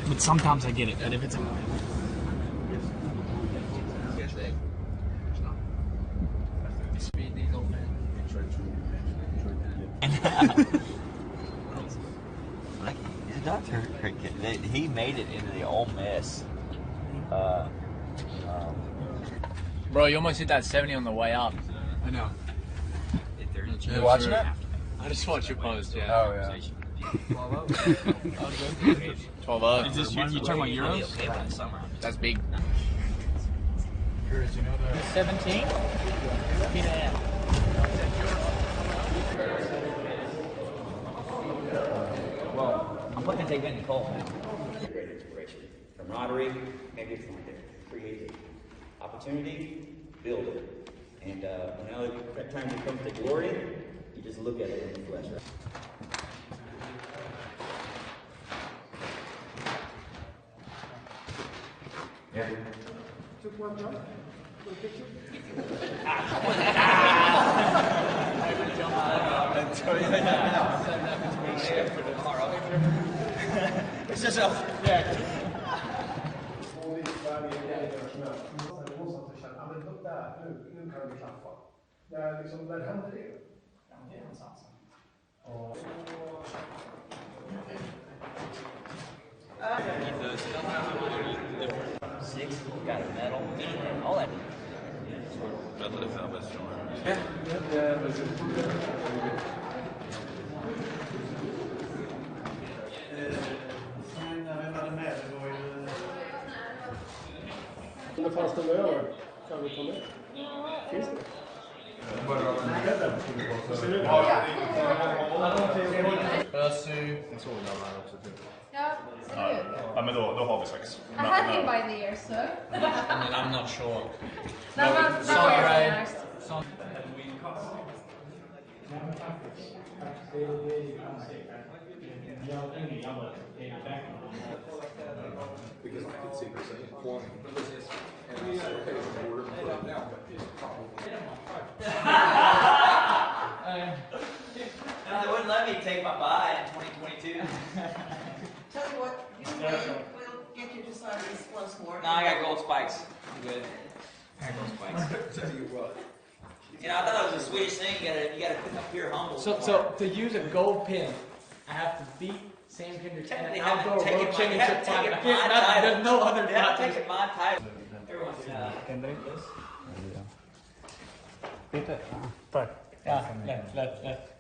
But sometimes I get it. But if it's a he made it into the Ole Miss. Bro, you almost hit that 70 on the way up. I know. You watching it? I just watched your post, yeah. Oh, yeah. 12-0. Is this you talking about euros? That's big. 17? Well, I'm looking to take in Nicole now. Great inspiration. Camaraderie, maybe it's like it. Create opportunity, build it. And when that time comes to glory, you just look at it in the flesh, right? Yeah. Took one jump for the picture. It's just a Nu kan det klaffa. När hände det? Ja, det är någonstans. Six, got a medal, all that. Det fanns det med över. Kan vi ta med? Finns det? Ja, men då har vi sex. I had him by the ear, so. And I'm not sure. Sorry, right? Because I could see her saying flying. And I said, okay, we're going to put it down. They wouldn't let me take my bye in 2022. Tell you what, we'll get you to sign this once more. No, I got gold spikes. I'm good. I got gold spikes. Tell you what. You know, I thought it was a Swedish thing. You gotta appear humble. So to use a gold pin, I have to beat Sam Kendrick in an outdoor world championship final. There's no other Yeah, taking my title. Everyone's Kendrick. Peter. Fuck. Yeah, left.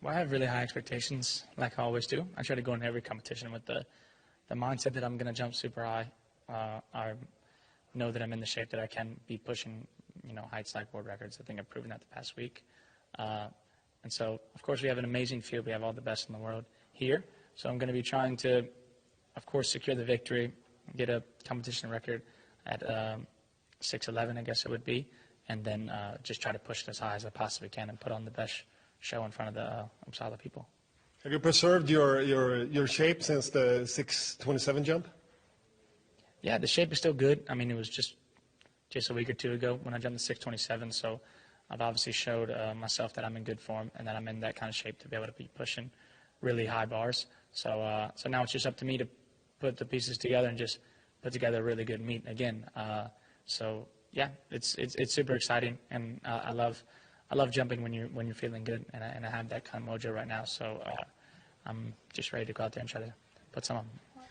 Well, I have really high expectations, like I always do. I try to go in every competition with the mindset that I'm going to jump super high. I know that I'm in the shape that I can be pushing, heights like world records. I think I've proven that the past week. And so, of course, we have an amazing field. We have all the best in the world here. So I'm going to be trying to, of course, secure the victory, get a competition record at 6'11", I guess it would be, and then just try to push it as high as I possibly can and put on the best show in front of the Uppsala people. Have you preserved your shape since the 6:27 jump? Yeah, the shape is still good. I mean, it was just a week or two ago when I jumped the 6:27, so I've obviously showed myself that I'm in good form and that I'm in that kind of shape to be able to be pushing really high bars. So now it's just up to me to put the pieces together and just put together a really good meet again. So yeah, it's super exciting, and I love jumping when you're feeling good, and I have that kind of mojo right now. So I'm just ready to go out there and try to put some on.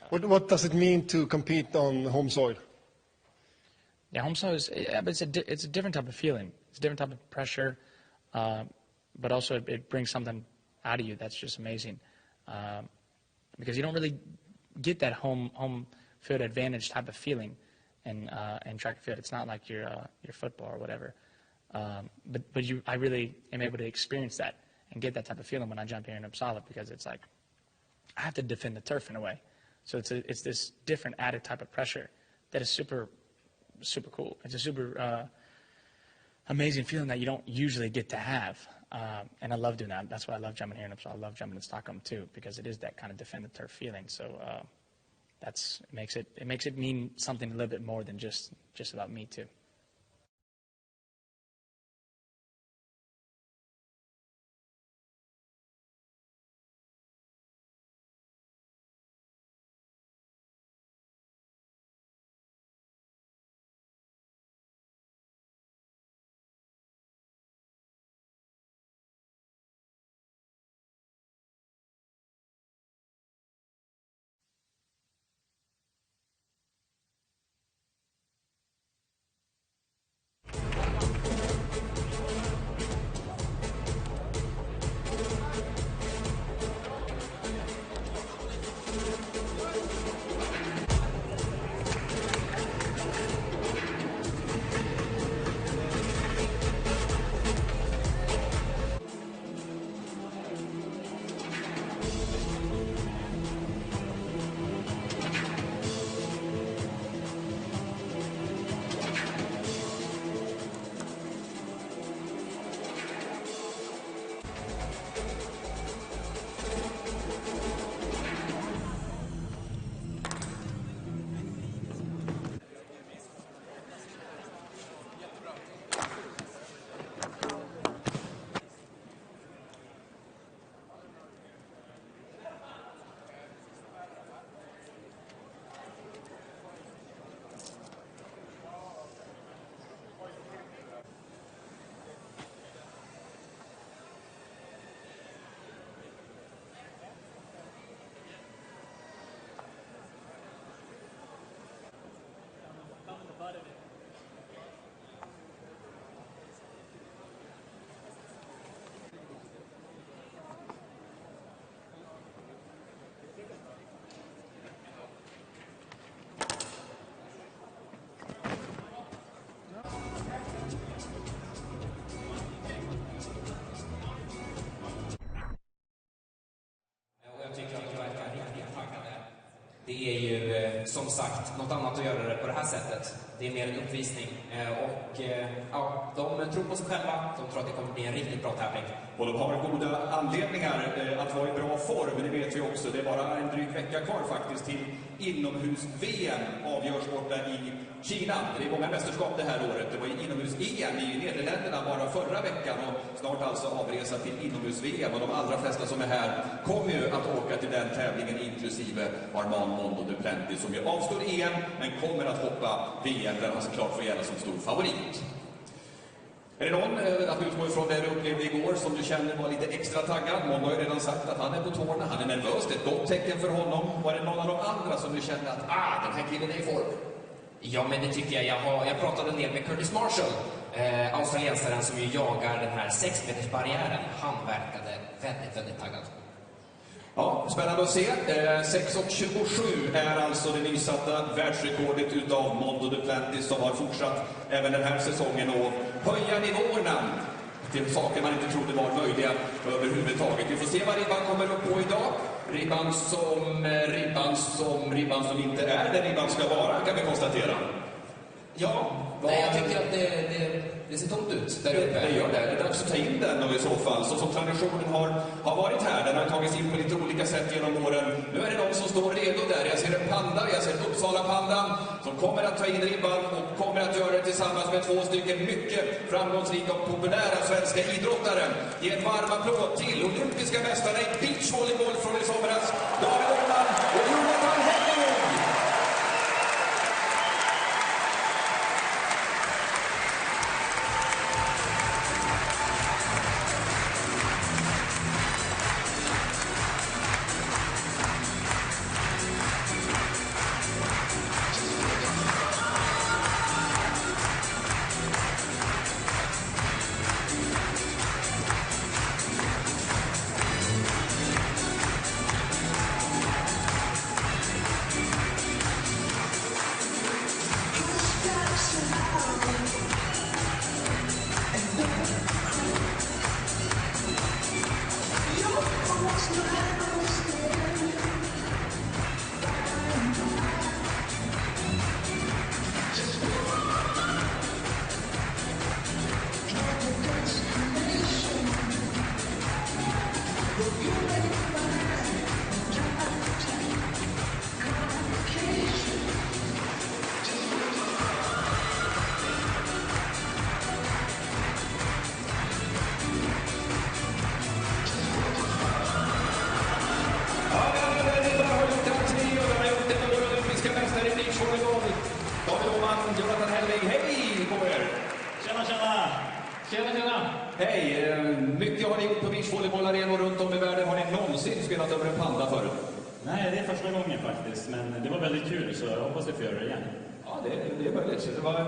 What does it mean to compete on home soil? Yeah, home soil it's a different type of feeling. It's a different type of pressure, but also it brings something out of you that's just amazing, because you don't really get that home field advantage type of feeling in track and field. It's not like your football or whatever. But I really am able to experience that and get that type of feeling when I jump here in Uppsala, because it's like I have to defend the turf in a way. So it's this different added type of pressure that is super cool. It's a super amazing feeling that you don't usually get to have, and I love doing that. That's why I love jumping here in Uppsala. I love jumping in Stockholm too, because it is that kind of defend the turf feeling. So it makes it mean something a little bit more than just about me too. som sagt, något annat att göra det på det här sättet. Det är mer en uppvisning. De tror på sig själva. De tror att det kommer bli en riktigt bra tävling. Och de har goda anledningar att vara i bra form, det vet vi också. Det är bara en dryg vecka kvar faktiskt till inomhus-VM avgörs borta i Kina. Det är många mästerskap det här året. Det var inomhus-EM i Nederländerna bara förra veckan och snart alltså avresa till inomhus-VM. Och de allra flesta som är här kommer ju att åka till den tävlingen, inklusive Armand Mondo Classic som ju avstår EM men kommer att hoppa VM där han såklart får gälla som stor favorit. Är det någon att utgå ifrån det du upplevde igår som du känner var lite extra taggad? Mondo har ju redan sagt att han är på tårna, han är nervös, det är ett gott tecken för honom. Var det någon av de andra som du kände att den här killen är i form? Ja, men det tycker jag. Jag pratade en del med Curtis Marshall, australiensaren som ju jagar den här 6-metersbarriären. Han verkade väldigt, väldigt taggad. Ja, spännande att se. 6.27 är alltså det nysatta världsrekordet utav Mondo Classic som har fortsatt även den här säsongen och höja nivåerna till saker man inte trodde var möjliga överhuvudtaget. Vi får se vad ribban kommer upp på idag. Ribban som inte är där ribban ska vara, kan vi konstatera. Ja, jag tycker att det ser tomt ut där uppe. Det gör det. Det är dags att ta in den och i så fall. Så som traditionen har varit här. Den har tagits in på lite olika sätt genom åren. Nu är det de som står redo där. Jag ser en panda, jag ser Uppsala-pandan som kommer att ta in ribban och kommer att göra det tillsammans med 2 stycken mycket framgångsrika och populära svenska idrottare. Ge en varm applåd till olympiska mästarna i beachvolleyboll från i somras, David Åhman och Jonathan Henning.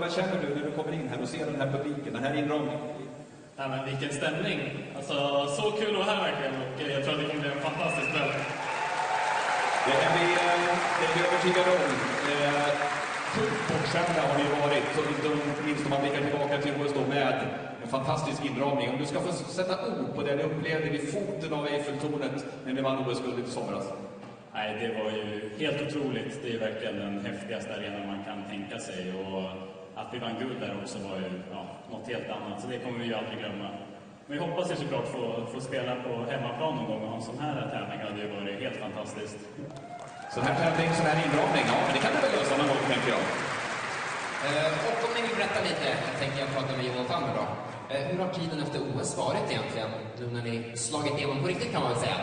Vad känner du när du kommer in här och ser den här publiken, den här inramningen? Ja, men vilken stämning! Alltså, så kul att vara här verkligen och jag tror att det kommer bli en fantastisk kväll. Det är vi övertygade om. Sjukt bortskämda har ni varit, inte minst om man blickar tillbaka till OS då med en fantastisk inramning. Om du ska få sätta ord på det ni upplevde vid foten av Eiffeltornet när ni vann OS-guldet i somras. Nej, det var ju helt otroligt. Det är verkligen den häftigaste arenan man kan tänka sig. Och att vi vann guld där också var ju något helt annat. Så det kommer vi ju aldrig glömma. Men vi hoppas ju såklart få spela på hemmaplan någon gång. Och en sån här tävling hade ju varit helt fantastiskt. Sån här tävling, sån här inramning, ja, det kan du väl lösa någon gång, tänker jag. Och om ni vill berätta lite, jag tänker jag prata med Jonathan då. Hur har tiden efter OS varit egentligen? Nu när ni slagit igenom på riktigt, kan man väl säga.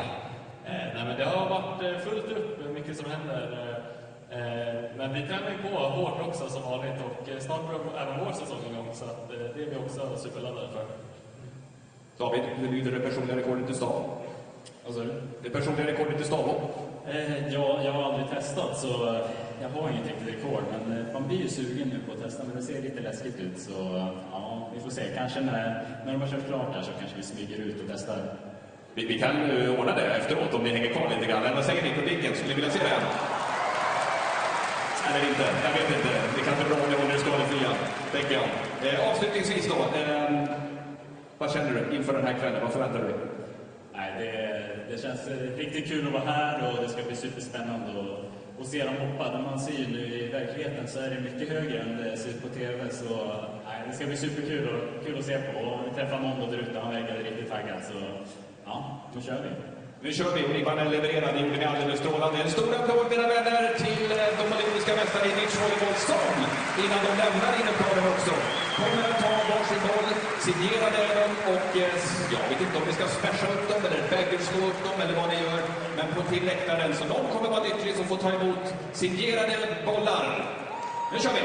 Nej, men det har varit fullt upp, mycket som händer. Men vi tränar ju på hårt också som vanligt och snart börjar även vår säsong igång, så att det är vi också superladdade för. David, hur lyder det personliga rekordet i stav? Vad sa du? Det personliga rekordet i stavhopp? Jag har aldrig testat, så jag har inget riktigt rekord. Men man blir ju sugen nu på att testa, men det ser lite läskigt ut. Så ja, vi får se. Kanske när de har kört klart där så kanske vi smyger ut och testar. Vi kan ordna det efteråt om ni hänger kvar lite grann. Vad säger ni på publiken? Skulle ni vilja se det? Eller inte? Jag vet inte. Det kanske är bra om ni håller er skadefria, tänker jag. Avslutningsvis då. Vad känner du inför den här kvällen? Vad förväntar du dig? Nej, det känns riktigt kul att vara här och det ska bli superspännande och se dem hoppa. När man ser nu i verkligheten så är det mycket högre än det ser ut på TV. Så det ska bli superkul och kul att se på. Och vi träffar Mondo där ute, han verkade riktigt taggad. Så ja, nu kör vi. Nu kör vi, och Ribban levererade, det gjorde ni alldeles strålande. En stor applåd, mina vänner, till de olympiska mästarna i beachvolleyboll som, innan de lämnar innerplanen också, kommer att ta varsin boll, signera den och jag vet inte om vi ska smasha upp dem eller baggerslå upp dem eller vad ni gör, men på till läktaren, så någon kommer vara lycklig som får ta emot signerade bollar. Nu kör vi!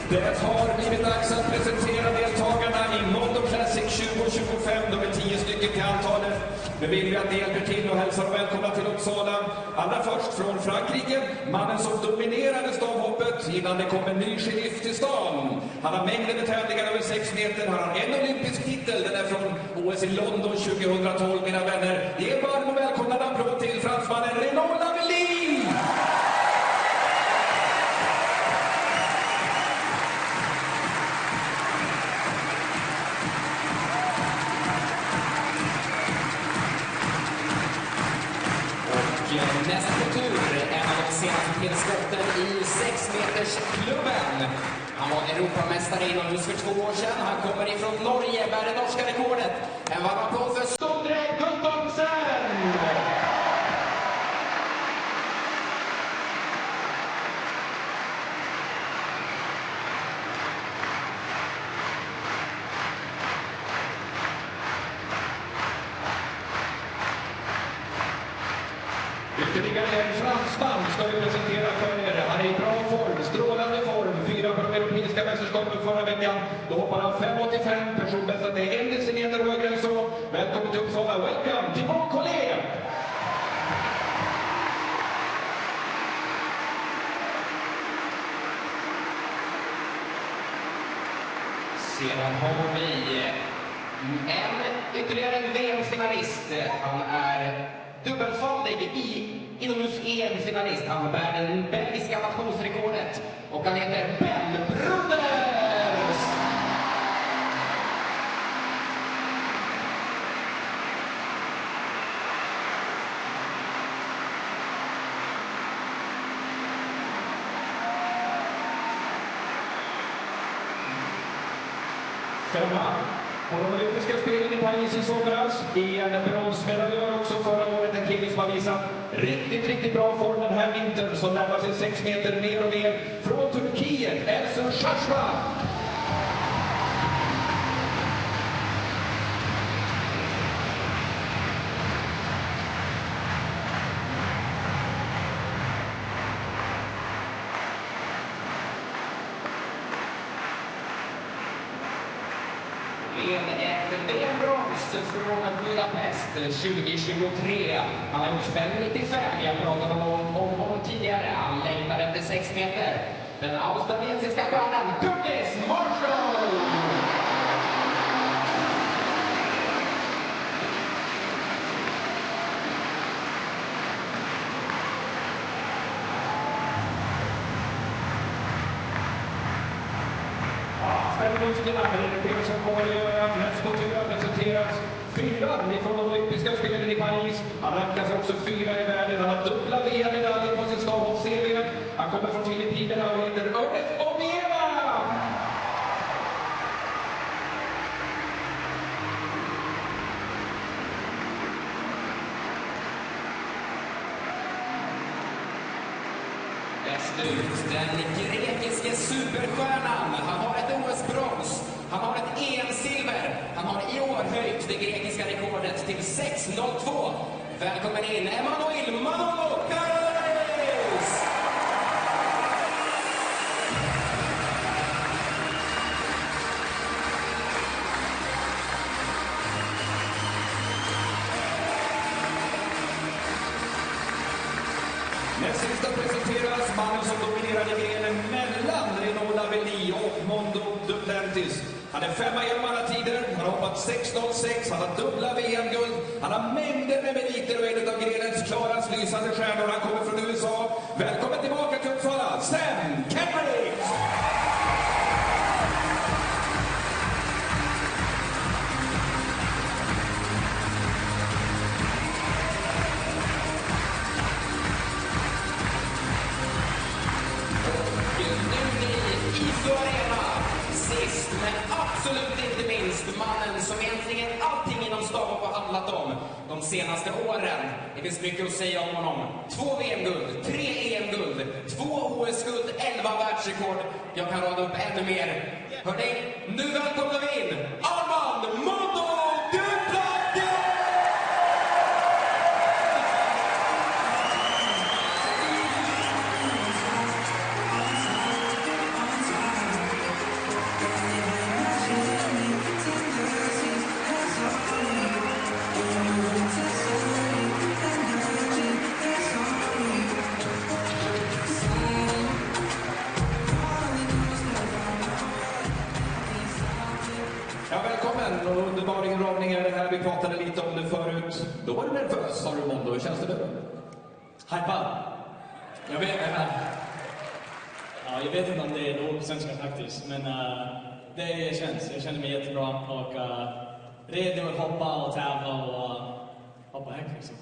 Det har blivit dags att presentera deltagarna i Mondo Classic 2025. De är 10 stycken till antalet. Nu vill vi att ni hjälper till och hälsar välkomna till Uppsala. Allra först från Frankrike, mannen som dominerade stavhoppet innan det kom en ny sheriff till stan. Han har mängder med tävlingar över 6 meter. Han har en olympisk titel. Den är från OS i London 2012, mina vänner. Ge en varm och välkomnad applåd till fransmannen Renaud Lavelli! Nästa på tur, en av de senaste tillskotten i 6-metersklubben. Han var Europamästare inomhus för 2 år sedan. Han kommer ifrån Norge, bär det norska rekordet. En varm applåd för Sondre Guttormsen! Ytterligare en fransman ska vi presentera för er. Han är i bra form, strålande form. 4 på de europeiska mästerskapen förra veckan. Då hoppar han 5,85. Personbästet är 1 decimeter högre än så. Välkommen till Uppsala. Welcome till vår kollega! Sedan har vi ytterligare en VM-finalist. Han är dubbelfaldig inomhus-EM-finalist. Han bär den belgiska nationsrekordet och han heter Ben Brothers! Femma på de olympiska spelen i Paris i somras. En bronsmedaljör också förra året. En kille som har visat riktigt bra form den här vintern. Som närmar sig 6 meter mer och mer. Från Turkiet, Elsen Shashma. En brons från Budapest 2023. Han har gjort spel 95. Jag pratade om honom tidigare. Han längtar efter 6 meter. Den australiensiska stjärnan Curtis Marshall! Spänningsmusklerna med det som kommer att göra. Näst på tur har presenterats 4 från de olympiska spelen i Paris. Han rankas också 4 i världen. Han har dubbla VM-medaljer på sin stavhopp-CV. Han kommer från Filippinerna och heter Örnet Omieva! Bäst ut, den grekiske superstjärnan. Han har ett OS-brons. Han har ett EM-silver. Han har i år höjt det grekiska rekordet till 6,02. Välkommen in, Emanuel Manolokais! Näst sista presenteras mannen som dominerade grenen mellan Renaud Lavelli och Mondo Duplantis. Han är 5 genom alla tider, han har hoppat 6.06, han har dubbla VM-guld, han har mängder med meriter och en av grenens klarast lysande stjärnor. Han kommer från USA. Välkommen tillbaka till Uppsala, Sam Kendrick! Sist men absolut inte minst mannen som egentligen allting inom stav har handlat om de senaste åren. Det finns mycket att säga om honom. 2 VM-guld, 3 EM-guld, 2 OS-guld, 11 världsrekord. Jag kan rada upp ännu mer. Hörni, nu välkomnar vi in Armand Mondo Classic! Ja, välkommen! Och underbar inramning är det här. Vi pratade lite om det förut. Då var du nervös, sa du, Mondo. Hur känns det nu? Hypad. Jag vet inte om det är ord på svenska faktiskt, men det känns. Jag känner mig jättebra och redo att hoppa och tävla och hoppa högt liksom.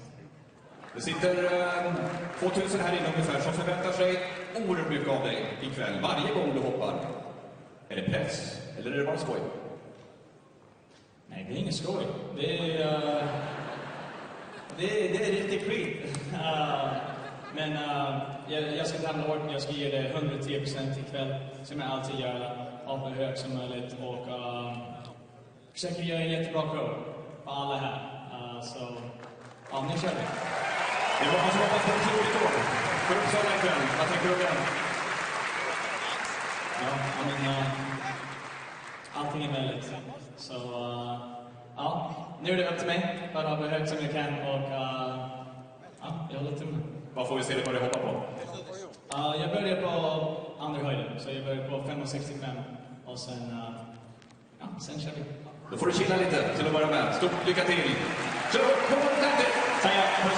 Det sitter 2000 här inne ungefär som förväntar sig oerhört mycket av dig ikväll. Varje gång du hoppar. Är det press? Eller är det bara skoj? Nej, det är ingen skoj. Det är riktigt skit. Men jag ska tävla hårt, jag ska ge det 110% ikväll. Som jag alltid gör, hoppa högt som möjligt och försöka göra en jättebra show för alla här. Så, ja, nu kör vi. Det var som hoppas på ett klokt år. För Uppsala ikväll. Vad tänker du om det? Ja, allting är möjligt. Så, ja, nu är det upp till mig. Bara hoppa högt som jag kan och jag håller tummen. Vad får vi se dig börja hoppa på? Jag börjar på andra höjden, så jag börjar på 5,65 och sen kör vi. Då får du chilla lite till att börja med. Stort lycka till! Så, kom on, tack! Puss!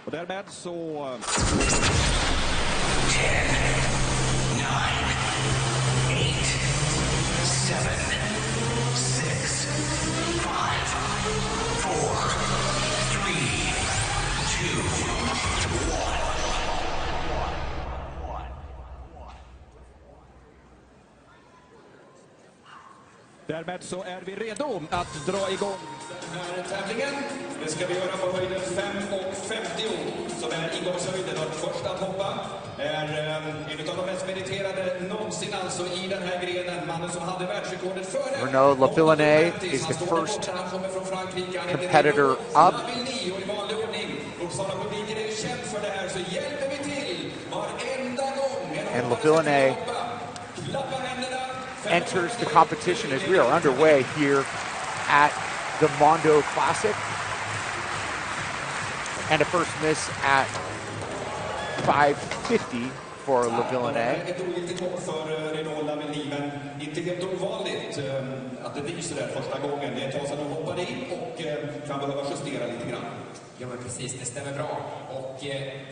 Och därmed så... 10, 9, 8, 7, 6, 5, 4, 3, 2, 1. Därmed så är vi redo att dra igång den här tävlingen. Det ska vi göra på höjden 5,50 som är ingångshöjden. Och först att hoppa är en av de mest meriterade någonsin alltså i den här grenen. Mannen som hade världsrekordet före. Renaud Lavillenie is the first competitor up. Uppsala-publiken är ju känd för det här, så hjälper vi till varenda gång. And Lavillenie enters the competition as we are underway here at the Mondo Classic. And a first miss at 5:50 for Lavillenie. Ett ogiltigt hopp för Renaud Lavillenie, men inte helt ovanligt att det blir så där första gången. Det är ett tag sedan de hoppade in och kan behöva justera lite grann. Ja, men precis, det stämmer bra. Och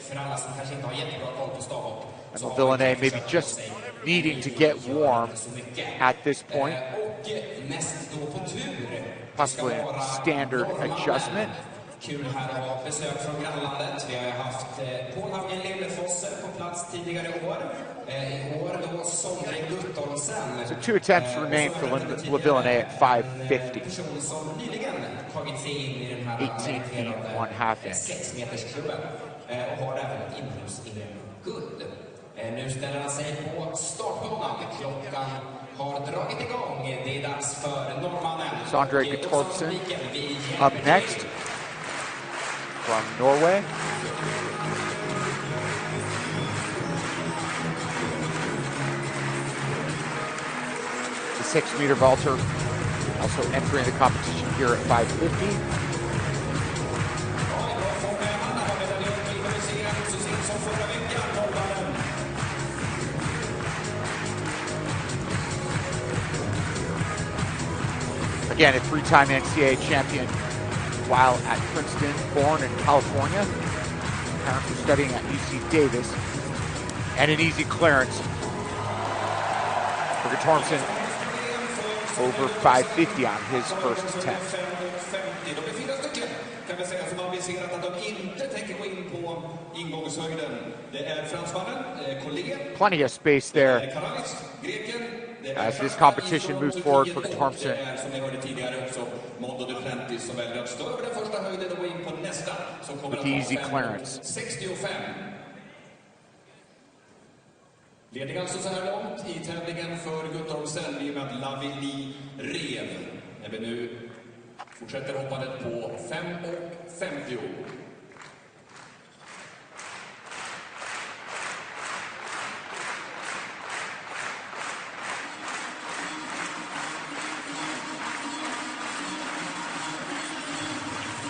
för alla som kanske inte har jättebra koll på stavhopp. And Lavillenie maybe just needing to get warm at this point. Och näst då på tur. Possibly a standard adjustment. Kul här att ha besök från grannlandet. Vi har haft Paul Haugen Lillefosse på plats tidigare år. I år då Sondre Guttormsen. So 2 attempts remain for Lavillenie at 5:50. Person som nyligen tagit sig in i den här 18 feet, 1/2 inch. 6-metersklubben och har även ett inomhus-EM-guld. Nu ställer han sig på startbanan. Klockan har dragit igång. Det är dags för norrmannen. Sondre Guttormsen up next from Norway. The 6-meter vaulter also entering the competition here at 5:50. Again, a three-time NCAA champion while at Princeton, born in California. Parents were studying at UC Davis. And an easy clearance for Guttormson, over 550 on his first attempt. Plenty of space there as this competition moves forward for Guttormson. With the easy clearance. Ledning alltså så här långt i tävlingen för Guttormson i och med att Lavini rev. När vi nu fortsätter hoppandet på 5,50.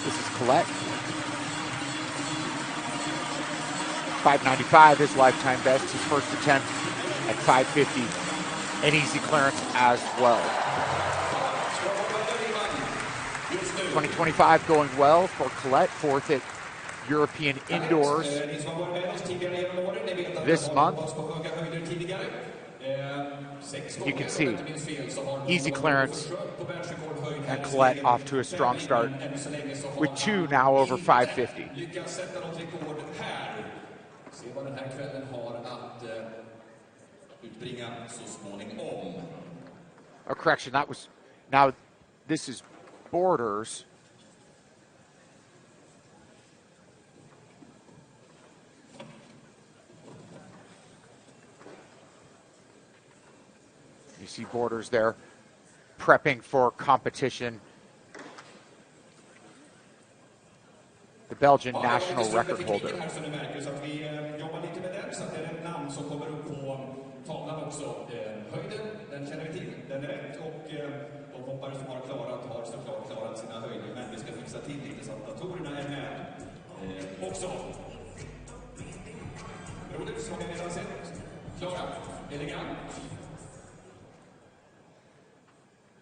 This is Collette. 595, his lifetime best, his first attempt at 550. An easy clearance as well. 2025 going well for Collette, fourth at European Indoors this month. You can see easy clearance and Collette off to a strong start with two now over 550. Se vad den här kvällen har att utbringa så småningom. A correction, that was, now this is Borders. You see Borders there prepping for competition. The Belgian national record holder. Höjden, den känner vi till, den är rätt och de hoppare som har såklart klarat sina höjder, men vi ska fixa till lite så att datorerna är med också. Roligt som vi redan sett. Klara, elegant.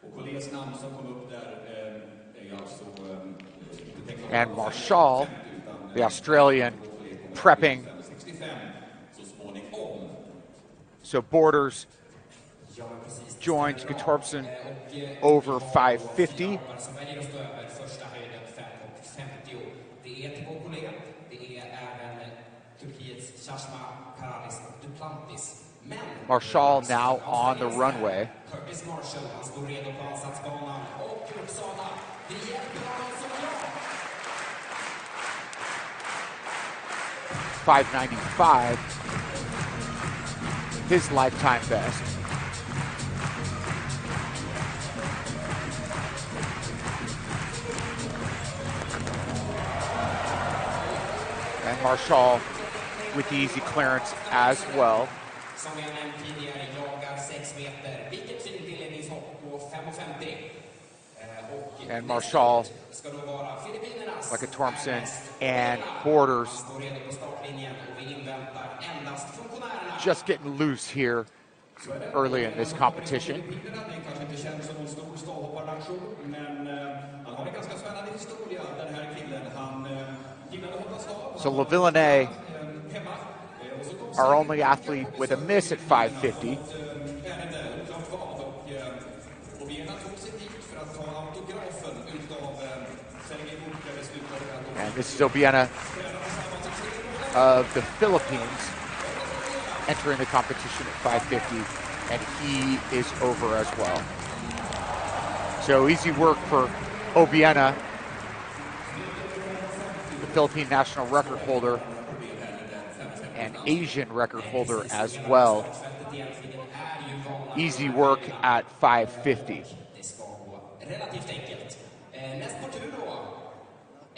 Och Collets namn som kom upp där är ju alltså And Marshall, the Australian, prepping. So Borders joins Guttormson over 550. Marshall now on the runway. .595, his lifetime best. And Marshall with the easy clearance as well. And Marshall, like a Guttormson, and Borders just getting loose here early in this competition. So LaVilleneuve, our only athlete with a miss at 550. And this is Obiena of the Philippines entering the competition at 550, and he is over as well. So easy work for Obiena, the Philippine national record holder and Asian record holder as well. Easy work at 550.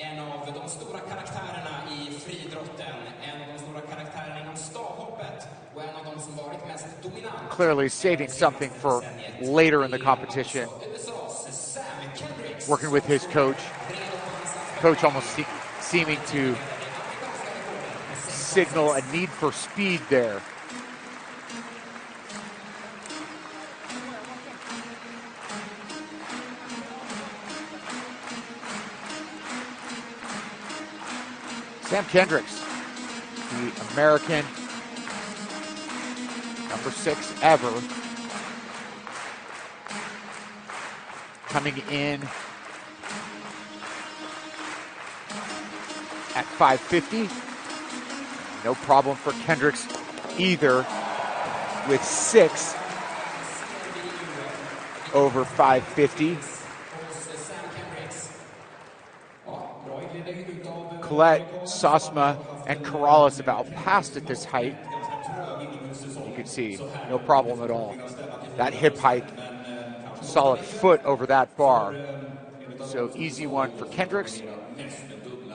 En av de stora karaktärerna i friidrotten, en av de stora karaktärerna inom stavhoppet och en av de som varit mest dominant. Clearly saving something for later in the competition. Working with his coach. Coach almost seeming to signal a need for speed there. Sam Kendricks, the American number 6 ever, coming in at 550. No problem for Kendricks either, with 6 over 550. Collette, Sosma, and Corrales have outpassed at this height. You can see, no problem at all. That hip hike, solid foot over that bar. So easy one for Kendricks.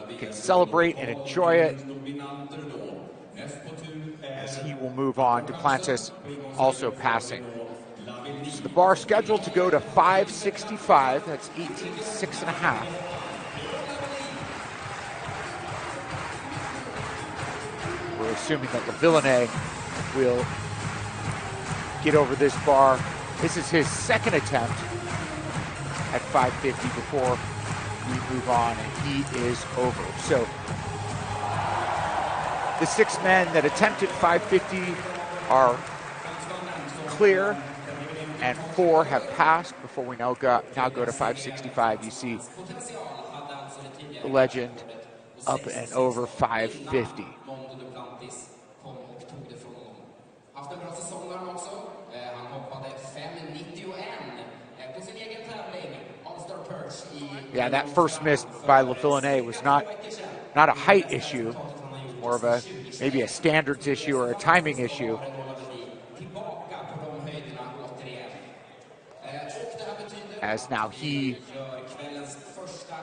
He can celebrate and enjoy it, as he will move on. Duplantis also passing. So the bar scheduled to go to 565. That's 18.6.5. We're assuming that Lavillenie will get over this bar. This is his second attempt at 550 before we move on, and he is over. So the 6 men that attempted 550 are clear, and 4 have passed before we now go to 565. You see the legend up and over 550. Haft en bra säsong där också. Han hoppade 5.91 på sin egen tävling, All-Star Perch i... Yeah, that first miss by Lavillenie was not a height issue, more of a maybe a standards issue or a timing issue. As now he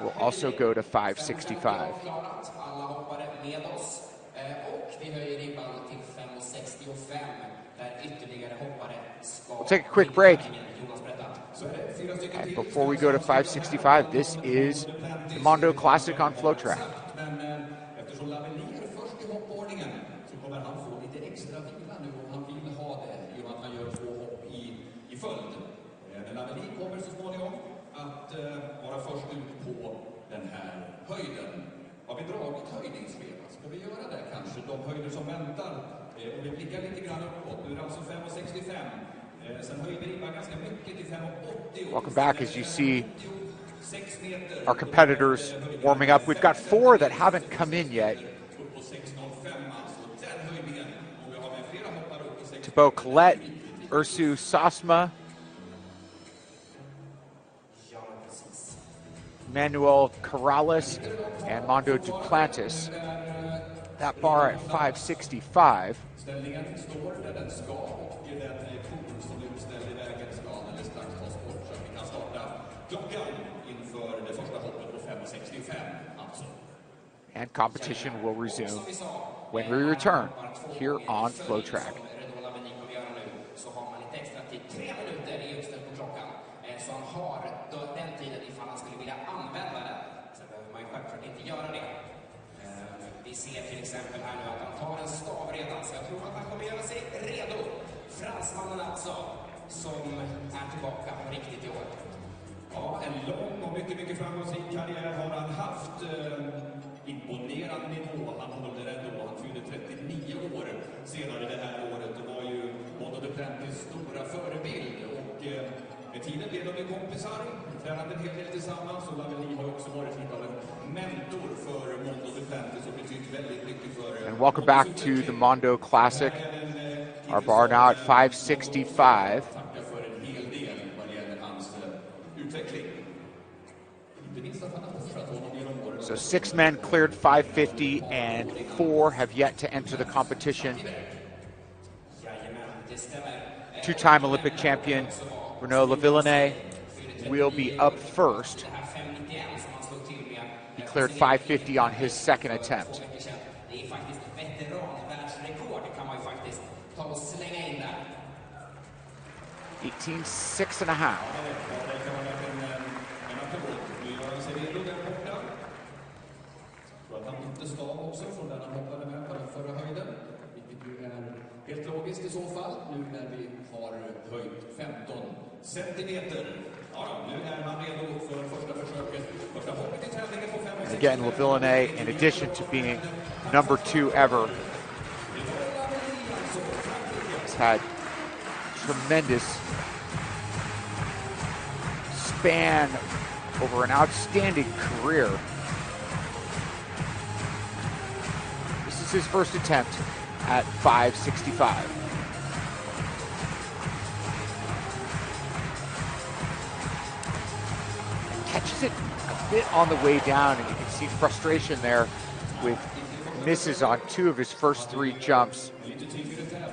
will also go to 565. We'll take a quick break. And before we go to 565, this is the Mondo Classic on FloTrack. Har vi dragit höjdningsschemat? Ska vi göra det kanske? De höjder som väntar. Och vi blickar lite grann uppåt. Nu är det alltså 5,65. Sen höjer vi ribban ganska mycket till 5,80. Welcome back. As you see our competitors warming up. We've got 4 that haven't come in yet. Thibaut Collette, Ursu Sosma, Manuel Corrales, and Mondo Duplantis. That bar at 565. And competition will resume when we return here on FloTrack. Så han har den tiden ifall han skulle vilja använda den. Sen behöver man ju självklart inte göra det. Vi ser till exempel här nu att han tar en stav redan, så jag tror att han kommer göra sig redo. Fransmannen alltså, som är tillbaka på riktigt i år. Ja, en lång och mycket framgångsrik karriär har han haft. Imponerande nivå. Han håller ändå. Han fyllde 39 år senare det här året. Det var ju Mondo Duplantis stora förebild. Och med tiden blev de kompisar. Tränade en hel del tillsammans. Och Lavillenie har också varit lite av en mentor för Mondo Duplantis och betytt väldigt mycket för... And welcome back to the Mondo Classic. Our bar now at 565. So 6 men cleared 550 and 4 have yet to enter the competition. 2-time Olympic champion Renaud Lavillenie will be up first. He cleared 550 on his second attempt. 18.6.5. Helt logiskt i så fall, nu när vi har höjt 15 centimeter. Ja, nu är man redo för första försöket. Första hoppet i tävlingen på 5 And again, LaVillenay, in addition to being number 2 ever, has had tremendous span over an outstanding career. This is his first attempt at 565. Catches it a bit on the way down, and you can see frustration there with misses on 2 of his first 3 jumps.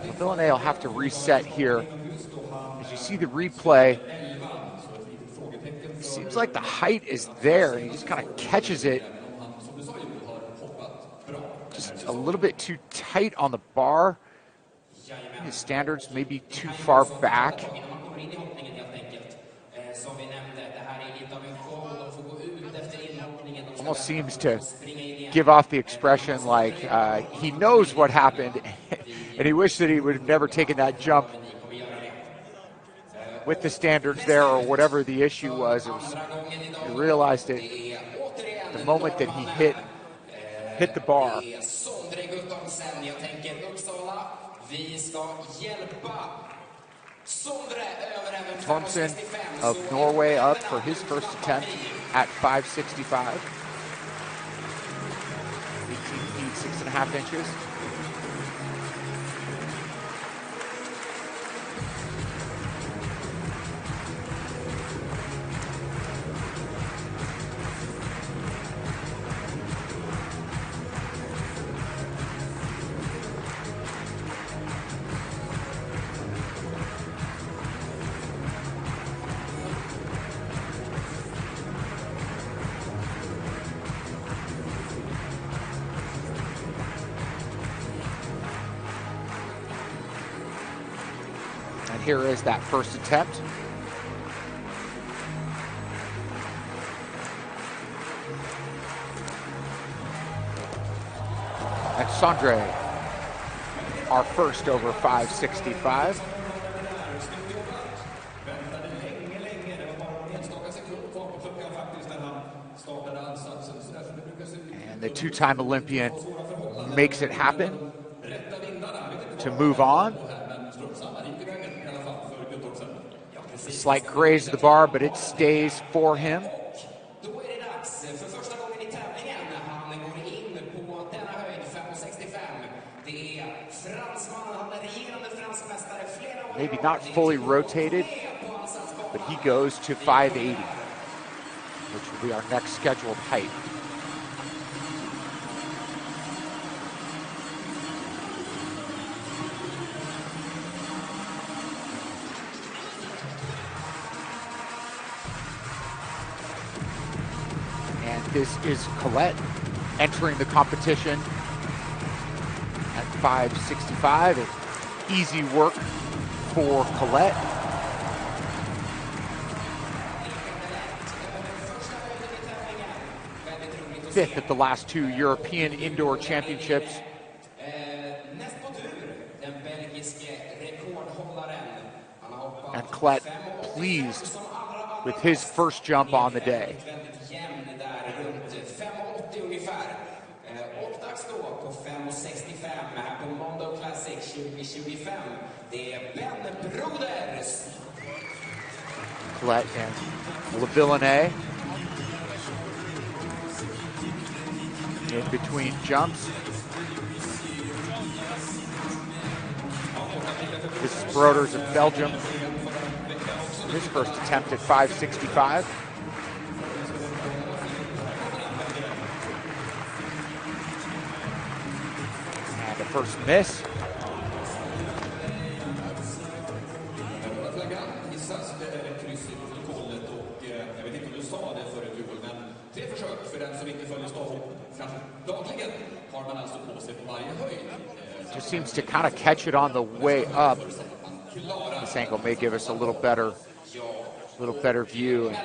LaVillenay will have to reset here. As you see the replay, it seems like the height is there, and he just kind of catches it just a little bit too tight on the bar. His standards may be too far back. Almost seems to give off the expression like he knows what happened and he wished that he would have never taken that jump with the standards there, or whatever the issue was. He realized it the moment that he hit the bar. Thompson of Norway up for his first attempt at 565. 18 feet, 6.5 inches. Here is that first attempt. And Sondre, our first over 565. And the 2-time Olympian makes it happen to move on. A slight graze of the bar, but it stays for him. Maybe not fully rotated, but he goes to 580, which will be our next scheduled height. This is Colette entering the competition at 565. Easy work for Colette. Fifth at the last 2 European Indoor Championships. And Colette pleased with his first jump on the day. På 5,65 här på Mondo Classic 2025. Det är Ben Broders. Colette and LaVillenay in between jumps. This is Broders of Belgium. His first attempt at 565. First miss. Just seems to kind of catch it on the way up. This angle may give us a little better view.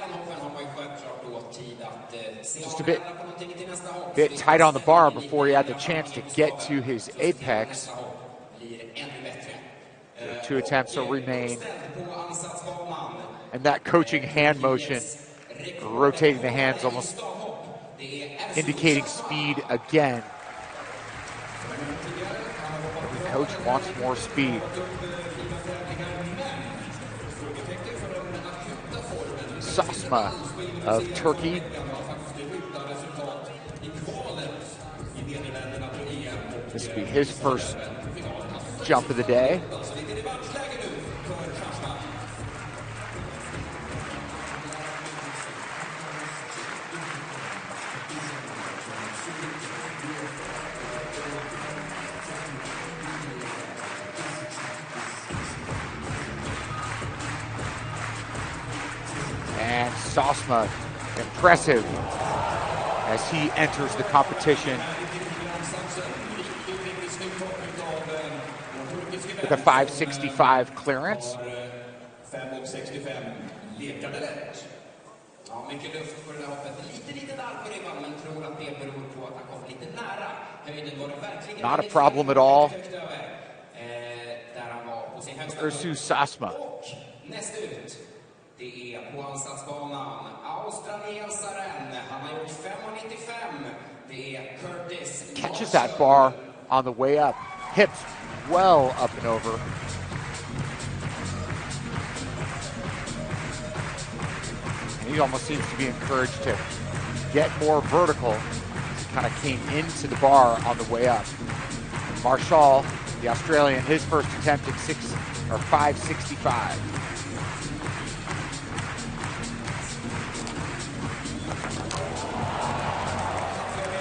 Just a bit tight on the bar before he had the chance to get to his apex. 2 attempts will remain. And that coaching hand motion, rotating the hands, almost indicating speed again. Every coach wants more speed. Sasma of Turkey. This will be his first jump of the day. And Sasma, impressive as he enters the competition with a 5.65 clearance. Ja, mycket luft på det där hoppet. Lite darr på ribban, men tror att det beror på att han kom lite nära. Höjden var det verkligen Not a problem at all. Där han var på sin högsta. Ursu Sasma. Och näst ut, det är på ansatsbanan. Australiensaren, han har gjort 5.95. Det är Curtis. Catches that bar on the way up. Hips well up and over. And he almost seems to be encouraged to get more vertical. He kind of came into the bar on the way up. Marshall, the Australian, his first attempt at 5.65.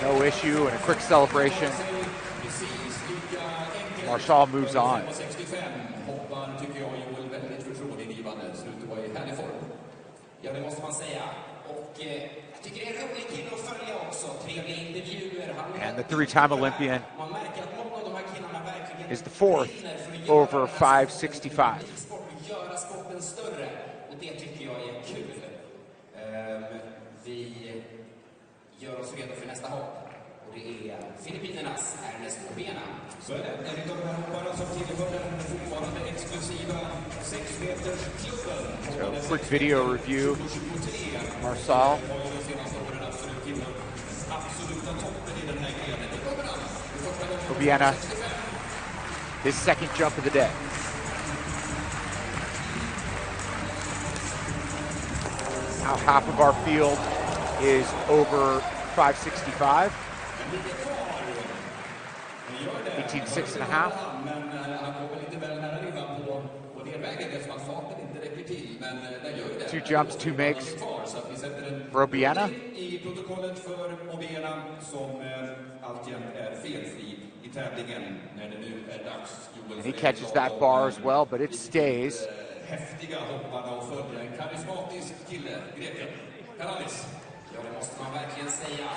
No issue and a quick celebration. Marshall moves on. Ja, det måste man säga. Och jag tycker det är en rolig kille att följa också. Trevliga intervjuer. And the three-time Olympian is the fourth over 5.65. Göra sporten större. Och det tycker jag är kul. Vi gör oss redo för nästa hopp. Och det är Filippinernas Ernest Obena. Så är det. En av de här hopparna som tillhör den fortfarande exklusiva 6-metersklubben. So, quick video review. Marshall. Obiena, his second jump of the day. Now half of our field is over 5.65. 18.6.5. Two jumps, two makes for Obiena. And he catches that bar as well, but it stays.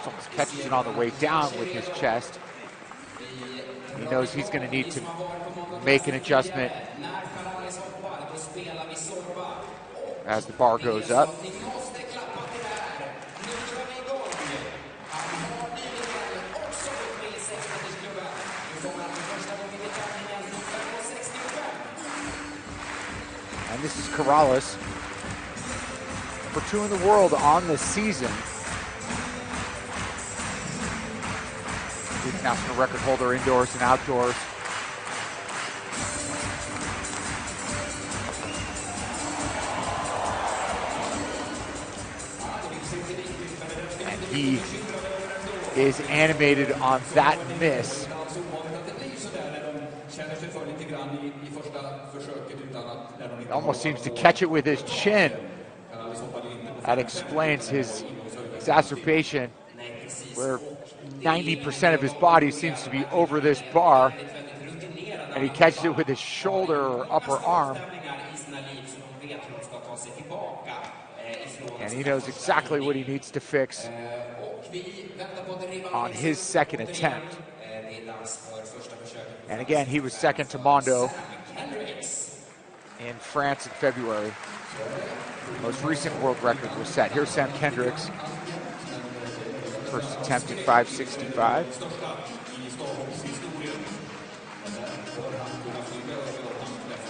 Almost catches it on the way down with his chest. He knows he's going to need to make an adjustment as the bar goes up. And this is Corrales. For 2 in the world on the season. National record holder indoors and outdoors. And he is animated on that miss. He almost seems to catch it with his chin. That explains his exacerbation, where 90% of his body seems to be over this bar, and he catches it with his shoulder or upper arm. And he knows exactly what he needs to fix on his second attempt. And again, he was second to Mondo in France in February. Most recent world record was set. Here's Sam Kendricks. First attempt at 5.65.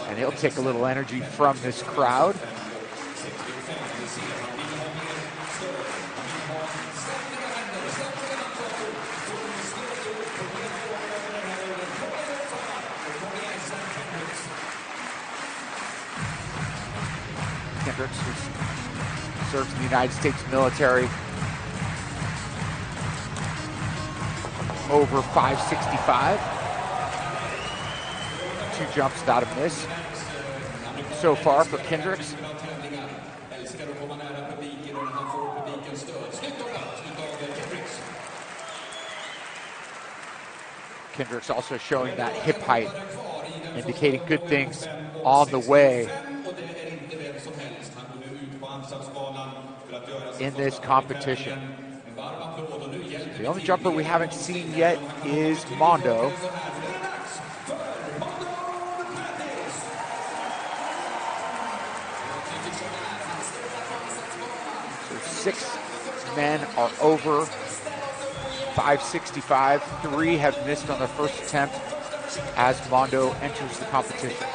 And he'll take a little energy from this crowd. Kendricks, who serves in the United States military, over 565. 2 jumps without a miss so far for Kendricks. Kendricks also showing that hip height, indicating good things on the way in this competition. The only jumper we haven't seen yet is Mondo. So 6 men are over 565. 3 have missed on their first attempt as Mondo enters the competition.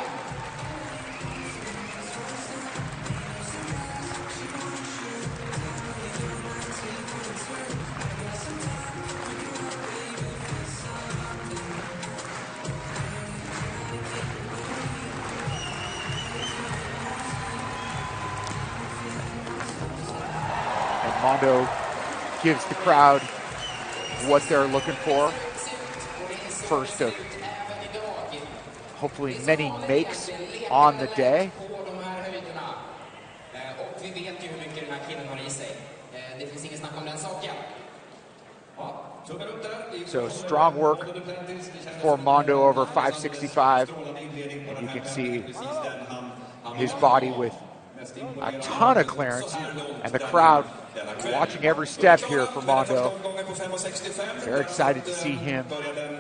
And Mondo gives the crowd what they're looking for. First of hopefully many makes on the day. So strong work for Mondo over 565. And you can see his body with a ton of clearance, and the crowd watching every step here for Mondo. Very excited to see him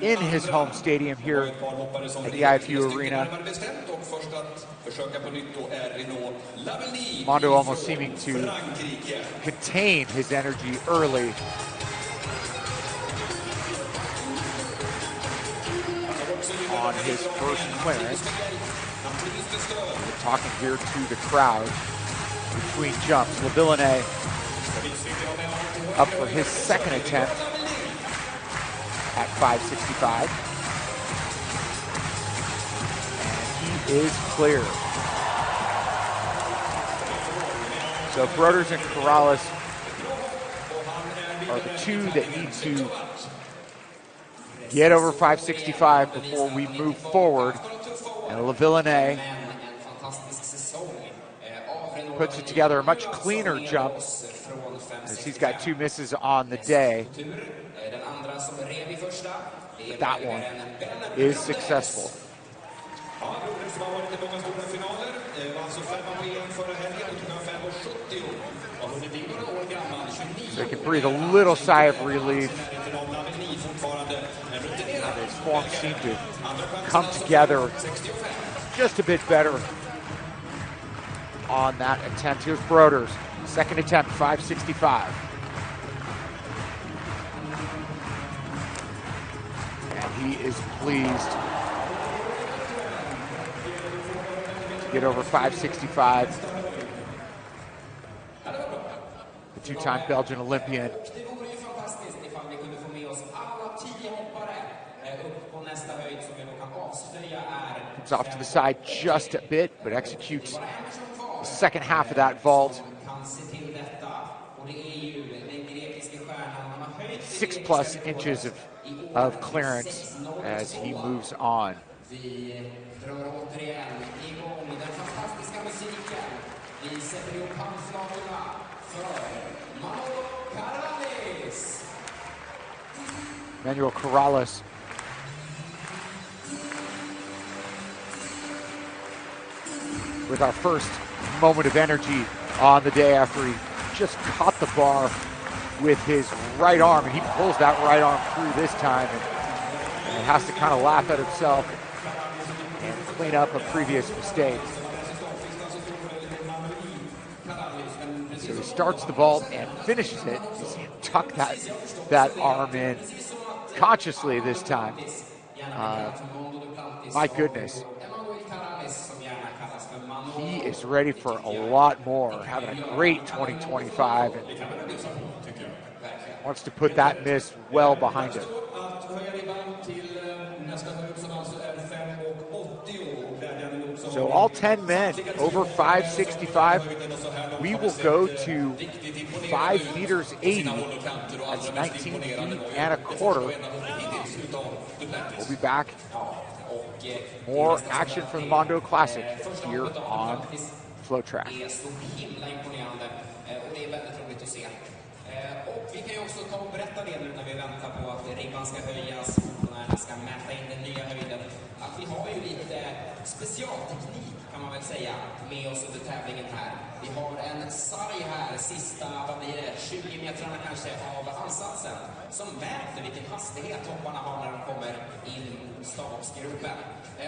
in his home stadium here at the IFU Arena. Mondo almost seeming to contain his energy early. On his first clearance. We're talking here to the crowd between jumps. Lavillinet up for his second attempt at 565. And he is clear. So Broders and Corrales are the 2 that need to get over 565 before we move forward. And Lavillinet puts it together a much cleaner jump as he's got 2 misses on the day. But that one is successful. So he can breathe a little sigh of relief. His form seemed to come together just a bit better on that attempt. Here's Broders, second attempt, 565. And he is pleased to get over 565. The 2-time Belgian Olympian. Comes off to the side just a bit, but executes the second half of that vault. 6+ inches of clearance as he moves on. Manuel Corrales with our first moment of energy on the day after he just caught the bar with his right arm, and he pulls that right arm through this time and has to kind of laugh at himself and clean up a previous mistake. So he starts the vault and finishes it. You see him tuck that arm in consciously this time. My goodness. is ready for a lot more, having a great 2025, and wants to put that miss well behind him. So all 10 men over 565. We will go to 5 meters 80. That's 19 feet and a quarter. We'll be back. More action from the Mondo Classic here on FloTrack. Och vi kan ju också ta och berätta det nu när vi väntar på att ribban ska höjas och motionärerna ska mäta in den nya höjden. Att vi har ju lite specialteknik kan man väl säga med oss under tävlingen här. Vi har en sarg här, sista, vad blir det, 20 metrarna kanske av ansatsen som mäter vilken hastighet hopparna har när de kommer in mot stavsgropen.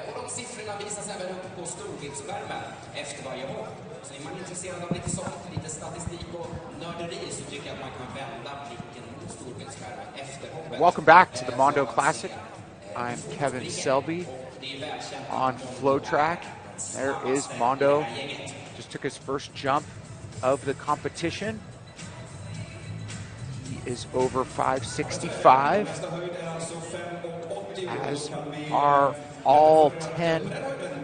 Och de siffrorna visas även upp på storbildsskärmen efter varje hopp. Så är man intresserad av lite sånt, lite statistik och nörderi så tycker jag att man kan vända blicken mot storbildsskärmen efter hoppet. Welcome back to the Mondo Classic. I'm Kevin Selby on FloTrack. There is Mondo. Just took his first jump of the competition. He is over 565, as are all 10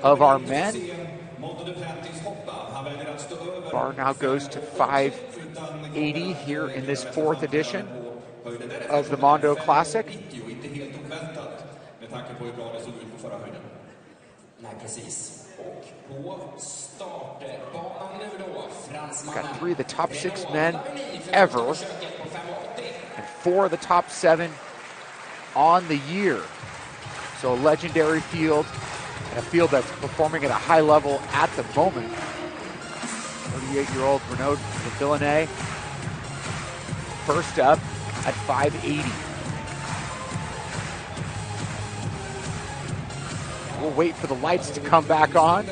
of our men. Bar now goes to 580 here in this 4th edition of the Mondo Classic. Got 3 of the top 6 men ever, and 4 of the top 7 on the year. So a legendary field, and a field that's performing at a high level at the moment. 38-year-old Renaud Villeneuve, first up at 580. We'll wait for the lights to come back on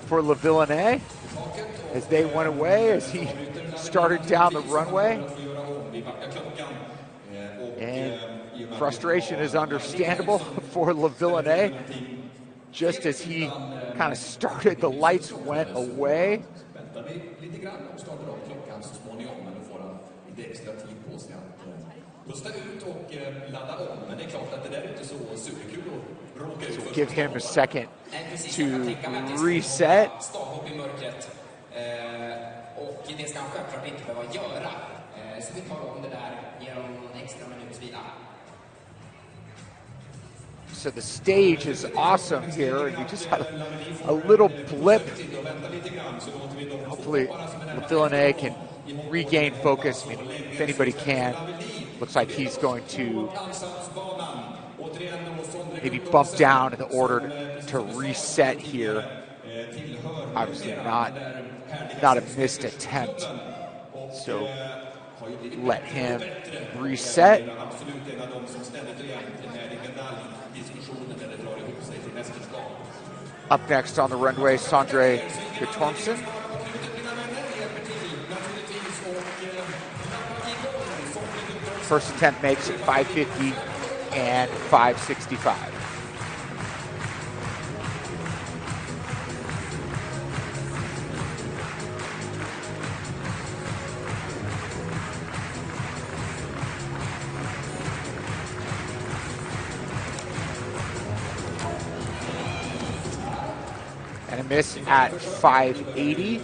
for Le Villeneuve as they went away, as he started down the runway. And frustration is understandable for Le Villeneuve. Just as he kind of started, the lights went away. So we'll give him a second to reset. So the stage is awesome here, and we just had a little blip. Hopefully Le Villeneuve can regain focus. I mean, if anybody can. Looks like he's going to maybe bump down in the order to reset here. Obviously not a missed attempt. So let him reset. Up next on the runway, Sondre Guttormsen. First attempt makes it 550 and 565. And a miss at 580.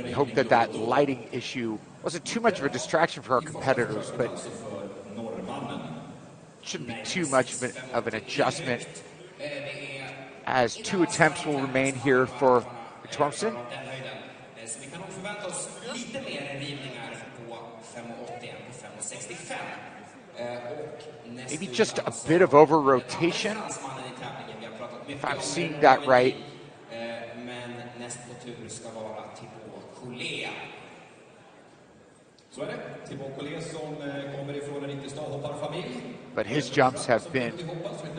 We hope that lighting issue wasn't too much of a distraction for our competitors, but shouldn't be too much of an adjustment, as 2 attempts will remain here for Thompson. Maybe just a bit of over rotation, if I'm seeing that right. But his jumps have been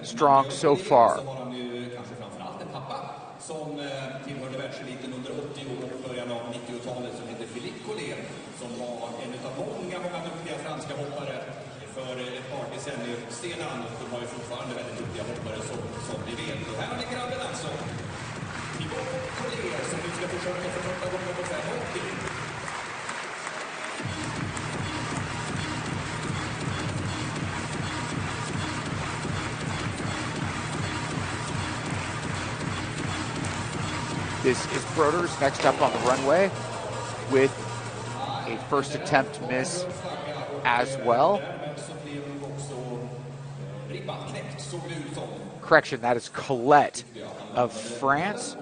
strong so far. För ett par decennier sedan, och de har ju fortfarande väldigt duktiga hoppare försöket för första gången på 5,80. This is Broders next up on the runway with a first attempt miss as well. Correction, that is Colette of France.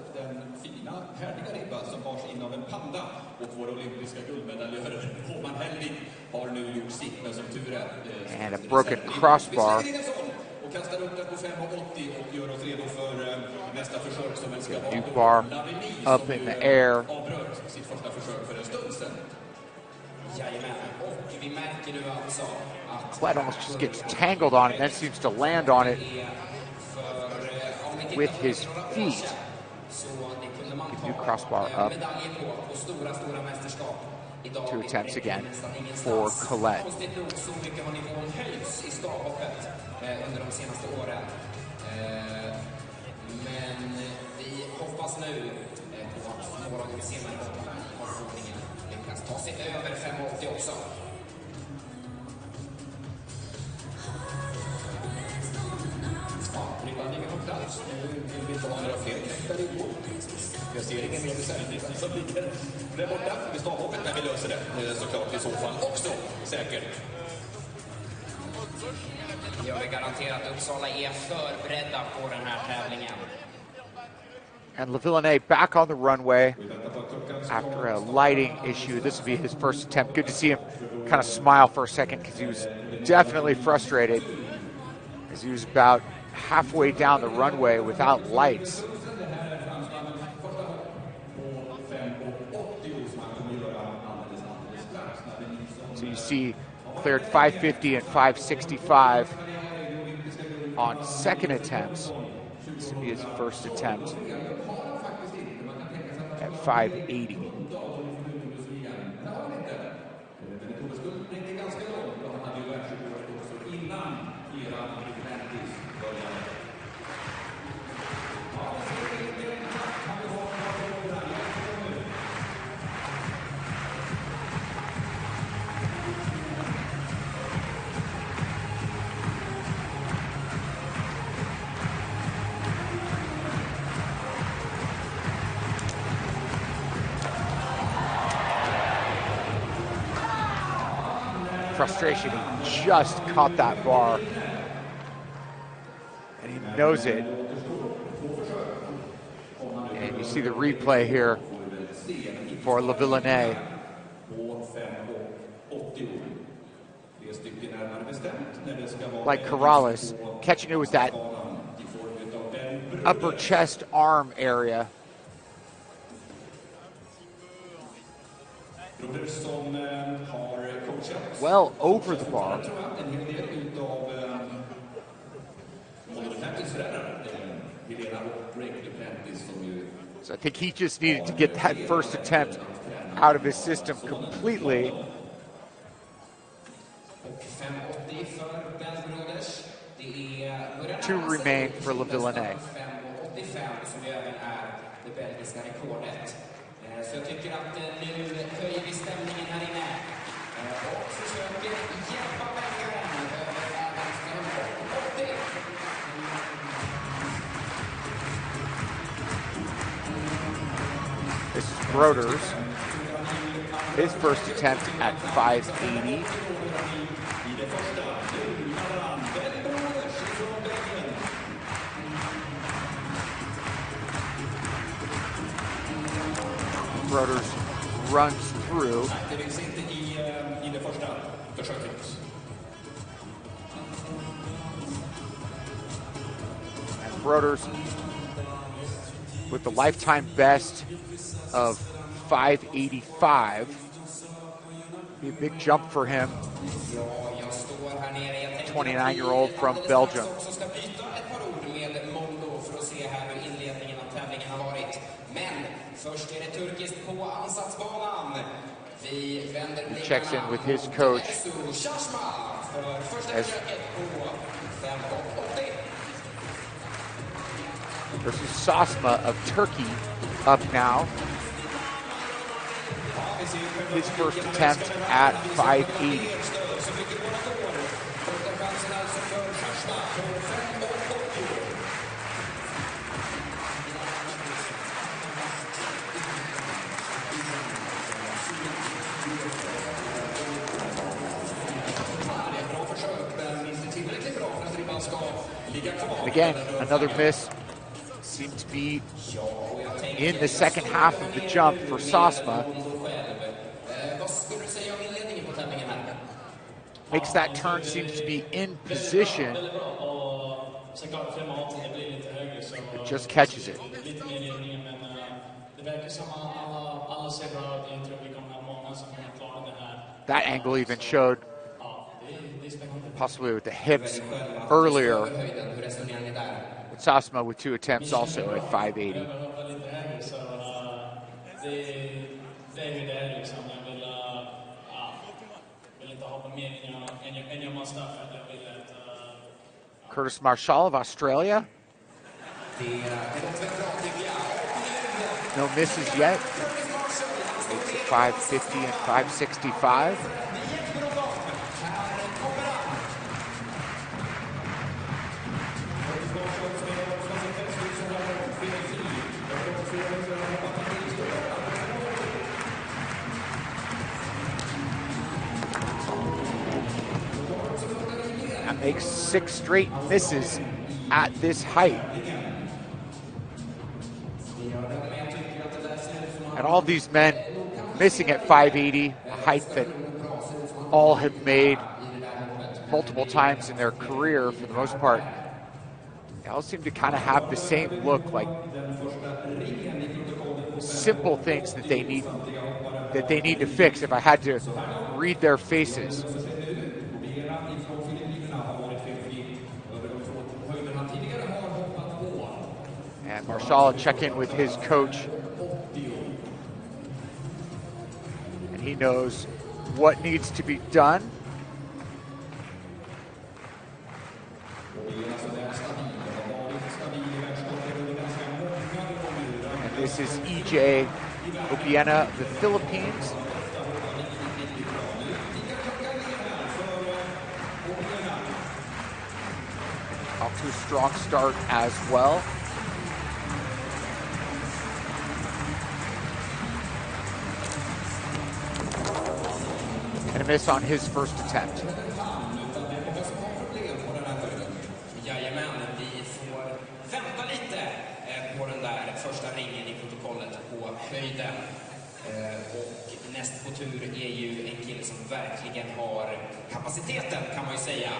And a broken crossbar. New bar up in the air. Colette almost just gets tangled on it, then seems to land on it with his feet. New crossbar up. 2 attempts again for Colette. Men vi hoppas nu på att några gånger senare i omgången lyckas ta sig över 5,80 också. Ja, ribban ligger på plats. Nu vill vi inte ha några fler knäckta ribbor. Jag ser ingen mer reservribban som ligger där borta vid stavhoppet, men vi löser det såklart i så fall också säkert. Jag vill garantera att Uppsala är förberedda på den här tävlingen. And LaVillenay back on the runway after a lighting issue. This will be his first attempt. Good to see him kind of smile for a second because he was definitely frustrated as he was about halfway down the runway without lights. So you see cleared 550 and 565 on second attempts. This will be his first attempt at 580. Frustration, he just caught that bar and he knows it. And you see the replay here for LaVillenay. Like Corrales, catching it with that upper chest arm area. Well over the bar. So I think he just needed to get that first attempt out of his system completely. Two remain for LaVillenay. Så jag tycker att nu höjer vi stämningen här inne. Och försöker hjälpa bänkaren över även 80. This is Broders. His first attempt at 580. Broders runs through. And Broders with the lifetime best of 585. Be a big jump for him. 29-year-old from Belgium. Först är det turkiskt på ansatsbanan. Vi vänder He checks in with his coach för första försöket på 5,80. Versus Sasma of Turkey up now. his first attempt at 580. And again, another miss. Seemed to be in the second half of the jump for Sosma. Makes that turn, seems to be in position, but just catches it. That angle even showed possibly with the hips earlier. But Sosma with 2 attempts also at 580. Curtis Marshall of Australia. No misses yet. Makes it 550 and 565. That makes 6 straight misses at this height. And all these men missing at 580, a height that all have made multiple times in their career for the most part. They all seem to kind of have the same look, like simple things that they need to fix if I had to read their faces. And Marshall check in with his coach. And he knows what needs to be done. And this is EJ Obiena of the Philippines. Off to a strong start as well. And a miss on his first attempt. Jajamän, vi får vänta lite på den där första ringen i protokollet på höjden. Och näst på tur är ju en kille som verkligen har kapaciteten, kan man ju säga,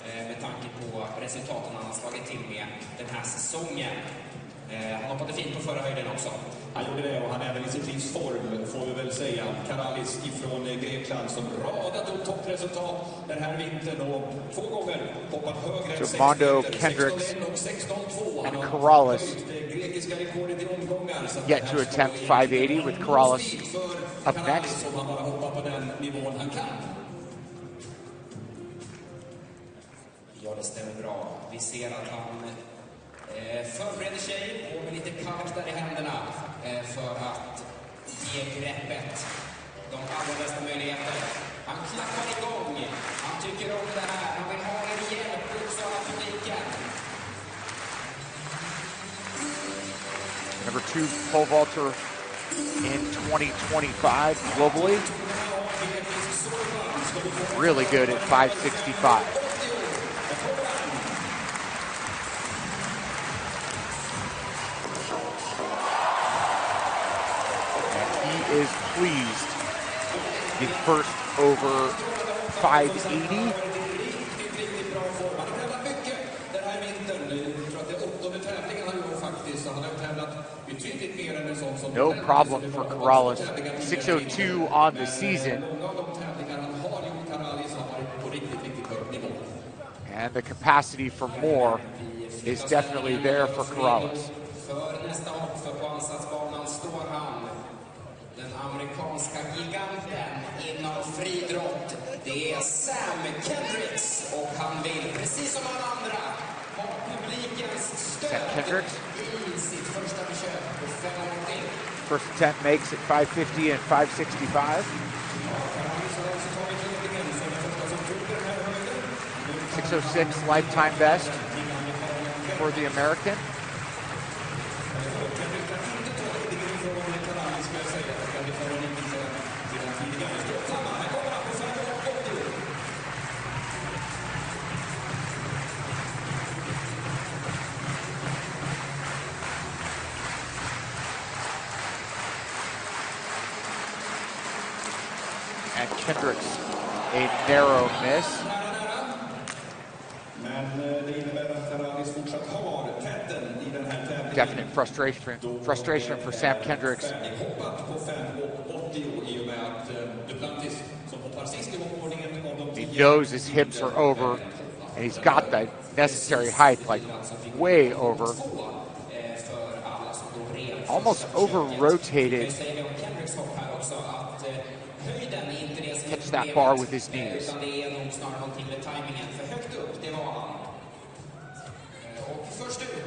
med tanke på resultaten han har slagit till med den här säsongen. Han hoppade fint på förra höjden också. Han gjorde det och han är väl i sitt livs form, får vi väl säga. Karalis ifrån Grekland som radat upp toppresultat den här vintern och 2 gånger hoppat högre än 6 Mondo, meter. Kendricks, 16-2. and Corrales grekiska rekordet i omgångar. yet to attempt 580 with Corrales up next. Som han bara hoppar på den nivån han kan. Ja, det stämmer bra. Vi ser att han förbereder sig och med lite kaos där i händerna för att ge greppet de allra bästa möjligheter. Han klappar igång. Han tycker om det här. Han vill ha en rejäl puls av publiken. Number 2 pole vaulter in 2025 globally. Really good at 565. Is pleased the first over 580. No problem for Corrales. 602 on the season. And the capacity for more is definitely there for Corrales. Den amerikanska giganten inom friidrott, det är Sam Kendricks och han vill, precis som alla andra, ha publikens stöd i sitt första försök på 580. First attempt makes at 550 and 565. 606 lifetime best for the American. And Kendricks, a narrow miss. Definite frustration for Sam Kendricks. He knows his hips are over, and he's got the necessary height, like way over. Almost over-rotated. Catch that bar with his knees.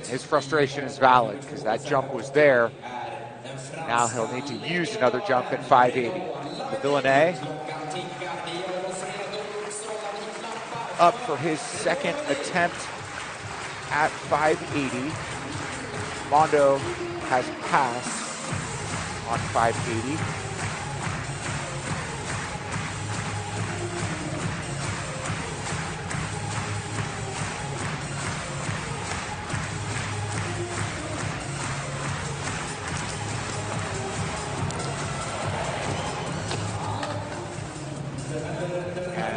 His frustration is valid because that jump was there. Now he'll need to use another jump at 580. Villeneuve up for his second attempt at 580. Mondo has passed on 580.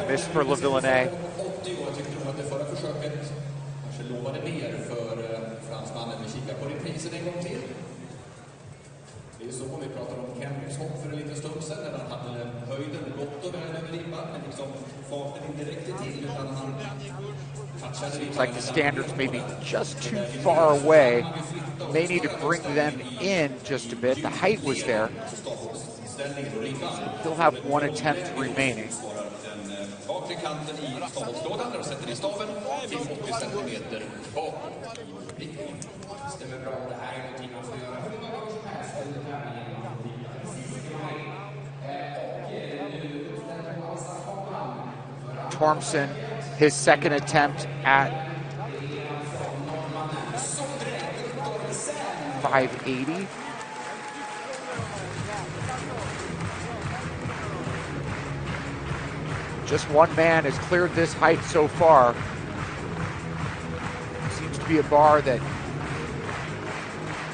Miss for Villeneuve. Det är så vi pratade om Kendricks hopp för en liten stund sedan när han hade höjden gott och väl över ribban, men liksom farten inte räckte till utan han touchade ribban. Seems like the standards may be just too far away. May need to bring them in just a bit. The height was there. He'll have one attempt remaining. Bakre kanten i stavhoppslådan där de sätter i staven till 80 centimeter bakåt. Stämmer bra, det här är någonting man får göra hur många gånger som helst under tävlingen. Tormson, his second attempt at 580. Just one man has cleared this height so far. Seems to be a bar that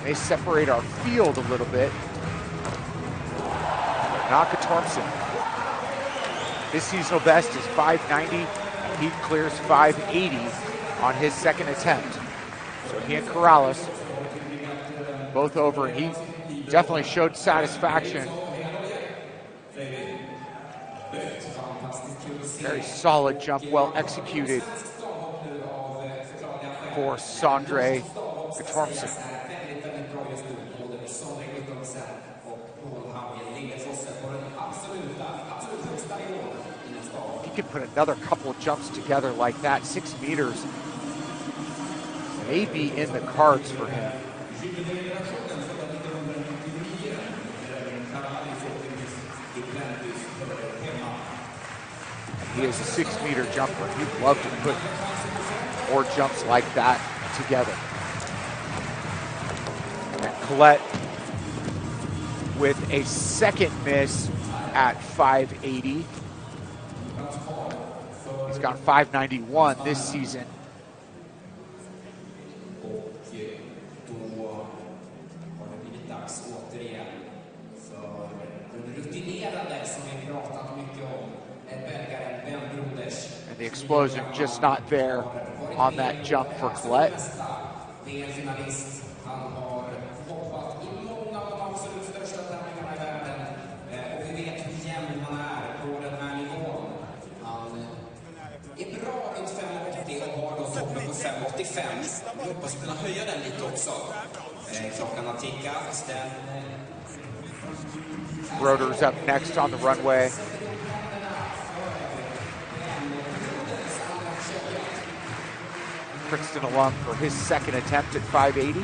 may separate our field a little bit. Naka Tormson. His seasonal best is 590. He clears 580 on his second attempt. So he and Corrales both over, and he definitely showed satisfaction. Very solid jump, well executed for Sondre Tormson. He could put another couple of jumps together like that, 6 meters, may be in the cards for him. He is a 6 meter jumper. He'd love to put more jumps like that together. And Collette with a second miss at 580. He's got 591 this season. And the explosion just not there on that jump for Collette. Vi hoppas kunna höja den lite också. Klockan har tickat. Rotor's up next on the runway. Princeton alum for his second attempt at 580.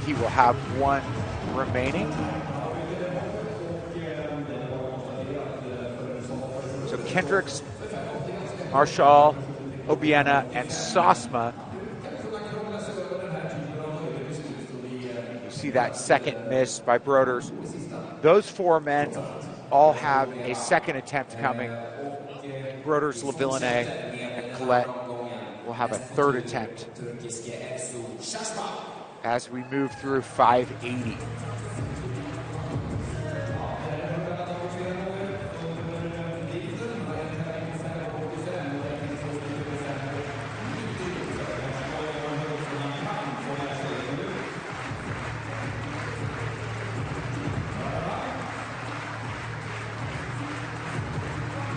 he will have one remaining. So Kendricks, Marshall, Obiena, and Sosma. You see that second miss by Broders. Those four men all have a second attempt coming. Broders, Lavillene, and Collette will have a third attempt as we move through 580.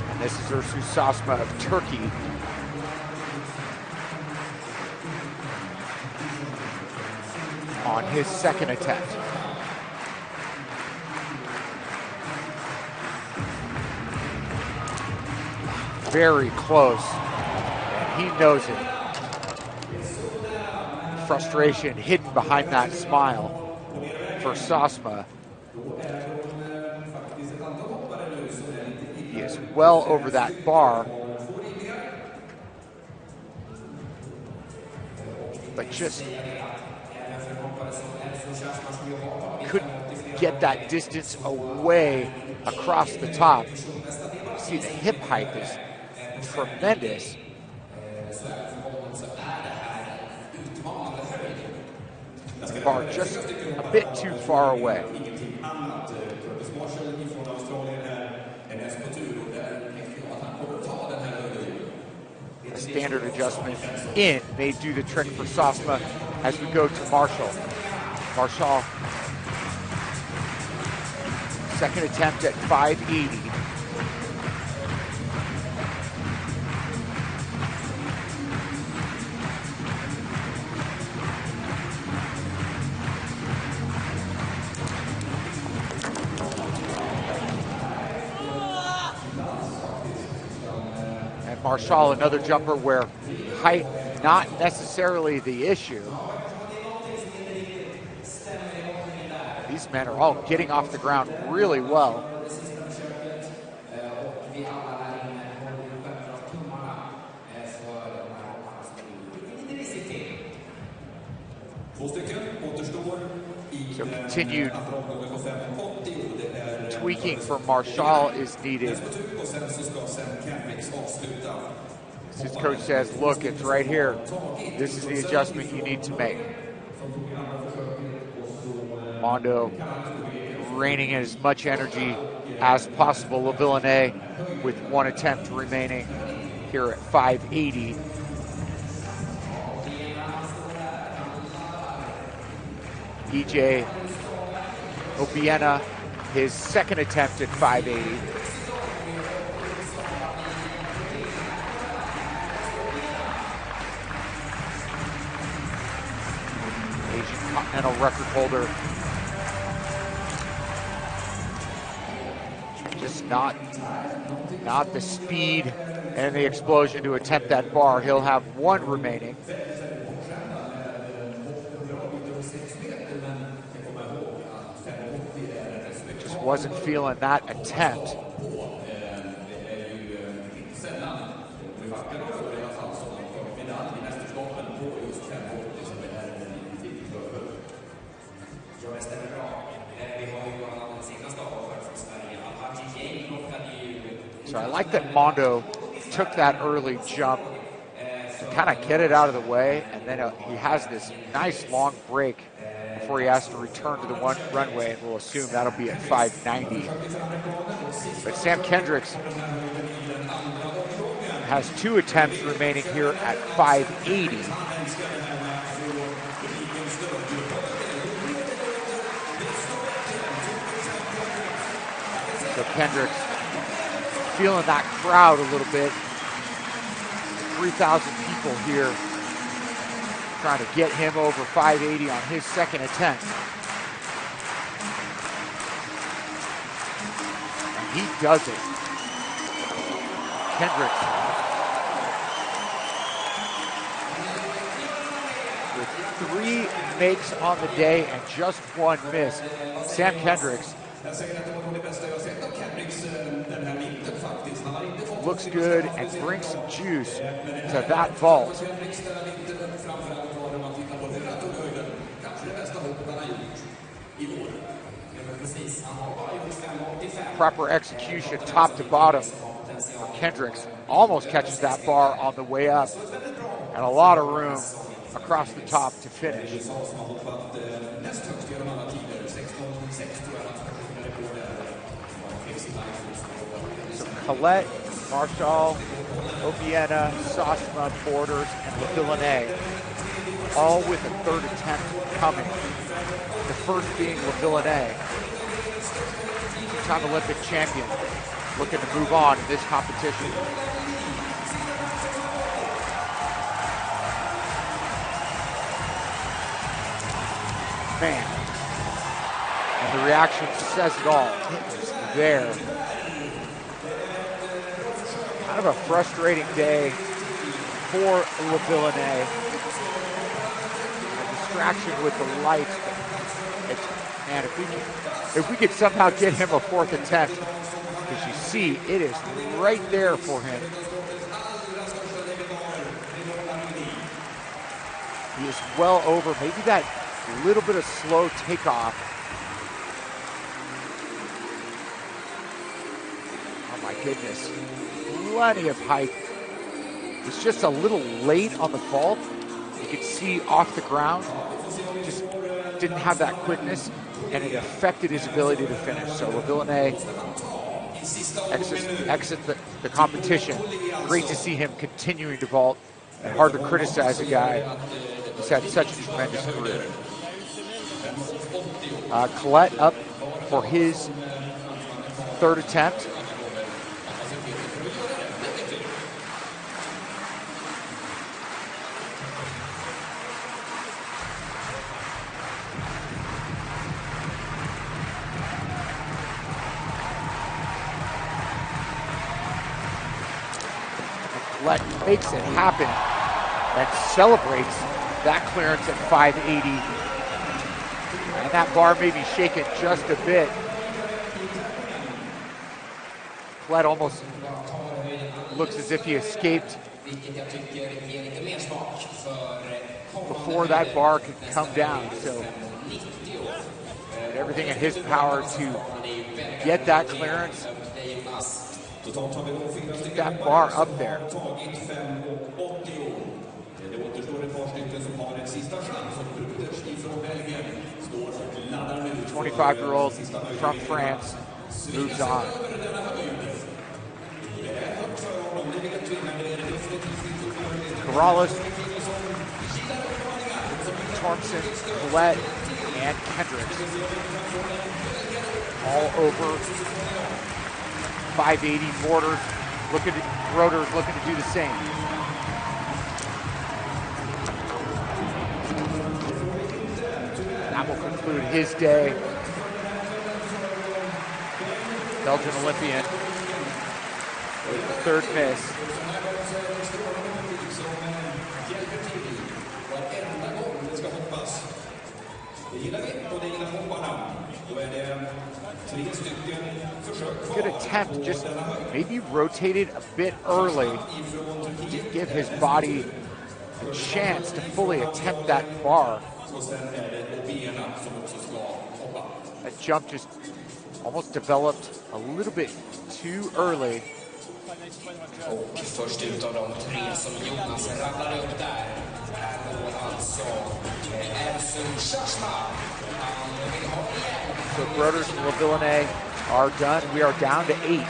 And this is Ursu Sosma of Turkey. On his second attempt. Very close, and he knows it. Frustration hidden behind that smile for Sosma. He is well over that bar, but just couldn't get that distance away across the top. You see the hip height is tremendous. The bar just a bit too far away. A standard adjustment in may do the trick for Sosma as we go to Marshall. Marshall, second attempt at 580. And Marshall, another jumper where height not necessarily the issue. These men are all getting off the ground really well. So continued tweaking for Marshall is needed. His coach says, look, it's right here. This is the adjustment you need to make. Mondo reining in as much energy as possible. Lavillene with one attempt remaining here at 580. EJ Obiena, his second attempt at 580. Asian Continental record holder. Just not the speed and the explosion to attempt that bar. He'll have one remaining. Just wasn't feeling that attempt. So I like that Mondo took that early jump to kind of get it out of the way, and then he has this nice long break before he has to return to the runway, and we'll assume that'll be at 590. But Sam Kendricks has two attempts remaining here at 580. So Kendricks feeling that crowd a little bit. 3,000 people here trying to get him over 580 on his second attempt. And he does it. Kendricks with 3 makes on the day and just 1 miss. Sam Kendricks looks good and brings some juice to that vault. Proper execution top to bottom for Kendricks. Almost catches that bar on the way up, and a lot of room across the top to finish. So Colette, Marshall, Obiena, Sosma, Borders, and LaVillenay, all with a third attempt coming. The first being LaVillenay, two-time Olympic champion, looking to move on in this competition. Man, and the reaction says it all. It was there. Kind of a frustrating day for LaVillenay. A distraction with the lights. Man, if we could somehow get him a 4th attempt, because you see, it is right there for him. He is well over, maybe that little bit of slow takeoff. Oh my goodness, plenty of height. It's just a little late on the vault. You can see off the ground, just didn't have that quickness, and it affected his ability to finish. So LaVillenay exits the competition. Great to see him continuing to vault, and hard to criticize a guy who's had such a tremendous career. Colette up for his 3rd attempt. Colette makes it happen and celebrates that clearance at 580. And that bar may be shaken just a bit. Colette almost looks as if he escaped before that bar could come down. So did everything in his power to get that clearance, keep that bar up there. 25-year-old from France moves on. Corrales, Thompson, Colette, and Kendricks all over 580. Rotors looking to do the same. That will conclude his day. Belgian Olympian with the 3rd miss. Good attempt, just maybe rotated a bit early to give his body a chance to fully attempt that bar. That jump just almost developed a little bit too early. Först ut av de 3 som Jonas rabblade upp där går alltså Ersun Schaschma. So Broders and LaVillenay are done. We are down to 8.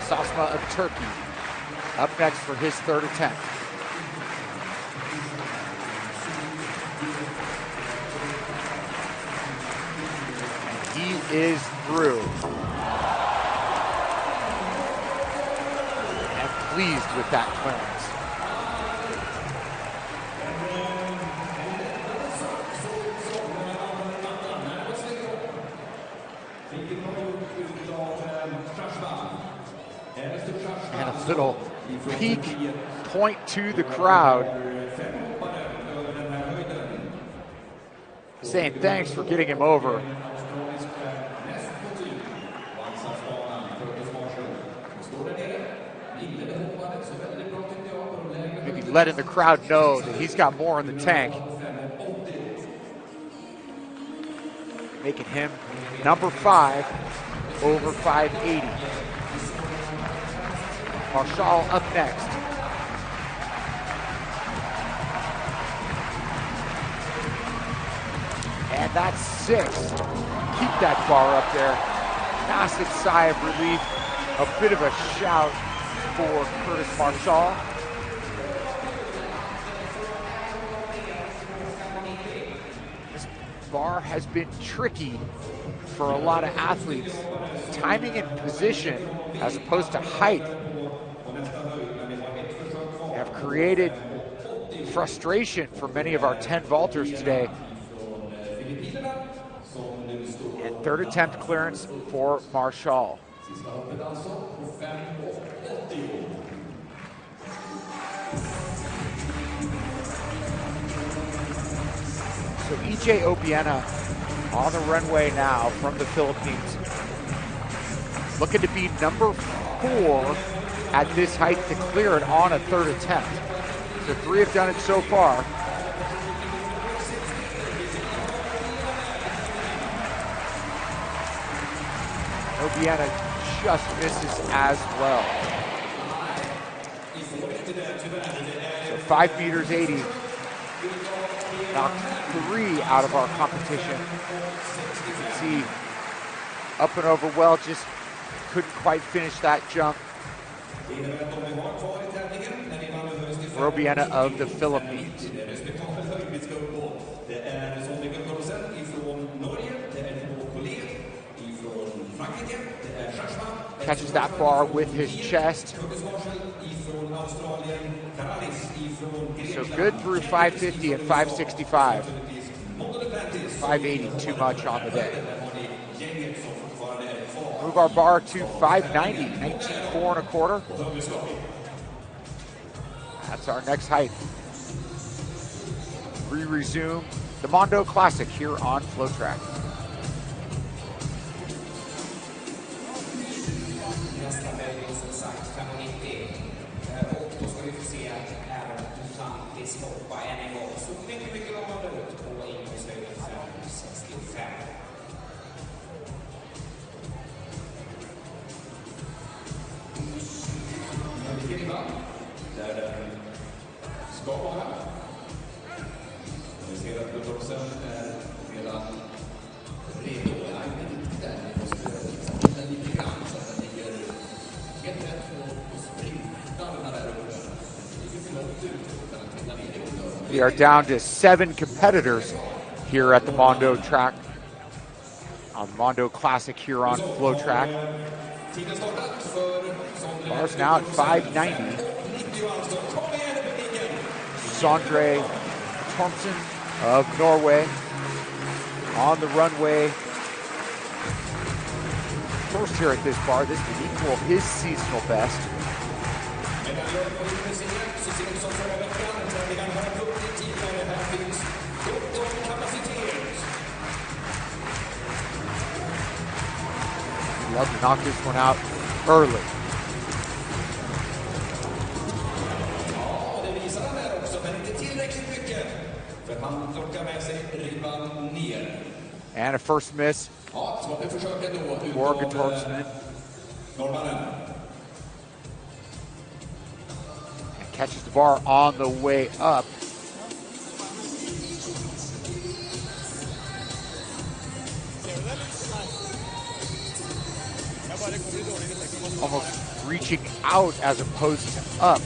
Sosma of Turkey up next for his 3rd attempt. He is through. And pleased with that clearance. little peek point to the crowd, saying thanks for getting him over. Maybe letting the crowd know that he's got more in the tank. Making him number 5 over 580. Marshall up next. And that's 6. Keep that bar up there. Massive sigh of relief. A bit of a shout for Curtis Marshall. This bar has been tricky for a lot of athletes. Timing and position, as opposed to height, have created frustration for many of our 10 vaulters today. And third attempt clearance for Marshall. So EJ Obiena on the runway now from the Philippines. Looking to be number 4 at this height to clear it on a third attempt. So 3 have done it so far. Obiena just misses as well. So 5 meters 80. Knocked 3 out of our competition. You can see up and over well, just couldn't quite finish that jump. Obiena of the Philippines. Catches that bar with his chest. So good through 550 and 565. 580, too much on the day. Move our bar to 590, 19.4 1/4. That's our next height. We resume the Mondo Classic here on FloTrack. Hoppa än en gång så mycket glada ut på ingångshöjden 565. Där den ska vara. Vi ser att Blåsen är redan redo. Den måste titta lite grann så att den ligger helt rätt på sprintarna där uppe. Det ligger för långt ut utan att trilla ner i onödan. We are down to 7 competitors here at the Mondo track, on the Mondo Classic here on FloTrack. Bar's now at 590. Sondre Thompson of Norway on the runway. First here at this bar, this would equal his seasonal best. Love to knock this one out early. And a first miss for Torpsman. And catches the bar on the way up. Almost reaching out as opposed to up.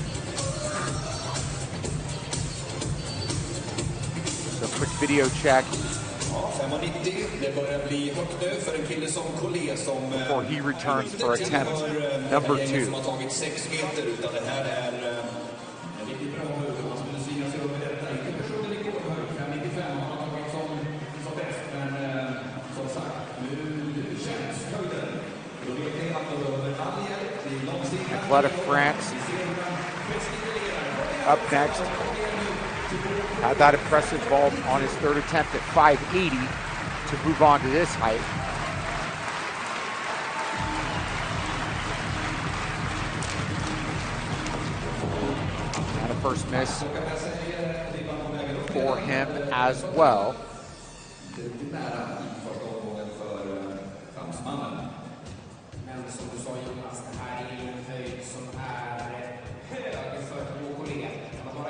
So quick video check. Before he returns for attempt number 2. athlete of France. Up next, had that impressive vault on his third attempt at 580 to move on to this height. And a first miss for him as well.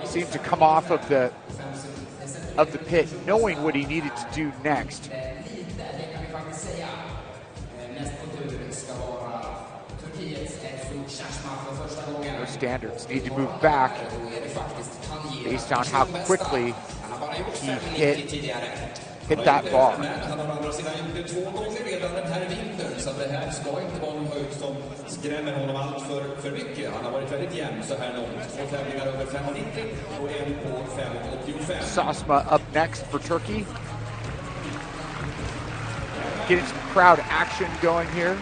Seemed to come off of the pit knowing what he needed to do next. No standards, need to move back based on how quickly he hit that bar. Han har å andra sidan gjort det 2 gånger redan den här vintern, så det här ska inte vara någon höjd som skrämmer honom allt för mycket. Han har varit väldigt jämn så här långt. 2 tävlingar över 5,90 och en på 5,85. Sasma up next for Turkey. Getting some crowd action going here.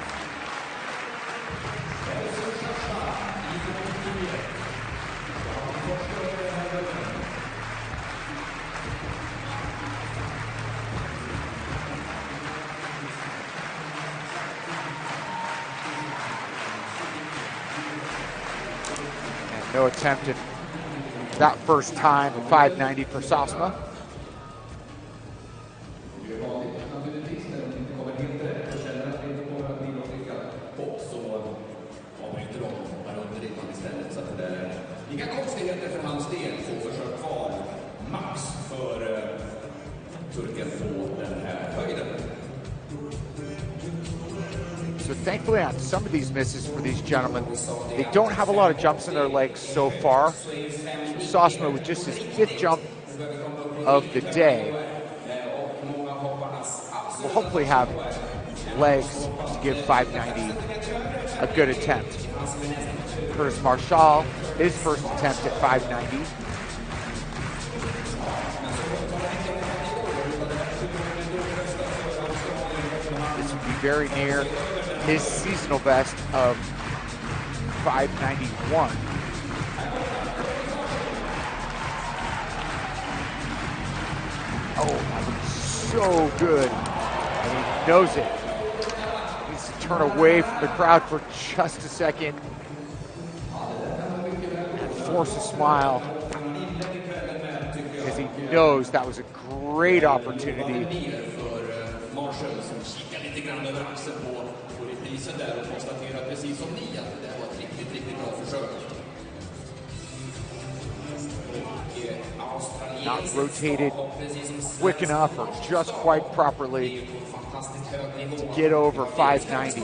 No attempt at that first time at 590 for Sasma. Inga konstigheter för hans del, få försök kvar. Max för turken på den här höjden. So thankfully on some of these misses for these gentlemen, they don't have a lot of jumps in their legs so far. Sasma with just his 5th jump of the day will hopefully have legs to give 590 a good attempt. Curtis Marshall, his first attempt at 590. This would be very near his seasonal best of 591. Oh, that looks so good. And he knows it. He needs to turn away from the crowd for just a second and force a smile, because he knows that was a great opportunity. Not rotated quick enough or just quite properly to get over 590.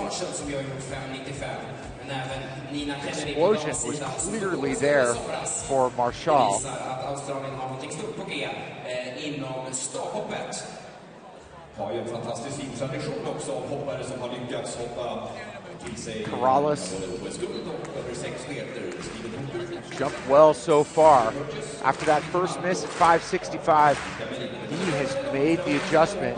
Explosion was clearly there for Marshall. Har ju en fantastisk fin tradition också av hoppare som har lyckats hoppa till sig Corrales OS-guld och över 6 meter. jumped well so far. After that first miss at 565, he has made the adjustment,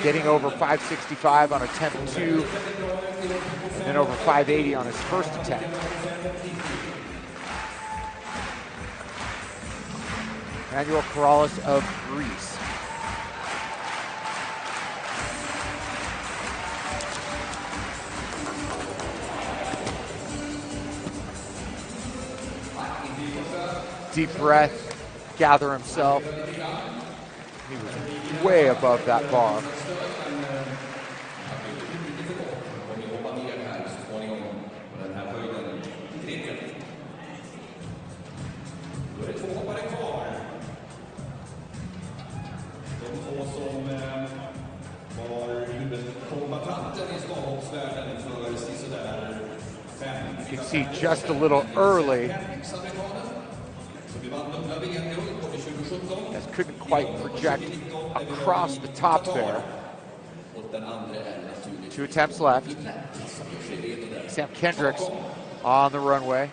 getting over 565 on attempt 2, and then over 580 on his first attempt. Manuel Corrales of Greece. Deep breath, gather himself. He was way above that bar. You can see just a little early, just couldn't quite project across the top there. 2 attempts left. Sam Kendricks on the runway.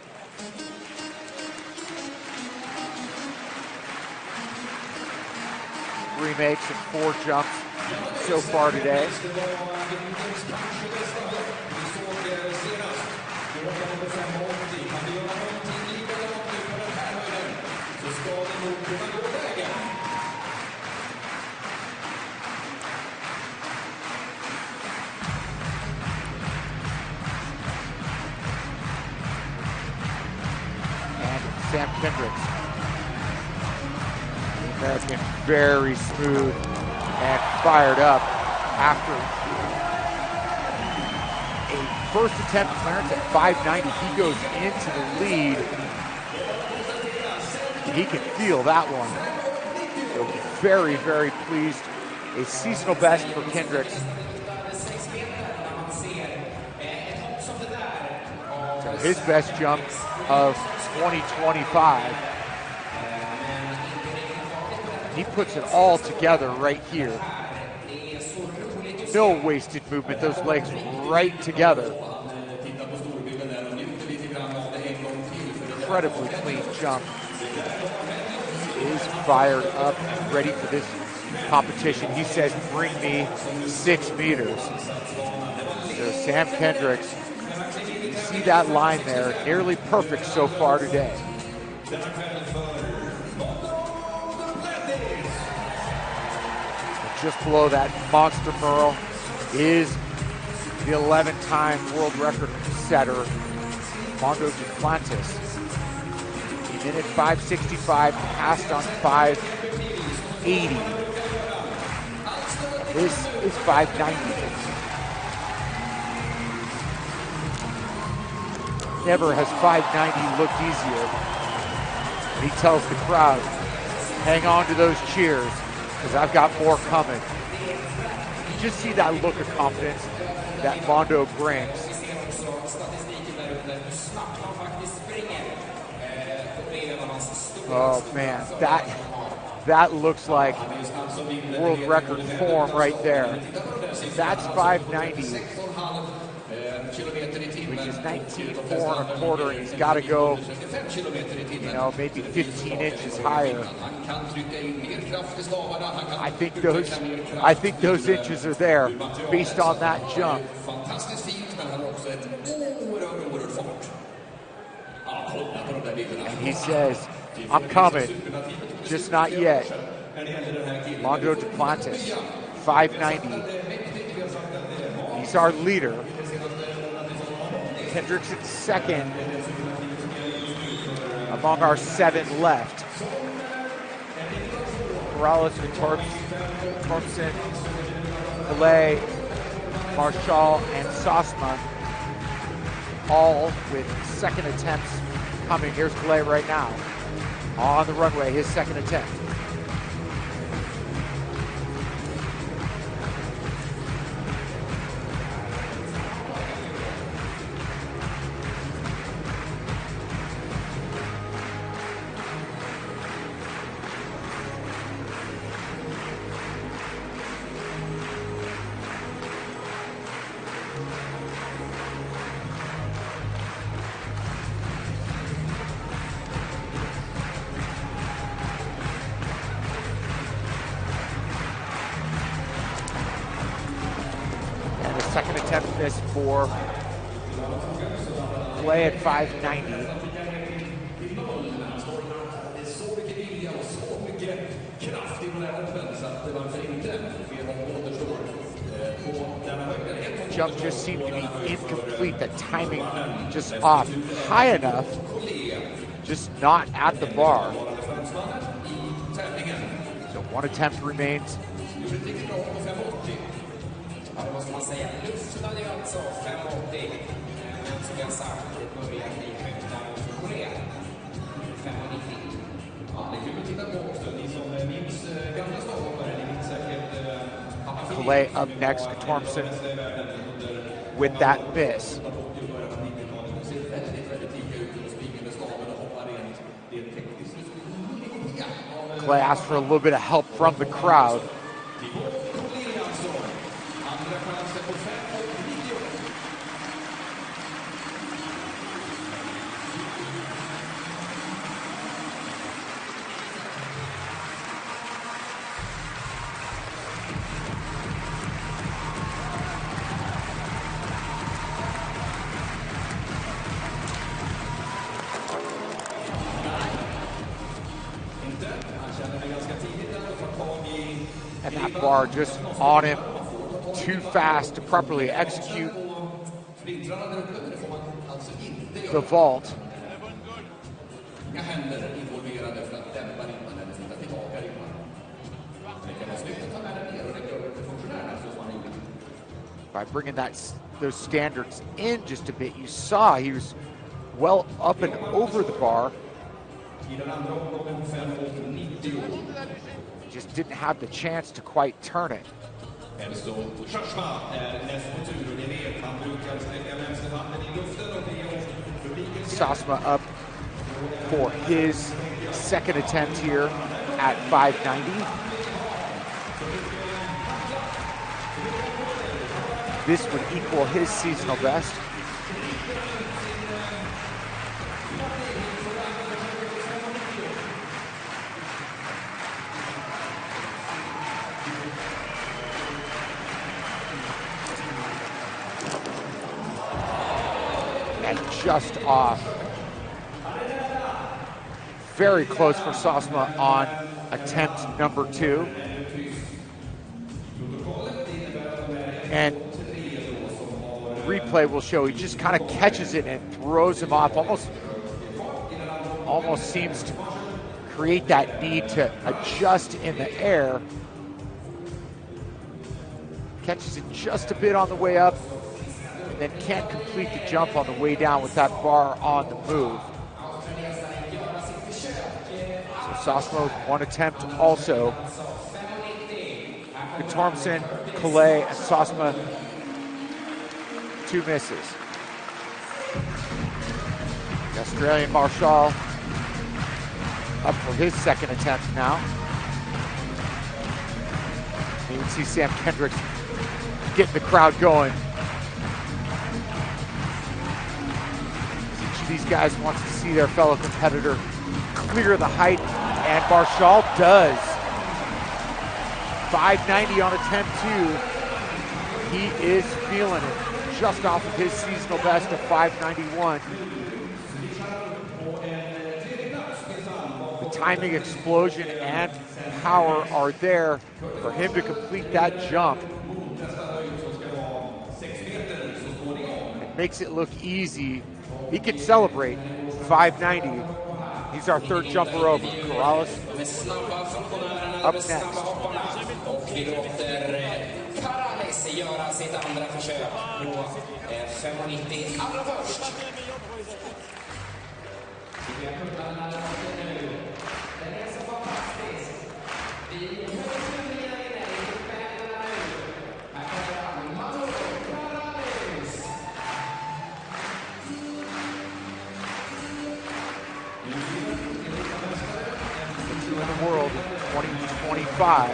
Remakes and 4 jumps so far today. Sam Kendricks. The American very smooth and fired up after a first attempt clearance at 590. He goes into the lead. He can feel that one. So very, very pleased. A seasonal best for Kendricks. So his best jump of 2025. He puts it all together right here. No wasted movement, those legs right together. Incredibly clean jump. He is fired up and ready for this competition. He says, bring me 6 meters. So Sam Kendricks, you see that line there, nearly perfect so far today. Just below that monster Merle is the 11-time world record setter, Mondo Classic. A minute 5:65, passed on 5:80. This is 5:90. Never has 5:90 looked easier. And he tells the crowd, hang on to those cheers, because I've got more coming. You just see that look of confidence that Mondo brings. Oh man, that looks like world record form right there. That's 5:90, which is 19.4 1/4, and he's got to go, maybe 15 inches higher. I think those inches are there based on that jump. And he says, I'm coming, just not yet. Mondo Classic, 5:90. He's our leader. Kendricks in second among our 7 left. Morales, Thompson, Delay, Marshall, and Sosma, all with second attempts coming. Here's Delay right now on the runway, his second attempt. Second attempt missed for Play at 5:90. Jump just seemed to be incomplete, the timing just off. High enough, just not at the bar. So one attempt remains. Måste man säga, luftade ju alltså 580. Som jag sagt, det börjar bli högt där mot Korea. 590. Ja, det är kul att titta på också. Ni som minns gamla stavhoppare, ni minns säkert... Clay up next, Thompson with that miss. Clay asked for a little bit of help from the crowd. And that bar just on him, too fast to properly execute the vault. inga händer involverade för att dämpa ribban eller flytta tillbaka ribban. Men det kan vara snyggt att ta med den ner och räcka upp till funktionärerna så som han gjorde. By bringing those standards in just a bit, you saw he was well up and over the bar. Just didn't have the chance to quite turn it. Sosma up for his second attempt here at 590. This would equal his seasonal best. And just off. Very close for Sosma on attempt number 2. And replay will show he just kind of catches it and throws him off, almost seems to create that need to adjust in the air. Catches it just a bit on the way up and then can't complete the jump on the way down with that bar on the move. So Sosma with one attempt also. Tormson, Calais, and Sosma, 2 misses. The Australian Marshall up for his second attempt now. You can see Sam Kendricks getting the crowd going. Each of these guys wants to see their fellow competitor clear the height, and Marshall does. 590 on attempt 2. He is feeling it. Just off of his seasonal best of 591. The timing, explosion, and power are there for him to complete that jump. It makes it look easy. He can celebrate 590. He's our third jumper over. Corrales up next. Göra sitt andra försök på 5,90 allra först. Den är så fantastisk. Vi hörs med er i bänderna nu. Här kommer han, Mondo Classic. In the world, 2025.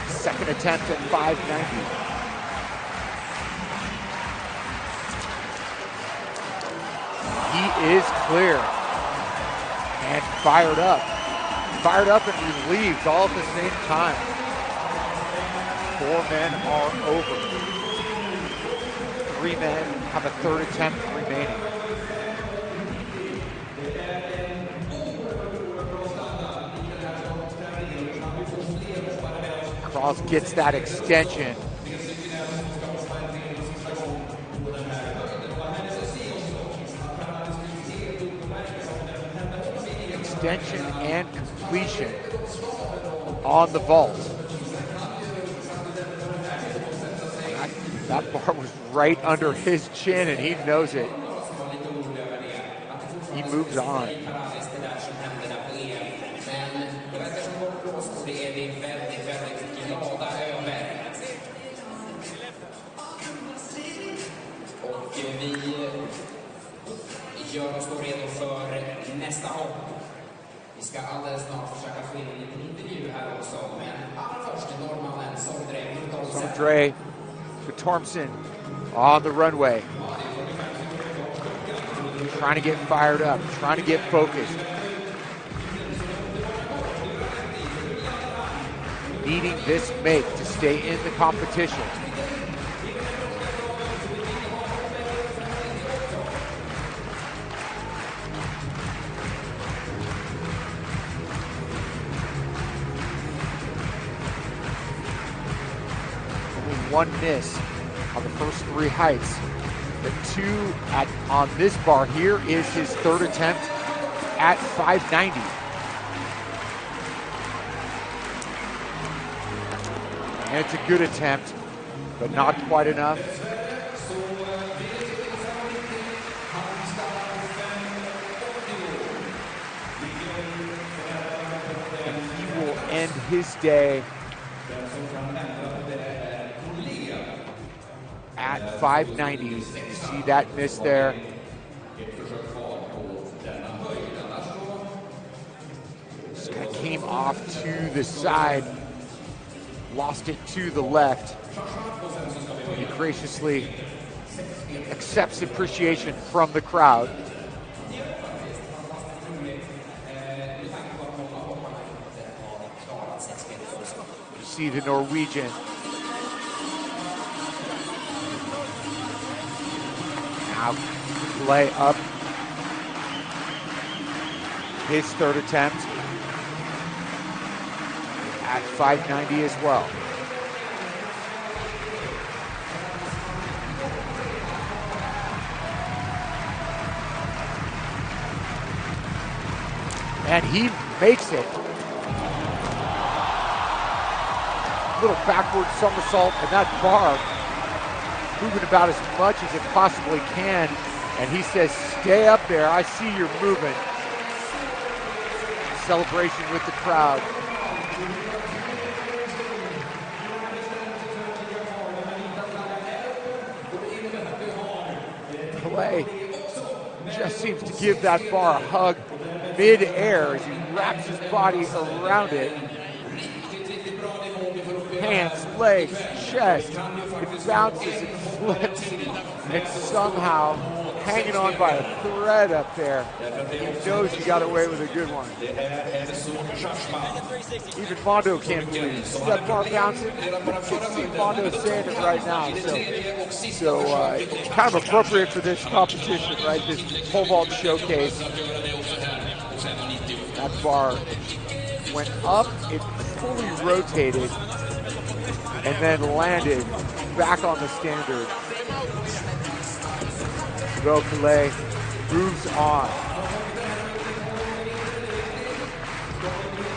Second attempt at 590. He is clear and fired up. Fired up and relieved all at the same time. 4 men are over. 3 men have a third attempt remaining. Cross gets that extension. Extension and completion on the vault. That bar was right under his chin and he knows it. He moves on. Vi gör oss då redo för nästa hopp. Vi ska alldeles snart försöka få in en liten intervju här också. Men allra först norrmannen Sondre Tormson on the runway. Trying to get fired up, trying to get focused. Needing this make to stay in the competition. Only 1 miss on the first 3 heights the 2 on this bar here is his third attempt at 590. And it's a good attempt, but not quite enough. And he will end his day at 590. You see that miss there. Just kind of came off to the side, lost it to the left. He graciously accepts appreciation from the crowd. You see the Norwegian now lay up his third attempt at 590 as well. And he makes it. Little backward somersault, and that bar moving about as much as it possibly can. And he says, stay up there, I see you're moving. Celebration with the crowd. Clay just seems to give that bar a hug mid-air as he wraps his body around it. Hands, legs, chest, it bounces, it flips, and somehow hanging on by a thread up there. He knows he got away with a good one. Even Mondo can't believe it. See that bar bouncing? You can see Mondo saying it right now. So kind of appropriate for this competition, right? This pole vault showcase. That bar went up, it fully rotated, and then landed back on the standard. Clay moves on.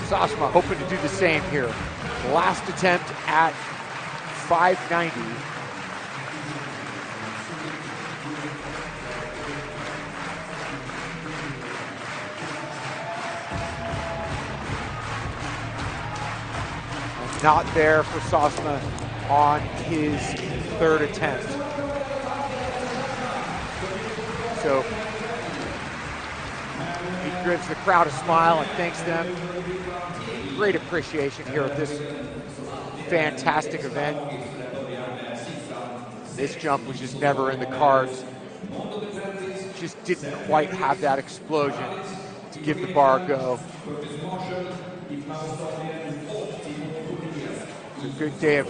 Sasma hoping to do the same here. Last attempt at 590. Not there for Sasma on his third attempt. So he gives the crowd a smile and thanks them. Great appreciation here at this fantastic event. This jump was just never in the cards. Just didn't quite have that explosion to give the bar a go. It's a good day of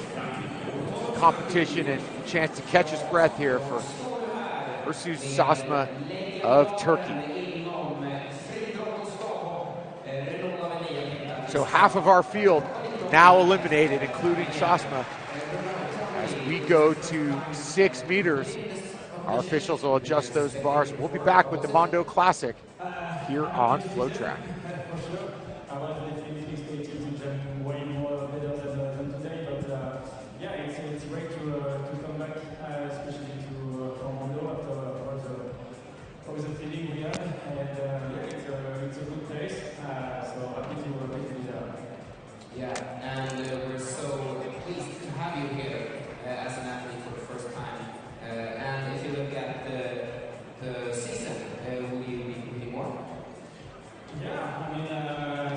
competition and a chance to catch his breath here for Ursus Sasma of Turkey. So half of our field now eliminated, including Sasma. As we go to 6 meters, our officials will adjust those bars. We'll be back with the Mondo Classic here on FloTrack. It's great to come back, especially to Mondo after the feeling we had, and it's a good place. So happy to be there. Yeah, and we're so pleased to have you here as an athlete for the first time. And if you look at the season, will you be more? Yeah, I mean,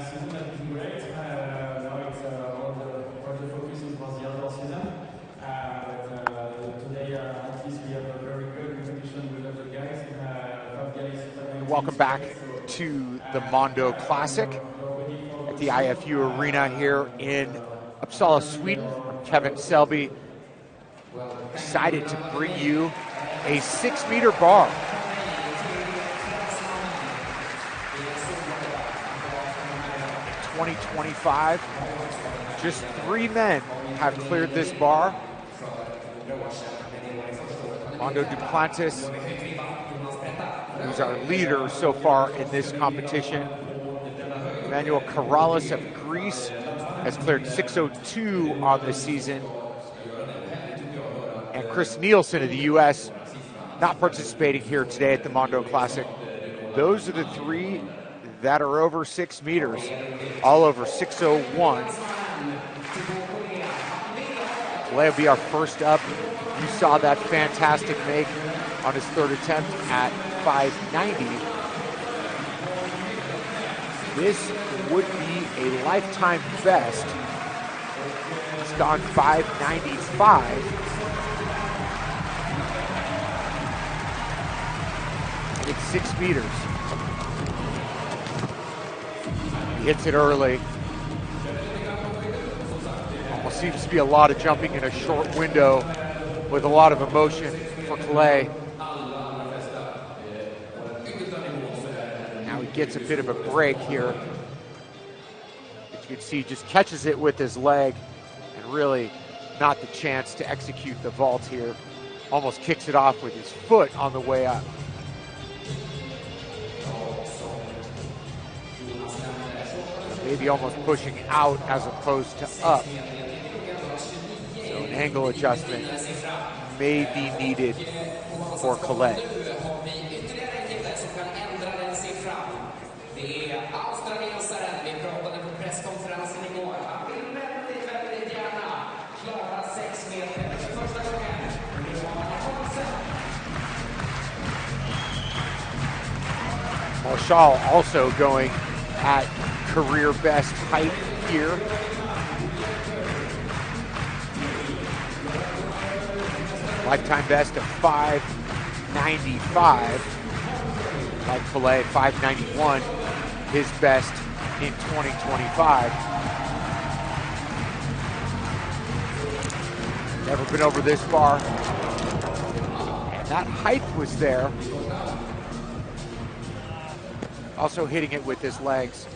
season has been great. Now it's all the focus is for the outdoor season. But today, at least we have a very good competition with other guys. Welcome back to the Mondo Classic at the IFU Arena here in Uppsala, Sweden. I'm Kevin Selby, excited to bring you a 6-meter bar. (2025). Just 3 men have cleared this bar. Mondo Duplantis, who's our leader so far in this competition. Emmanuel Corrales of Greece has cleared 6:02 on the season. And Chris Nielsen of the US not participating here today at the Mondo Classic. Those are the three that are over 6 meters, all over 6:01. Clay will be our first up. You saw that fantastic make on his third attempt at 590. This would be a lifetime best. It's gone 595. And it's 6 meters. He hits it early. Almost seems to be a lot of jumping in a short window with a lot of emotion for Clay. Now he gets a bit of a break here. As you can see, he just catches it with his leg and really not the chance to execute the vault here. Almost kicks it off with his foot on the way up. Maybe almost pushing out as opposed to up. So an angle adjustment may be needed for Collet. Marshall also going at career best height here. Lifetime best of 595. Like Filet, 591, his best in 2025. Never been over this bar. And that height was there. Also hitting it with his legs.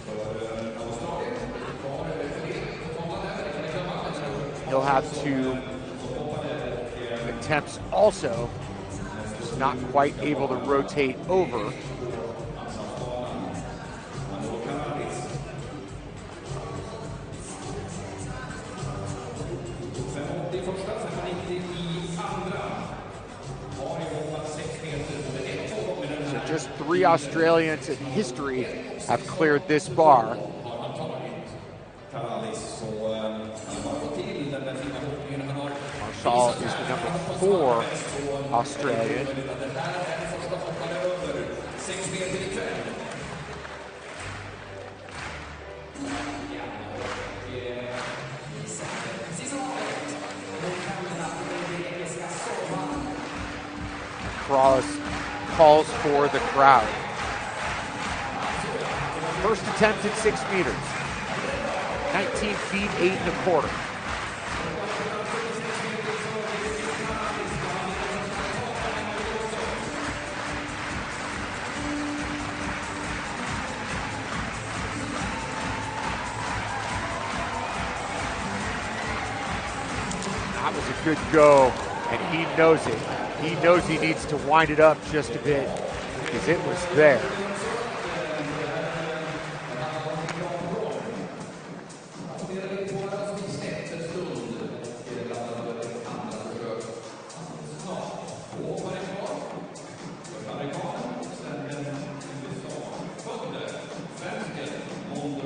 He'll have 2 attempts also, just not quite able to rotate over. So just 3 Australians in history have cleared this bar. Marshall is the number 4 Australian. Corrales calls for the crowd. First attempt at 6 meters. 19 feet, 8 1/4. That was a good go, and he knows it. He knows he needs to wind it up just a bit because it was there.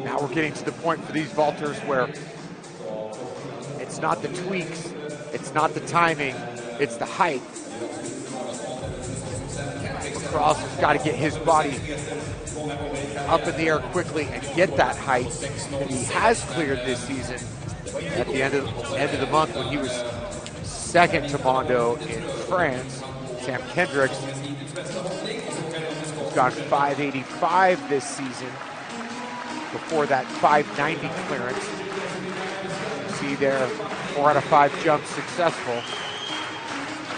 Now we're getting to the point for these vaulters where it's not the tweaks, it's not the timing, it's the height. Cross has got to get his body up in the air quickly and get that height that he has cleared this season at the end of the month when he was second to Mondo in France. Sam Kendricks has gone 585 this season before that 590 clearance. You see there, 4 out of 5 jumps successful.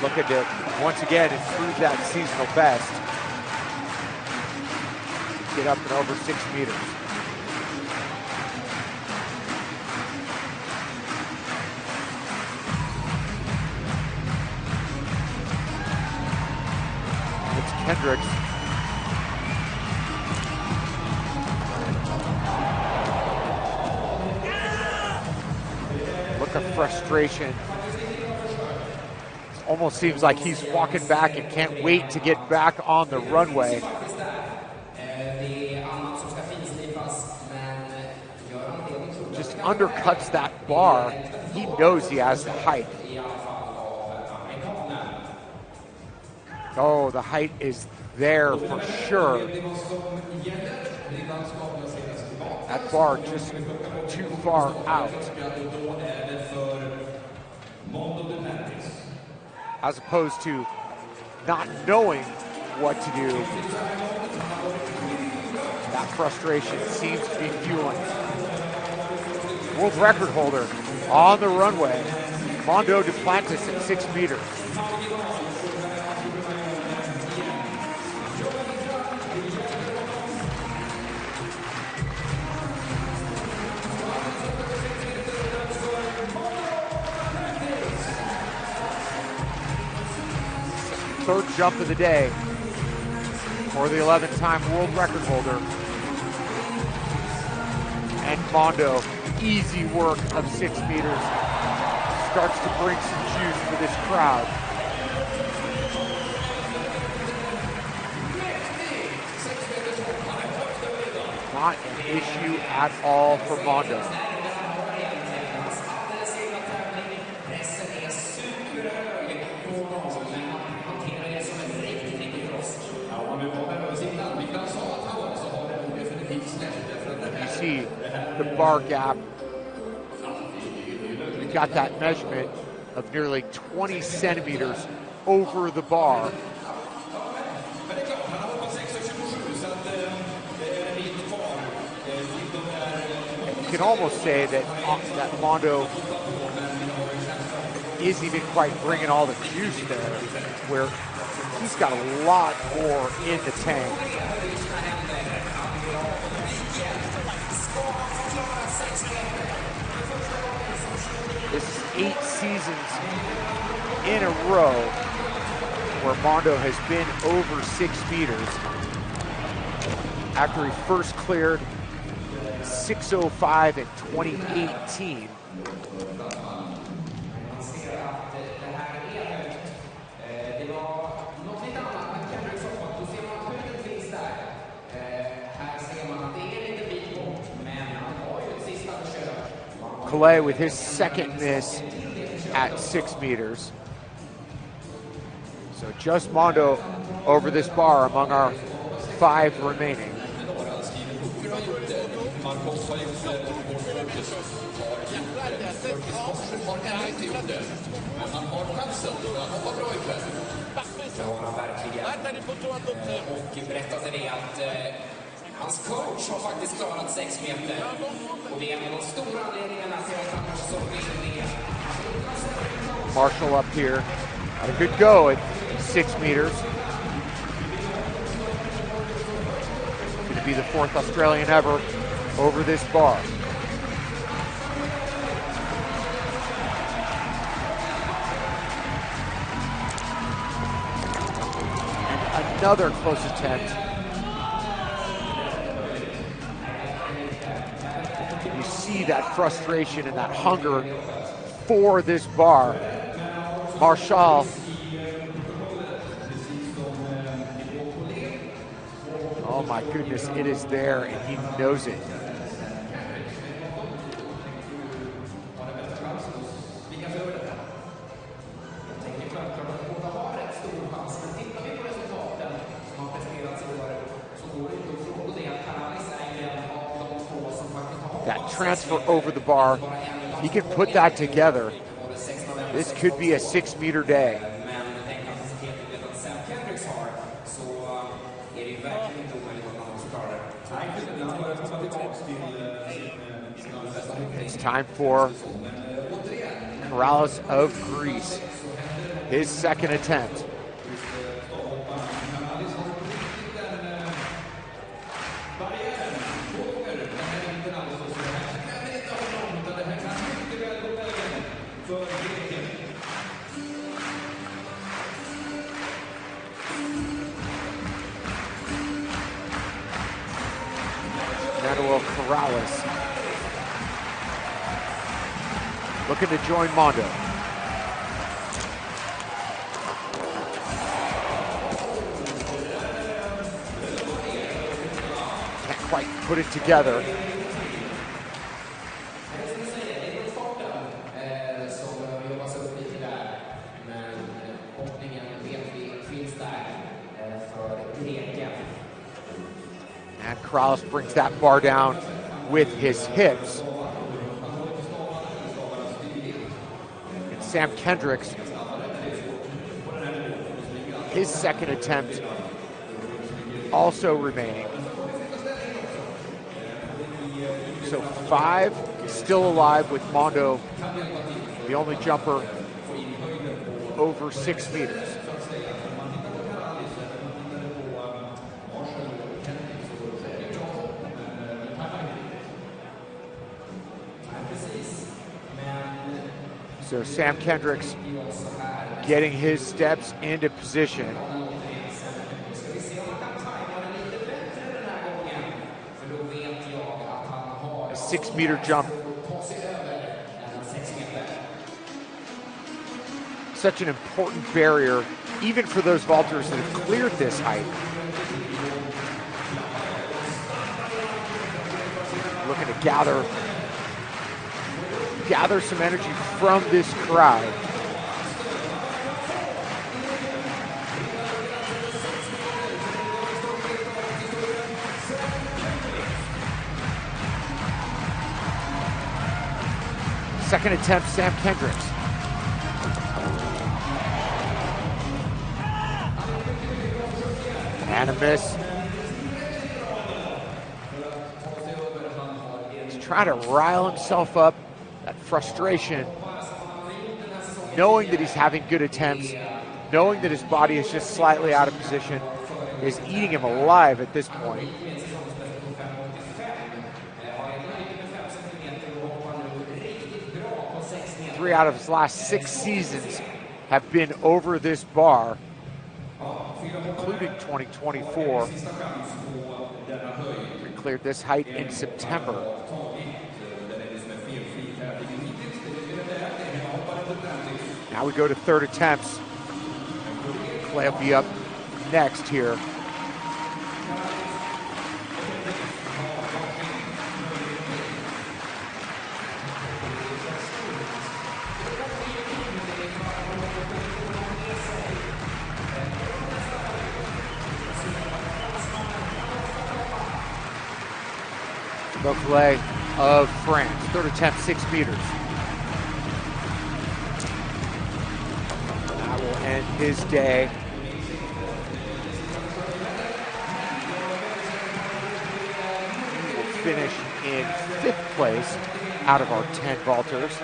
Looking to once again improve that seasonal best. Get up and over 6 meters. Hendricks. Look of frustration. Almost seems like he's walking back and can't wait to get back on the runway. Just undercuts that bar. He knows he has the height. Oh, the height is there for sure. That bar just too far out. As opposed to not knowing what to do. That frustration seems to be fueling. World record holder on the runway, Mondo Duplantis at 6 meters. Third jump of the day for the 11th-time world record holder. And Mondo, easy work of 6 meters. Starts to bring some juice for this crowd. Not an issue at all for Mondo. You see the bar gap. We got that measurement of nearly 20 centimeters over the bar. And you can almost say that Mondo isn't even quite bringing all the juice there, where he's got a lot more in the tank. This is 8 seasons in a row where Mondo has been over 6 meters after he first cleared 6:05 in 2018. Calais with his second miss at 6 meters. So just Mondo over this bar among our 5 remaining. Och berättade det att hans coach har faktiskt klarat 6 meter. Och det är en av de stora anledningarna till att han kanske såg det. Marshall up here. Had a good go at 6 meters. Going to be the 4th Australian ever over this bar. And another close attempt. You see that frustration and that hunger for this bar. Marshall. Oh my goodness, it is there and he knows it. That transfer over the bar, he can put that together. This could be a 6 meter day. It's time for Corrales of Greece, his second attempt. Manuel Corrales looking to join Mondo. Can't quite put it together. And Corrales brings that bar down with his hips. And Sam Kendricks, his second attempt also remaining. So 5 still alive with Mondo, the only jumper over 6 meters. So Sam Kendricks getting his steps into position. A 6-meter jump. Such an important barrier, even for those vaulters that have cleared this height. Looking to gather some energy from this crowd. Second attempt, Sam Kendricks. And a miss. He's trying to rile himself up. That frustration, knowing that he's having good attempts, knowing that his body is just slightly out of position, is eating him alive at this point. 3 out of his last 6 seasons have been over this bar, including 2024. We cleared this height in September. Now we go to third attempts. Clay will be up next here. Clay of France, third attempt, 6 meters. That will end his day. He will finish in 5th place out of our 10 vaulters.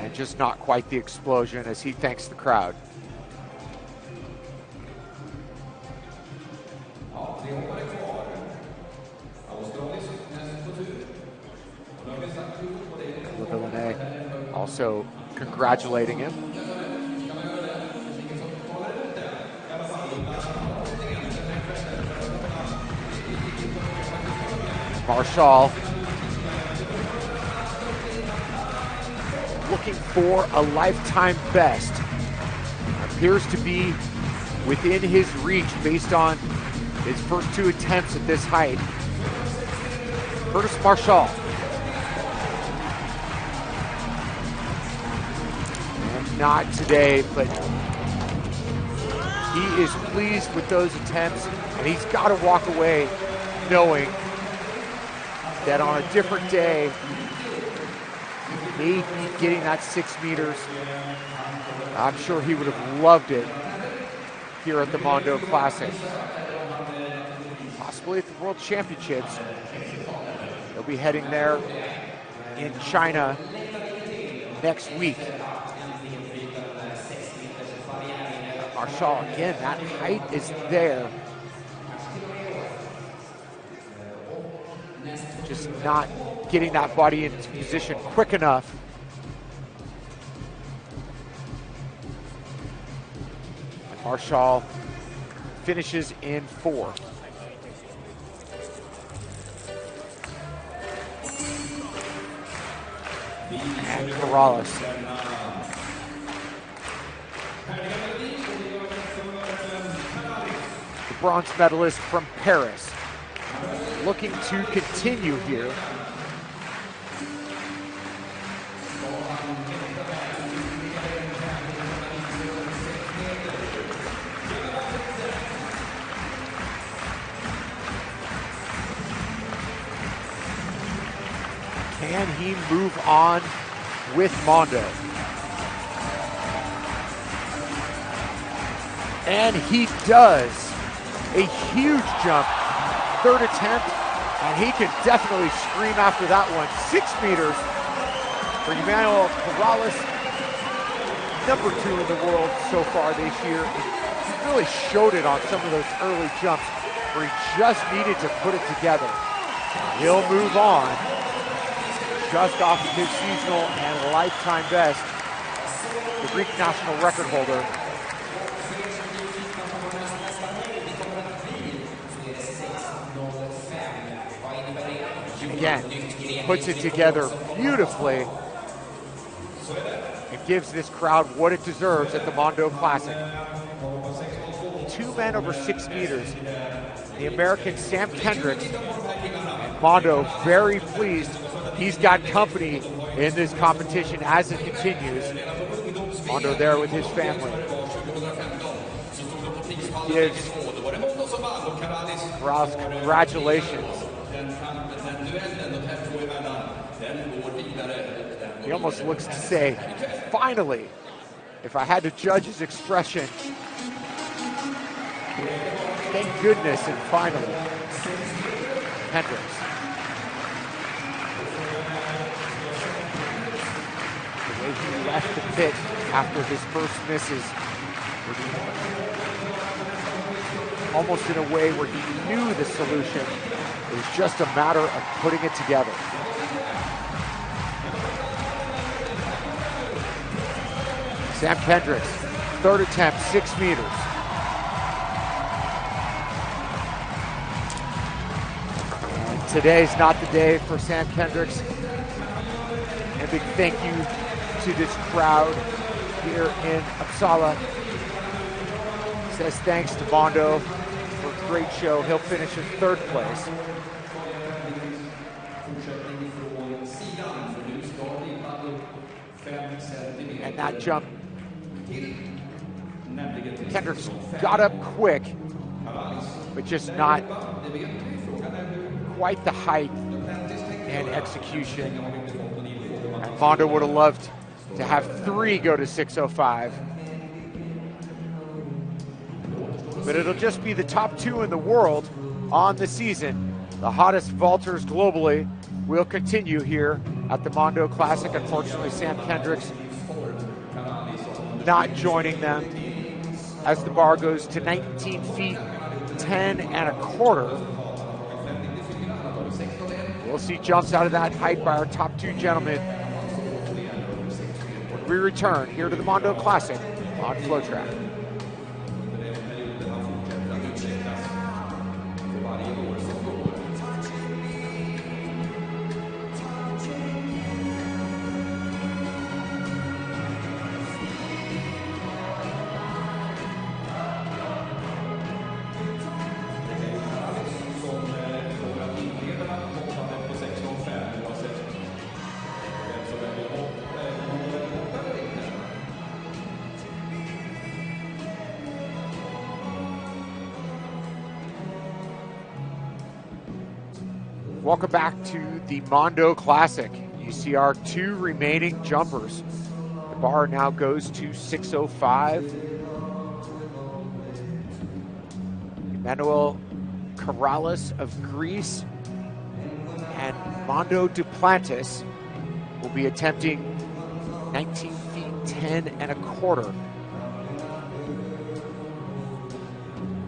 And just not quite the explosion as he thanks the crowd. Villeneuve also congratulating him. Marshall looking for a lifetime best. Appears to be within his reach based on his first 2 attempts at this height. Curtis Marshall. And not today, but he is pleased with those attempts, and he's got to walk away knowing that on a different day, maybe getting that 6 meters. I'm sure he would have loved it here at the Mondo Classic. Possibly at the World Championships. He'll be heading there in China next week. Marshall, again, that height is there. Just not getting that body into position quick enough. And Marshall finishes in 4th. And Corrales. The bronze medalist from Paris, looking to continue here. Can he move on with Mondo? And he does. A huge jump, 3rd attempt, and he can definitely scream after that one. 6 meters for Emmanuel Corrales, number 2 in the world so far this year. He really showed it on some of those early jumps where he just needed to put it together. He'll move on. Just off of his seasonal and lifetime best, the Greek national record holder. Again, puts it together beautifully and gives this crowd what it deserves at the Mondo Classic. 2 men over 6 meters. The American Sam Kendricks, and Mondo very pleased. He's got company in this competition as it continues. Mondo there with his family. Gives Corrales congratulations. He almost looks to say, finally, if I had to judge his expression, thank goodness, and finally, Kendricks. The way he left the pit after his first misses, almost in a way where he knew the solution. It was just a matter of putting it together. Sam Kendricks, 3rd attempt, 6 meters. And today's not the day for Sam Kendricks. And a big thank you to this crowd here in Uppsala. Says thanks to Mondo for a great show. He'll finish in 3rd place. And that jump, Kendricks got up quick, but just not quite the height and execution. And Mondo would have loved to have 3 go to 6:05. But it'll just be the top 2 in the world on the season. The hottest vaulters globally will continue here at the Mondo Classic. Unfortunately, Sam Kendricks not joining them as the bar goes to 19 feet 10 1/4. We'll see jumps out of that height by our top 2 gentlemen when we return here to the Mondo Classic on FloTrack. Welcome back to the Mondo Classic. You see our 2 remaining jumpers. The bar now goes to 6:05. Emmanuel Corrales of Greece and Mondo Duplantis will be attempting 19 feet 10 1/4.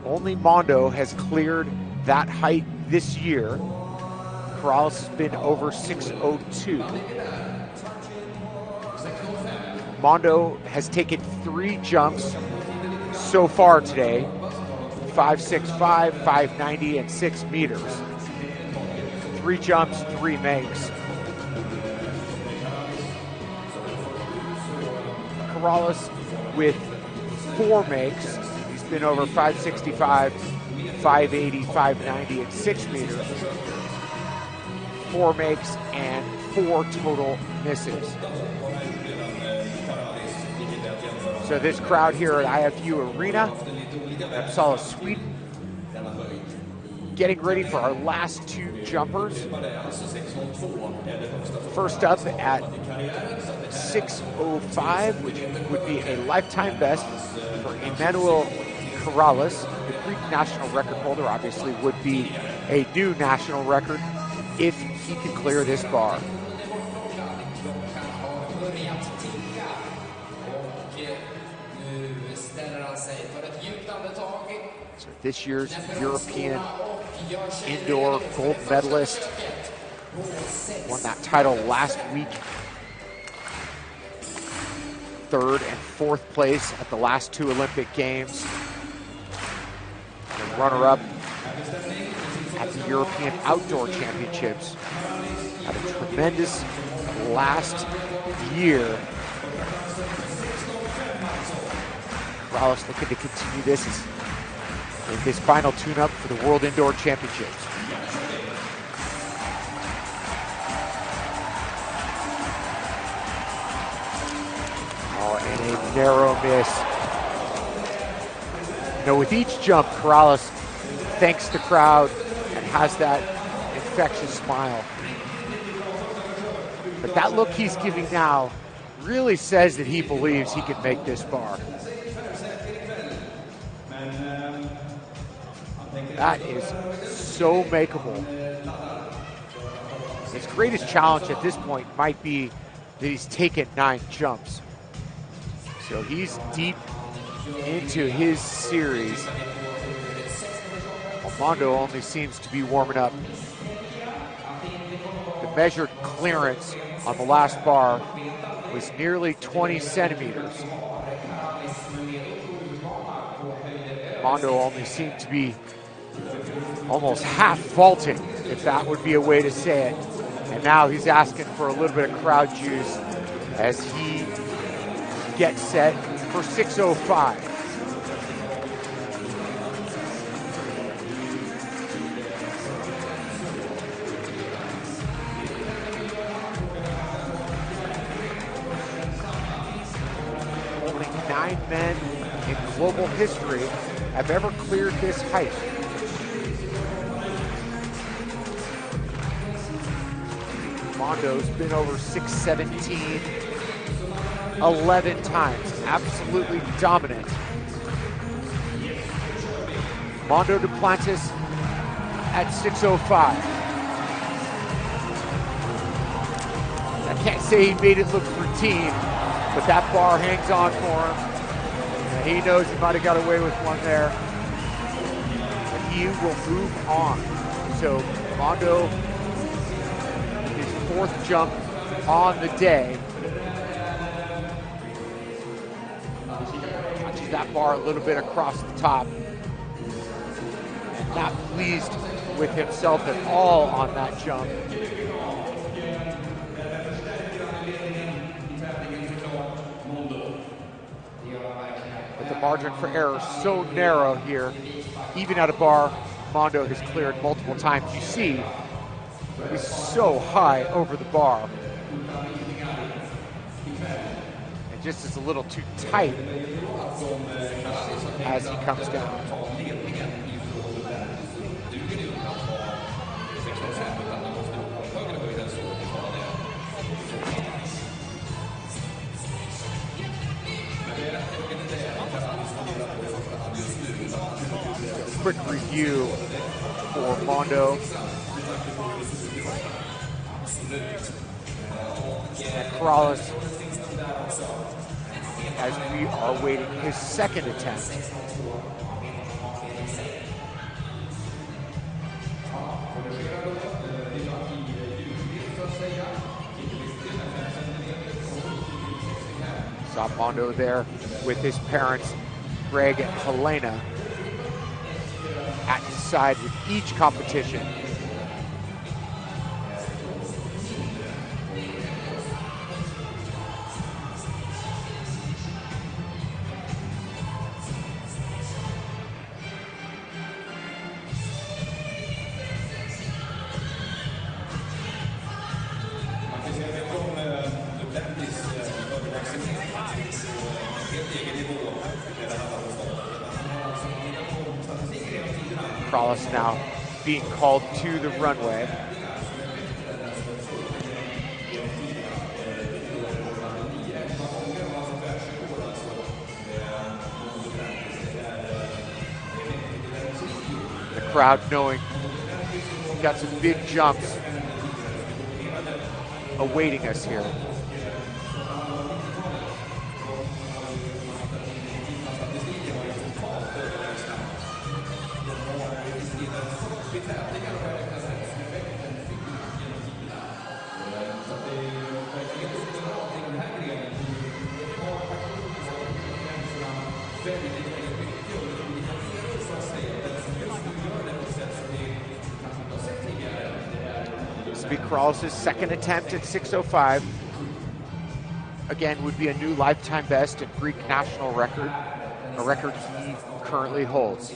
Only Mondo has cleared that height this year. Corrales has been over 6:02. Mondo has taken 3 jumps so far today, 5.65, 5.90, and 6 meters. 3 jumps, 3 makes. Corrales with 4 makes. He's been over 5.65, 5.80, 5.90, and 6 meters. 4 makes and 4 total misses. So this crowd here at IFU Arena in Uppsala, Sweden, getting ready for our last 2 jumpers. First up at 6:05, which would be a lifetime best for Emmanuel Corrales. The Greek national record holder obviously would be a new national record if he can clear this bar. So this year's European indoor gold medalist won that title last week. 3rd and 4th place at the last 2 Olympic Games. And runner-up at the European Outdoor Championships. Had a tremendous last year. Corrales looking to continue this in his final tune-up for the World Indoor Championships. Oh, and a narrow miss. Now with each jump, Corrales thanks the crowd and has that infectious smile. But that look he's giving now really says that he believes he can make this bar. That is so makeable. His greatest challenge at this point might be that he's taken 9 jumps. So he's deep into his series. Mondo only seems to be warming up. The measured clearance on the last bar was nearly 20 centimeters. Mondo only seemed to be almost half vaulting, if that would be a way to say it. And now he's asking for a little bit of crowd juice as he gets set for 6:05. Only 9 men in global history have ever cleared this height. Mondo's been over 617 11 times, absolutely dominant. Mondo Duplantis at 6:05. I can't say he made it look routine, but that bar hangs on for him. And he knows he might have got away with one there. But he will move on. So Mondo, his 4th jump on the day. Touches that bar a little bit across the top. And not pleased with himself at all on that jump. But the margin for error is so narrow here. Even at a bar Mondo has cleared multiple times. You see, he's so high over the bar. And just is a little too tight as he comes down. Quick review for Mondo. And Corrales, as we are waiting his 2nd attempt. Saw Mondo there with his parents, Greg and Helena, at his side with each competition. Krallis now being called to the runway. The crowd knowing we've got some big jumps awaiting us here. This will be Krallis' second attempt at 6:05. Again, would be a new lifetime best and Greek national record, a record he currently holds.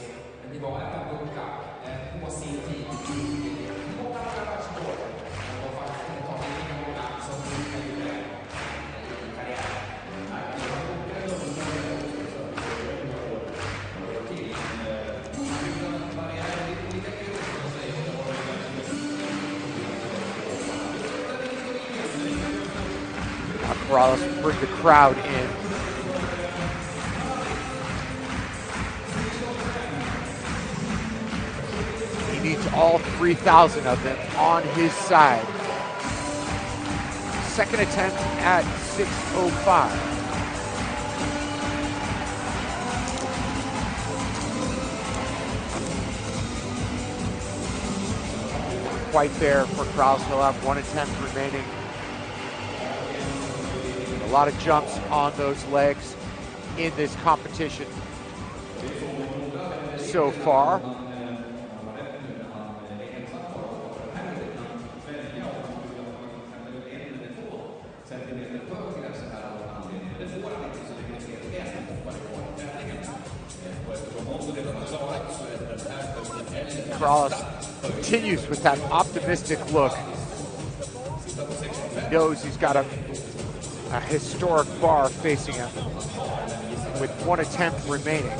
Krallis will bring the crowd in. He needs all 3,000 of them on his side. Second attempt at 6:05. Quite there for Krallis. He'll have one attempt remaining. A lot of jumps on those legs in this competition so far. Krallis continues with that optimistic look. He knows he's got a historic bar facing him with one attempt remaining.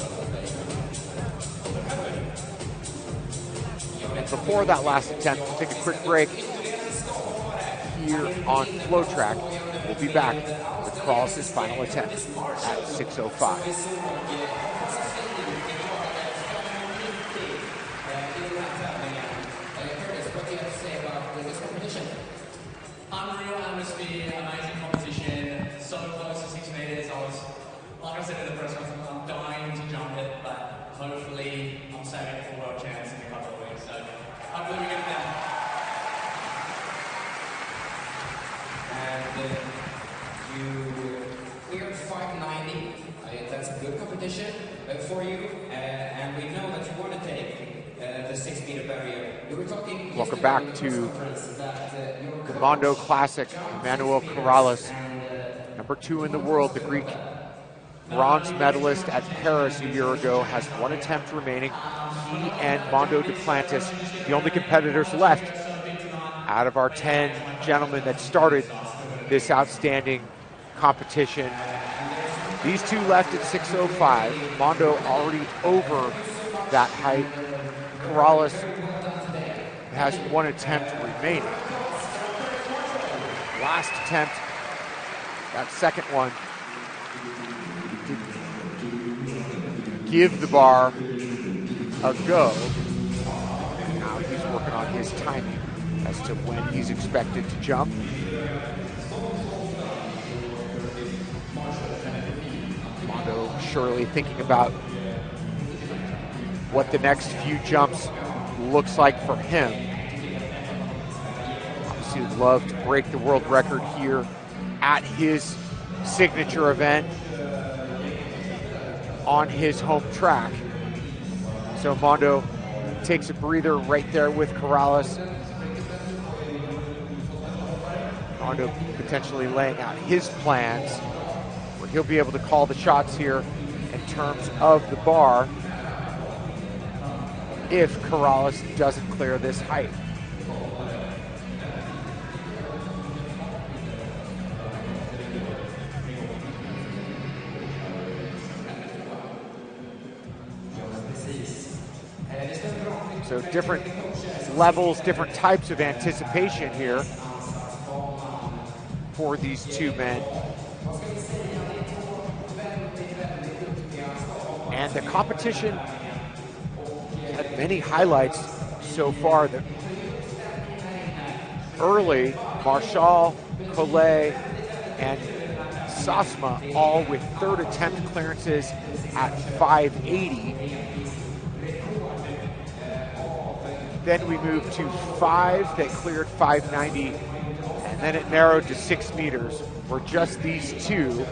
And before that last attempt, we'll take a quick break here on FloTrack. We'll be back with Krallis' final attempt at 6:05. Unreal atmosphere, amazing competition, so close to 6 meters. Like I said in the press conference, I'm dying to jump it, but hopefully I'm saving it for world champs in a couple of weeks. So hopefully we get it done. And you cleared 590. That's a good competition for you. And we know that you want to take the 6-meter barrier. We were talking. Welcome back to the Mondo Classic. Emmanuel Krallis, number 2 in the world, the Greek bronze medalist at Paris a year ago, has one attempt remaining. He and Mondo Duplantis, the only competitors left out of our 10 gentlemen that started this outstanding competition. These two left at 6:05. Mondo already over that height. Krallis has one attempt remaining. Last attempt, that second one, didn't give the bar a go. Now he's working on his timing as to when he's expected to jump. Mondo surely thinking about what the next few jumps looks like for him. Obviously who'd love to break the world record here at his signature event on his home track. So Mondo takes a breather right there with Corrales. Mondo potentially laying out his plans where he'll be able to call the shots here in terms of the bar if Corrales doesn't clear this height. So different levels, different types of anticipation here for these two men. And the competition had many highlights so far. That early, Marshall, Collet, and Sasma all with third attempt clearances at 580. Then we moved to 5 that cleared 590, and then it narrowed to 6 meters, where just these two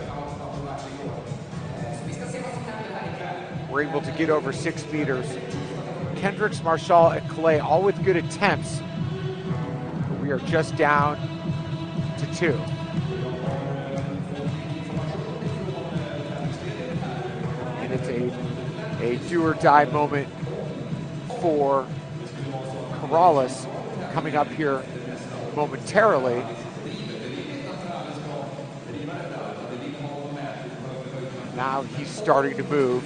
were able to get over 6 meters. Kendricks, Marshall, and Collet all with good attempts, but we are just down to 2. And it's a do or die moment for Corrales coming up here momentarily. Now he's starting to move.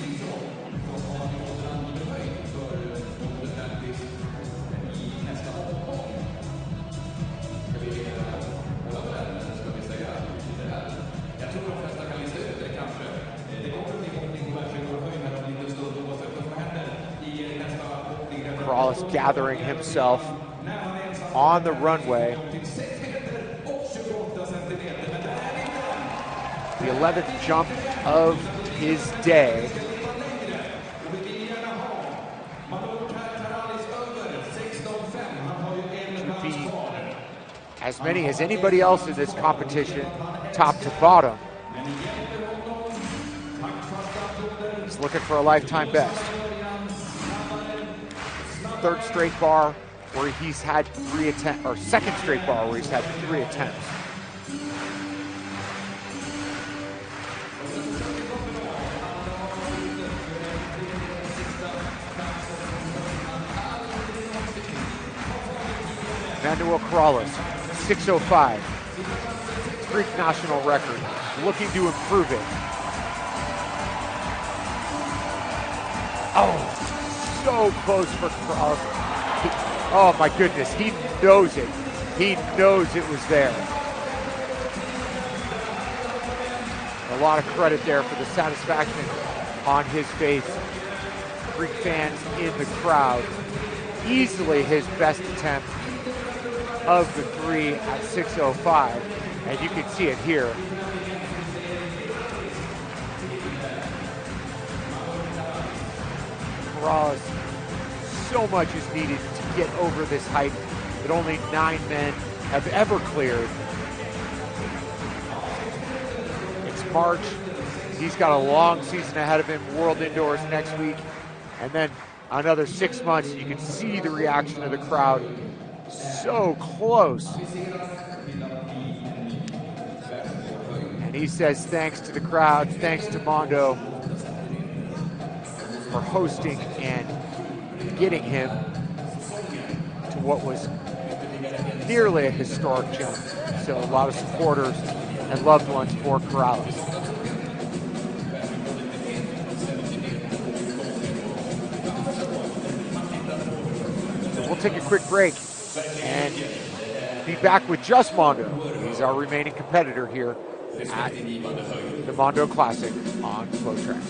Corrales gathering himself on the runway. The 11th jump of his day. To be as many as anybody else in this competition, top to bottom. He's looking for a lifetime best. Third straight bar where he's had 3 attempts, or second straight bar where he's had 3 attempts. Manuel Corrales, 6:05, Greek national record, looking to improve it. Oh, so close for Corrales. Oh my goodness, he knows it. He knows it was there. A lot of credit there for the satisfaction on his face. Greek fans in the crowd. Easily his best attempt of the 3 at 6:05, and you can see it here. Corrales, so much is needed to get over this height that only 9 men have ever cleared. It's March. He's got a long season ahead of him, World Indoors next week, and then another 6 months. You can see the reaction of the crowd. So close. And he says thanks to the crowd, thanks to Mondo for hosting and getting him to what was nearly a historic jump. So a lot of supporters and loved ones for Corrales. So we'll take a quick break and be back with just Mondo. He's our remaining competitor here at the Mondo Classic on FloTrack.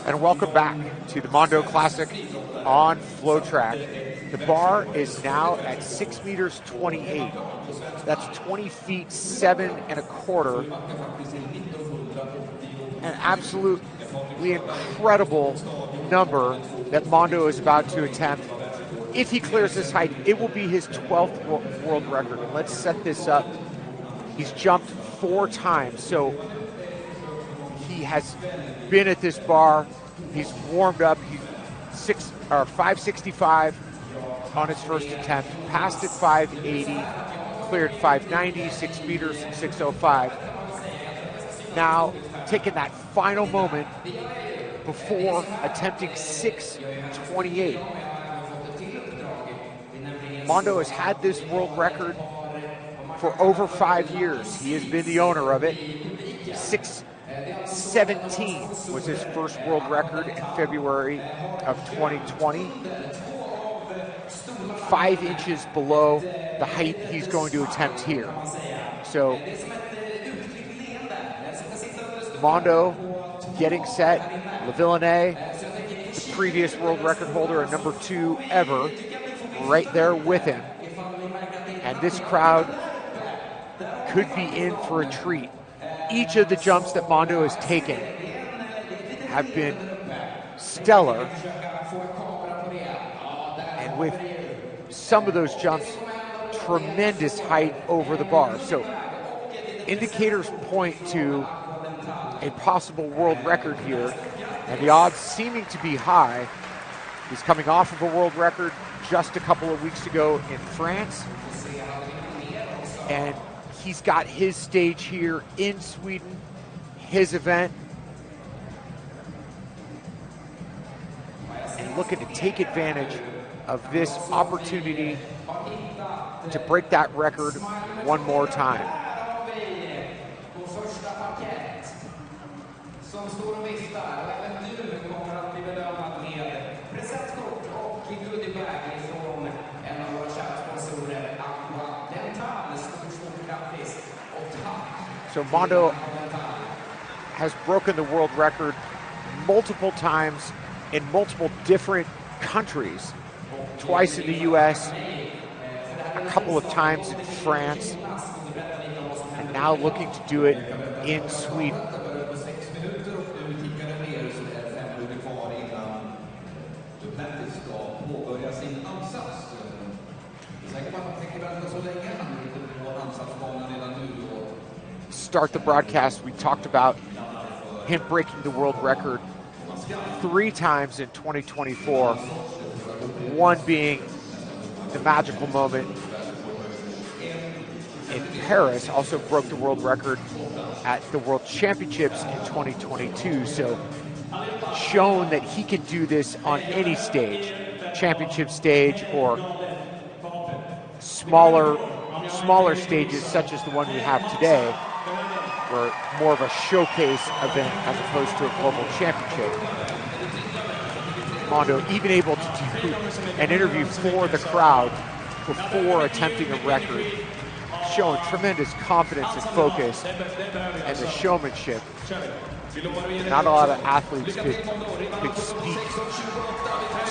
And welcome back to the Mondo Classic on FloTrack. The bar is now at 6 meters 28. That's 20 feet 7 1/4. An absolutely incredible number that Mondo is about to attempt. If he clears this height, it will be his 12th world record. And let's set this up. He's jumped 4 times, so he has been at this bar. He's warmed up. He's 565 on his first attempt, passed at 580, cleared 590, 6 meters, 605. Now, taking that final moment before attempting 628. Mondo has had this world record for over 5 years. He has been the owner of it. 617 was his first world record in February of 2020. 5 inches below the height he's going to attempt here. So Mondo getting set. LaVilleneuve, the previous world record holder and number 2 ever, right there with him. And this crowd could be in for a treat. Each of the jumps that Mondo has taken have been stellar. And with some of those jumps, tremendous height over the bar. So indicators point to a possible world record here, and the odds seeming to be high. He's coming off of a world record just a couple of weeks ago in France, and he's got his stage here in Sweden, his event, and looking to take advantage of this opportunity to break that record one more time. So Mondo has broken the world record multiple times in multiple different countries. Twice in the US, a couple of times in France, and now looking to do it in Sweden. Start the broadcast, we talked about him breaking the world record 3 times in 2024, one being the magical moment in Paris, also broke the world record at the World Championships in 2022, so shown that he can do this on any stage, championship stage or smaller stages such as the one we have today, or more of a showcase event as opposed to a global championship. Mondo even able to do an interview for the crowd before attempting a record, showing tremendous confidence and focus and the showmanship. Not a lot of athletes could speak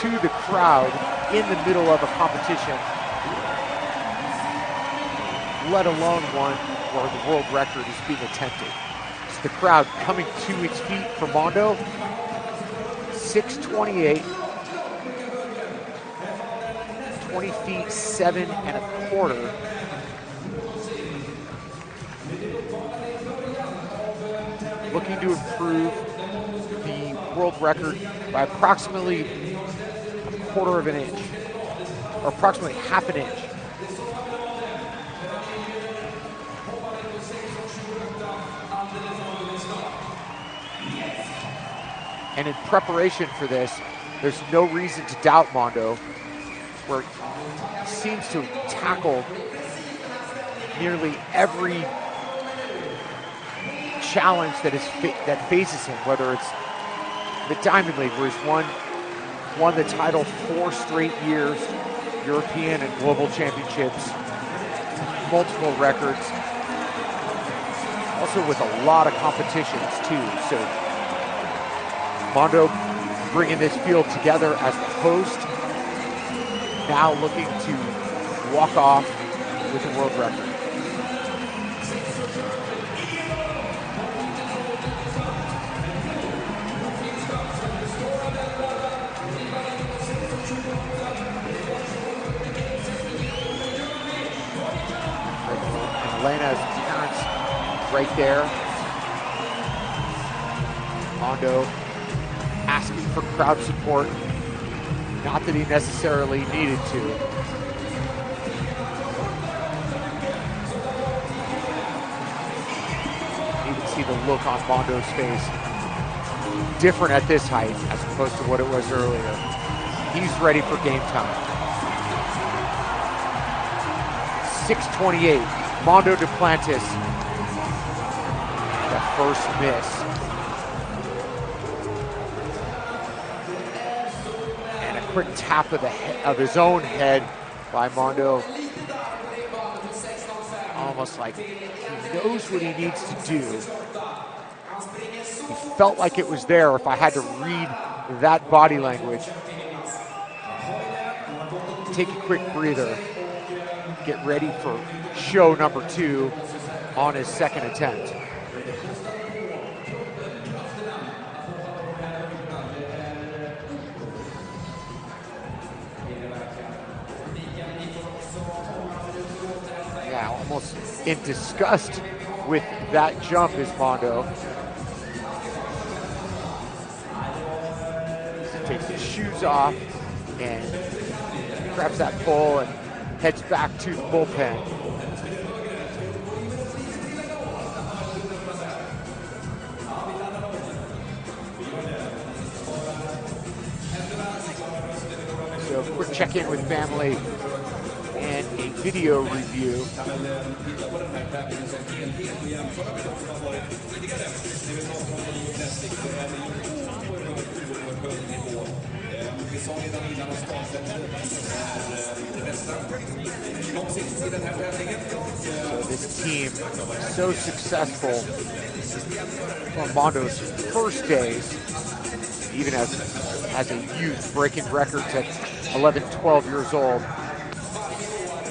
to the crowd in the middle of a competition, let alone one where the world record is being attempted. So the crowd coming to its feet for Mondo. 628, 20 feet 7 1/4. Looking to improve the world record by approximately 1/4 of an inch, or approximately 1/2 inch. And in preparation for this, there's no reason to doubt Mondo, where he seems to tackle nearly every challenge that faces him, whether it's the Diamond League, where he's won the title 4 straight years, European and global championships, multiple records, also with a lot of competitions too. So Mondo bringing this field together as the host, now looking to walk off with a world record. And Elena's parents right there. Mondo asking for crowd support. Not that he necessarily needed to. You can see the look on Mondo's face. Different at this height as opposed to what it was earlier. He's ready for game time. 6:28, Mondo Duplantis. The first miss. And a quick tap of his own head by Mondo. Almost like he knows what he needs to do. He felt like it was there if I had to read that body language. Take a quick breather. Get ready for show number 2 on his second attempt. Yeah, almost in disgust with that jump is Mondo. He takes his shoes off and grabs that pole and heads back to the bullpen. So quick check-in with family and a video review. So this team, so successful on Mondo's first days, even as a youth, breaking records at 11, 12 years old.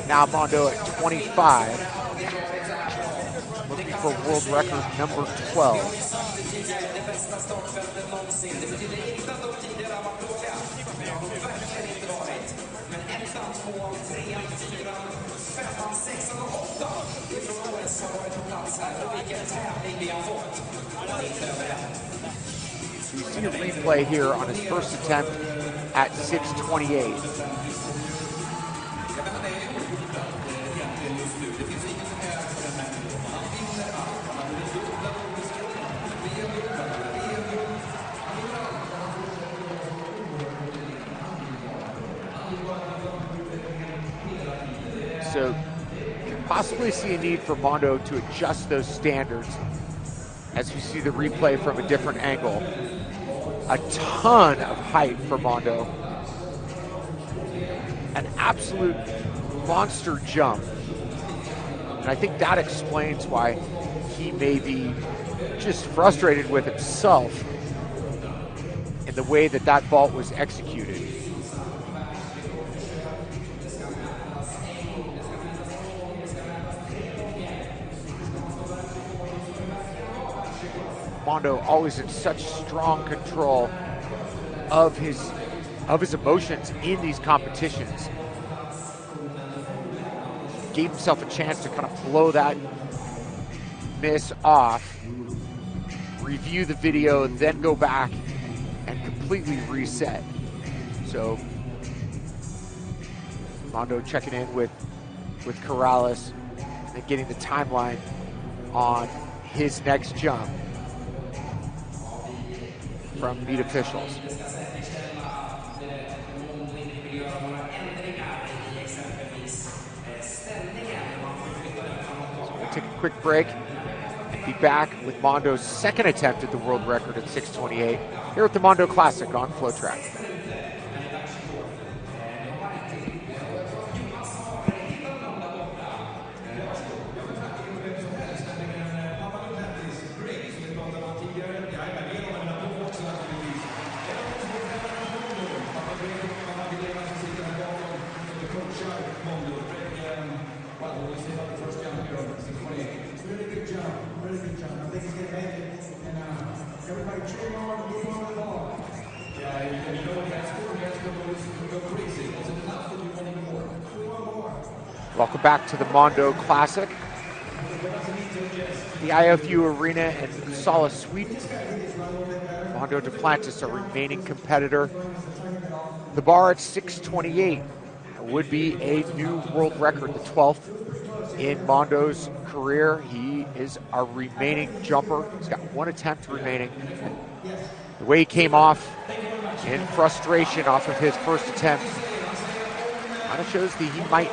Now Mondo at 25, looking for world record number 12. So you see a replay here on his first attempt at 6:28. So you can possibly see a need for Mondo to adjust those standards as you see the replay from a different angle. A ton of height for Mondo. An absolute monster jump. And I think that explains why he may be just frustrated with himself in the way that that vault was executed. Mondo always in such strong control of his emotions in these competitions. Gave himself a chance to kind of blow that miss off, review the video, then go back and completely reset. So Mondo checking in with Corrales and getting the timeline on his next jump from meet officials. So we'll take a quick break and be back with Mondo's second attempt at the world record at 6:28 here at the Mondo Classic on FloTrack. Welcome back to the Mondo Classic. The IFU Arena in Sala, Sweden. Mondo Duplantis, a remaining competitor. The bar at 628 would be a new world record, the 12th in Mondo's career. He is our remaining jumper. He's got one attempt remaining. And the way he came off in frustration off of his first attempt kind of shows that he might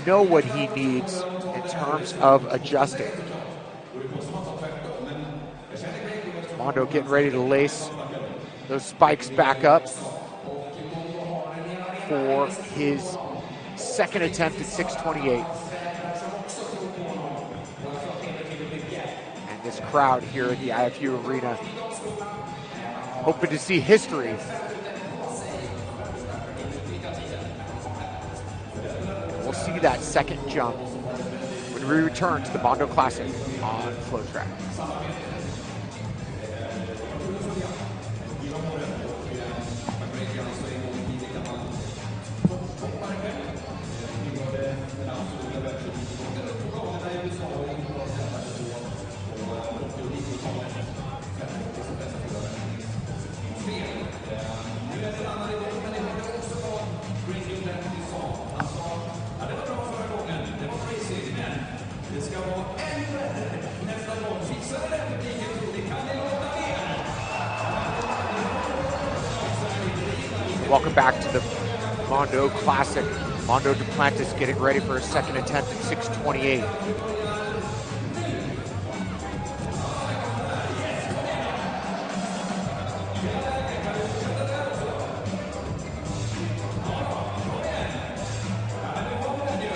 know what he needs in terms of adjusting. Mondo getting ready to lace those spikes back up for his second attempt at 628. And this crowd here at the IFU Arena hoping to see history. We'll see that second jump when we return to the Mondo Classic on FloTrack. Welcome back to the Mondo Classic. Mondo Duplantis getting ready for his second attempt at 628.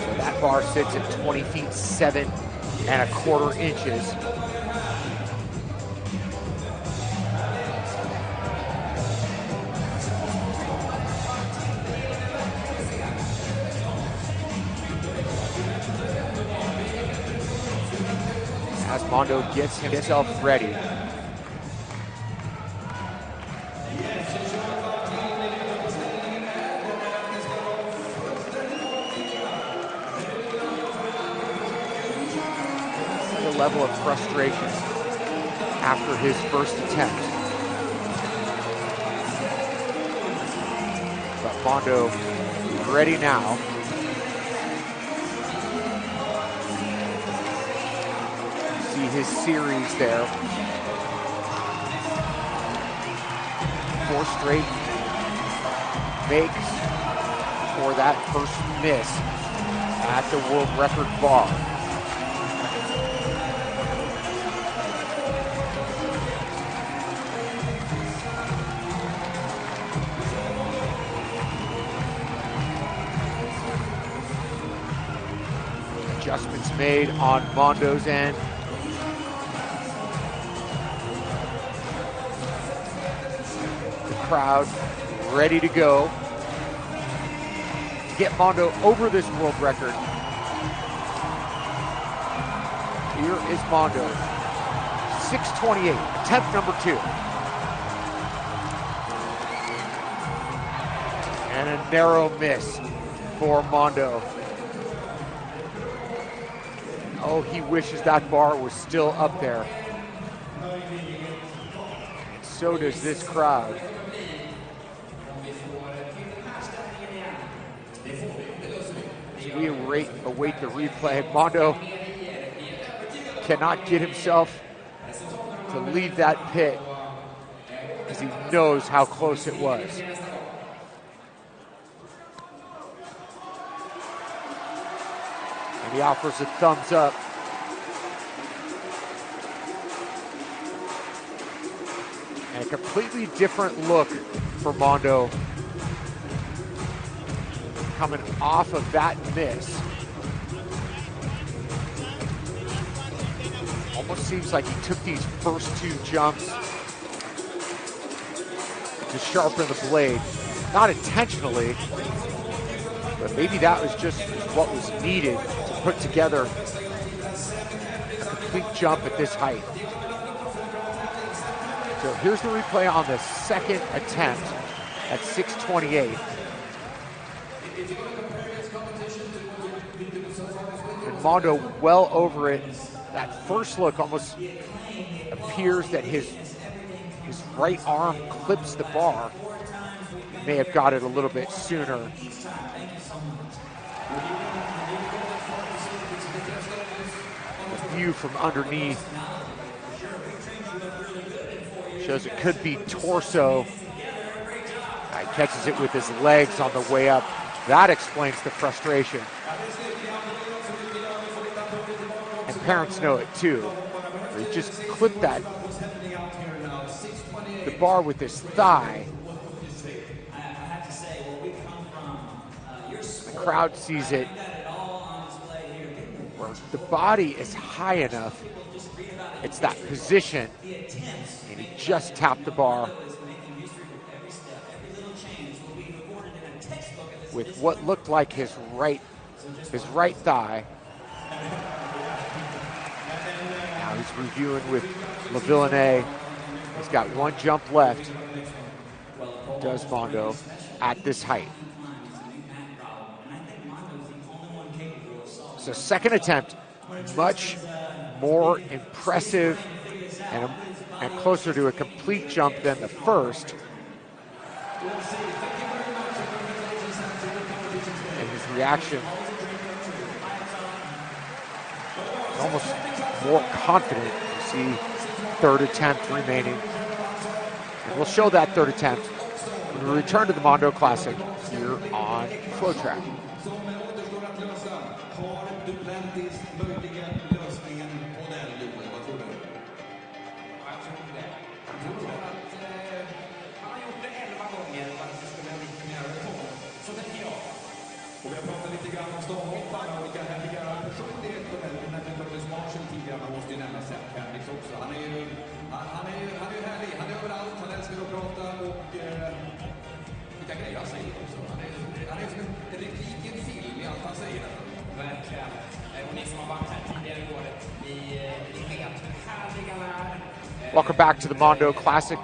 So that bar sits at 20 feet 7¼ inches. As Mondo gets himself ready. The level of frustration after his first attempt. But Mondo ready now. See his series there. 4 straight makes for that first miss at the world record bar. Adjustments made on Mondo's end. Crowd ready to go to get Mondo over this world record. Here is Mondo, 628, attempt number 2. And a narrow miss for Mondo. Oh, he wishes that bar was still up there. And so does this crowd. We await the replay. Mondo cannot get himself to leave that pit because he knows how close it was. And he offers a thumbs up. And a completely different look for Mondo coming off of that miss. Almost seems like he took these first 2 jumps to sharpen the blade. Not intentionally, but maybe that was just what was needed to put together a complete jump at this height. So here's the replay on the second attempt at 628. And Mondo well over it. That first look almost appears that his right arm clips the bar. He may have got it a little bit sooner. The view from underneath shows it could be torso. He catches it with his legs on the way up. That explains the frustration. And parents know it too. He just clipped the bar with his thigh. The crowd sees it where the body is high enough. It's that position, and he just tapped the bar with what looked like his right thigh. Now he's reviewing with LaVilleneuve. He's got one jump left, does Mondo, at this height. So second attempt, much more impressive and closer to a complete jump than the first. And his reaction, almost more confident. You see third attempt remaining. And we'll show that third attempt when we return to the Mondo Classic here on FloTrack. Och vi har pratat lite grann om stavhopparna och vilka härliga personligheter de är. Den här Thomas Marshall tidigare, man måste ju nämna Seth Hendricks också. Han är ju härlig, han är överallt, han älskar att prata och vilka grejer han säger också. Han är som en replik i en film i allt han säger. Verkligen. Och ni som har varit här tidigare i året, ni vet hur härlig han är. Welcome back to the Mondo Classic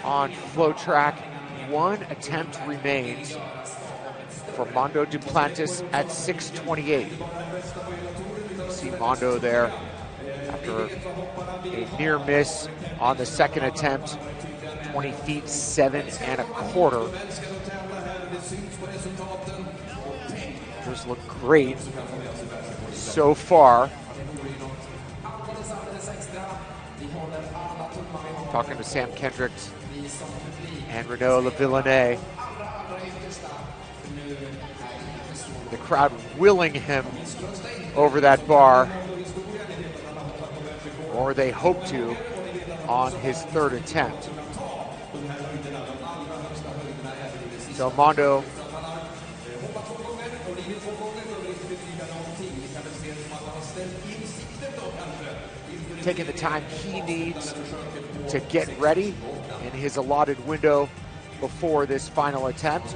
on FloTrack. One attempt remains for Mondo Duplantis at 6:28. You see Mondo there after a near miss on the second attempt, 20 feet 7.25. Those look great so far. Talking to Sam Kendricks and Renaud LaVilleneuve. The crowd willing him over that bar, or they hope to, on his third attempt. So Mondo taking the time he needs to get ready in his allotted window before this final attempt.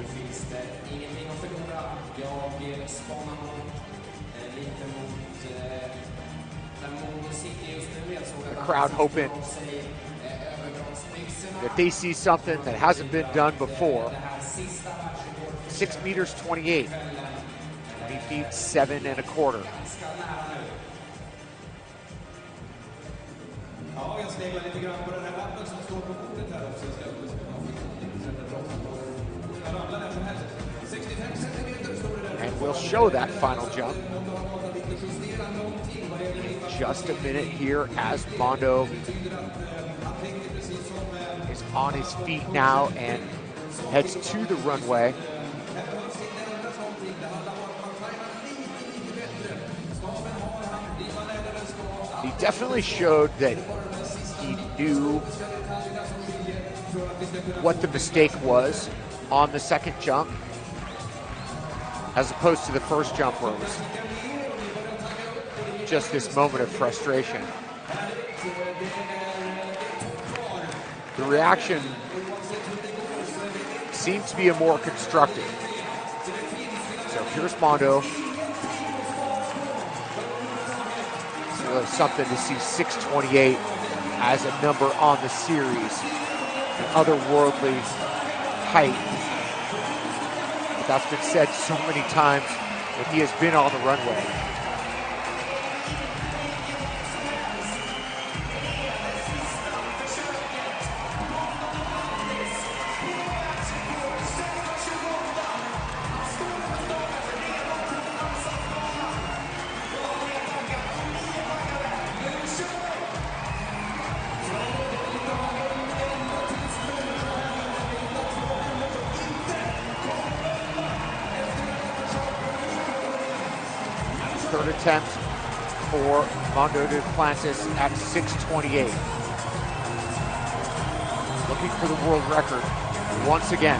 The crowd hoping that they see something that hasn't been done before. 6 meters 28, 20 feet 7.25. Ja, jag sneglar lite grann på den här lappen som står på bordet här också. Jag ramlar där som helst. 65 centimeter står det där. And we'll show that final jump in just a minute here as Mondo is on his feet now and heads to the runway. He definitely showed that he knew what the mistake was on the second jump, as opposed to the first jump where it was just this moment of frustration. The reaction seemed to be a more constructive. So here's Mondo. So something to see 628 as a number on the series. An otherworldly height. That's been said so many times when he has been on the runway. Third attempt for Mondo Duplantis at 6:28. Looking for the world record once again.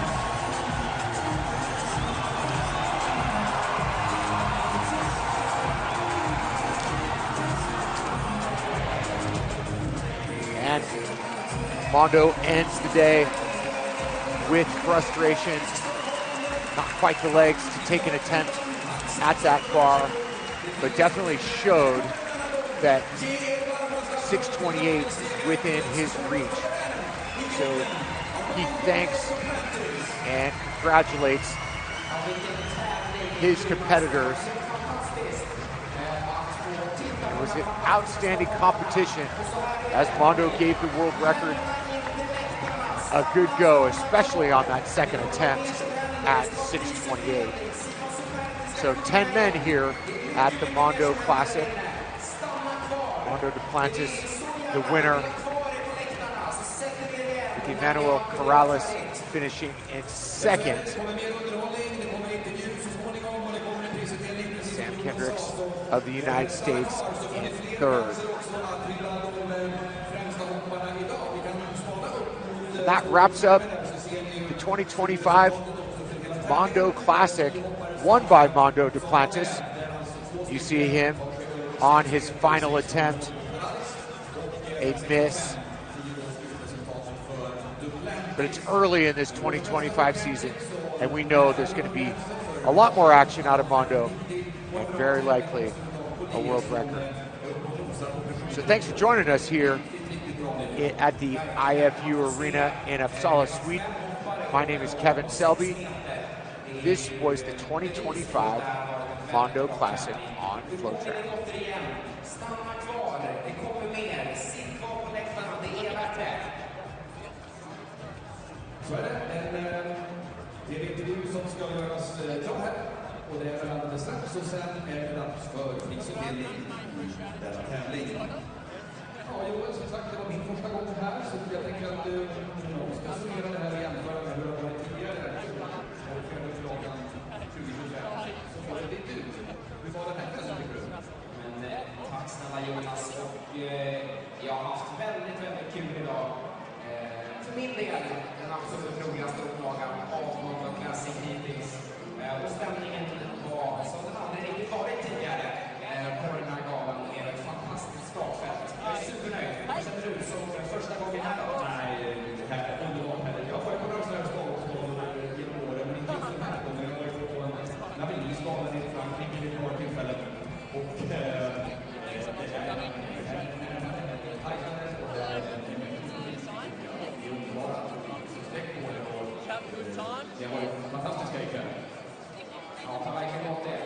And Mondo ends the day with frustration. Not quite the legs to take an attempt at that bar, but definitely showed that 6:28 is within his reach. So he thanks and congratulates his competitors. It was an outstanding competition as Mondo gave the world record a good go, especially on that second attempt at 6:28. So 10 men here at the Mondo Classic. Mondo Duplantis, the winner, with Emmanuel Corrales finishing in second. Sam Kendricks of the United States in third. And that wraps up the 2025 Mondo Classic, won by Mondo Duplantis. You see him on his final attempt, a miss. But it's early in this 2025 season, and we know there's going to be a lot more action out of Mondo, and very likely a world record. So thanks for joining us here at the IFU Arena in Uppsala, Sweden. My name is Kevin Selby. This was the 2025 Mondo Classic on FloTrack. Så är det. En tv-intervju som ska göras klar här. Och det är väl alldeles strax. Och sen är det dags för prisutdelning i denna tävling. Ja, Joel, som sagt, det var min första gång här. Så jag tänker att någon ska summera det här och jämföra med hur det har varit tidigare. Och för klockan 2025 så får det ditt ut. Hur var det här kvällen, tycker du? Men tack snälla Jonas, och jag har haft väldigt, väldigt kul idag. För min del, den absolut roligaste upplagan av Mondo Classic hittills. Och stämningen var som den aldrig riktigt varit tidigare på den här galan med ett fantastiskt startfält. Jag är supernöjd. Hur känner du som första gången här då? Nej, det här är underbart. Jag har varit på några sådana här skador genom åren, men inte just den här gången. Jag har varit på en Navilli-skada i Frankrike vid ett par tillfällen. Och det är det var fantastiska ikväll. Ja, det har verkligen gått det.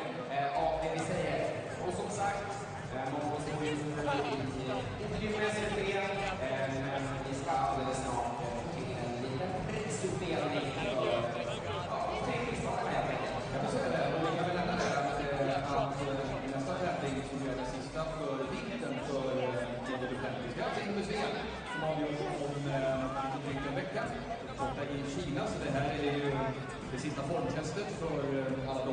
Ja, det vi säger. Och som sagt, Mondo står ju intervjumässigt igen, men vi ska alldeles snart till en liten prisutdelning för tävlingsdagarna helt enkelt. Jag får säga det, och vi kan väl nämna det att nästa tävling som är den sista för vintern för Mondo Duplantis. Vi har alltså museum som avgörs om drygt en vecka borta i Kina, så det här är ju det sista formtestet för alla de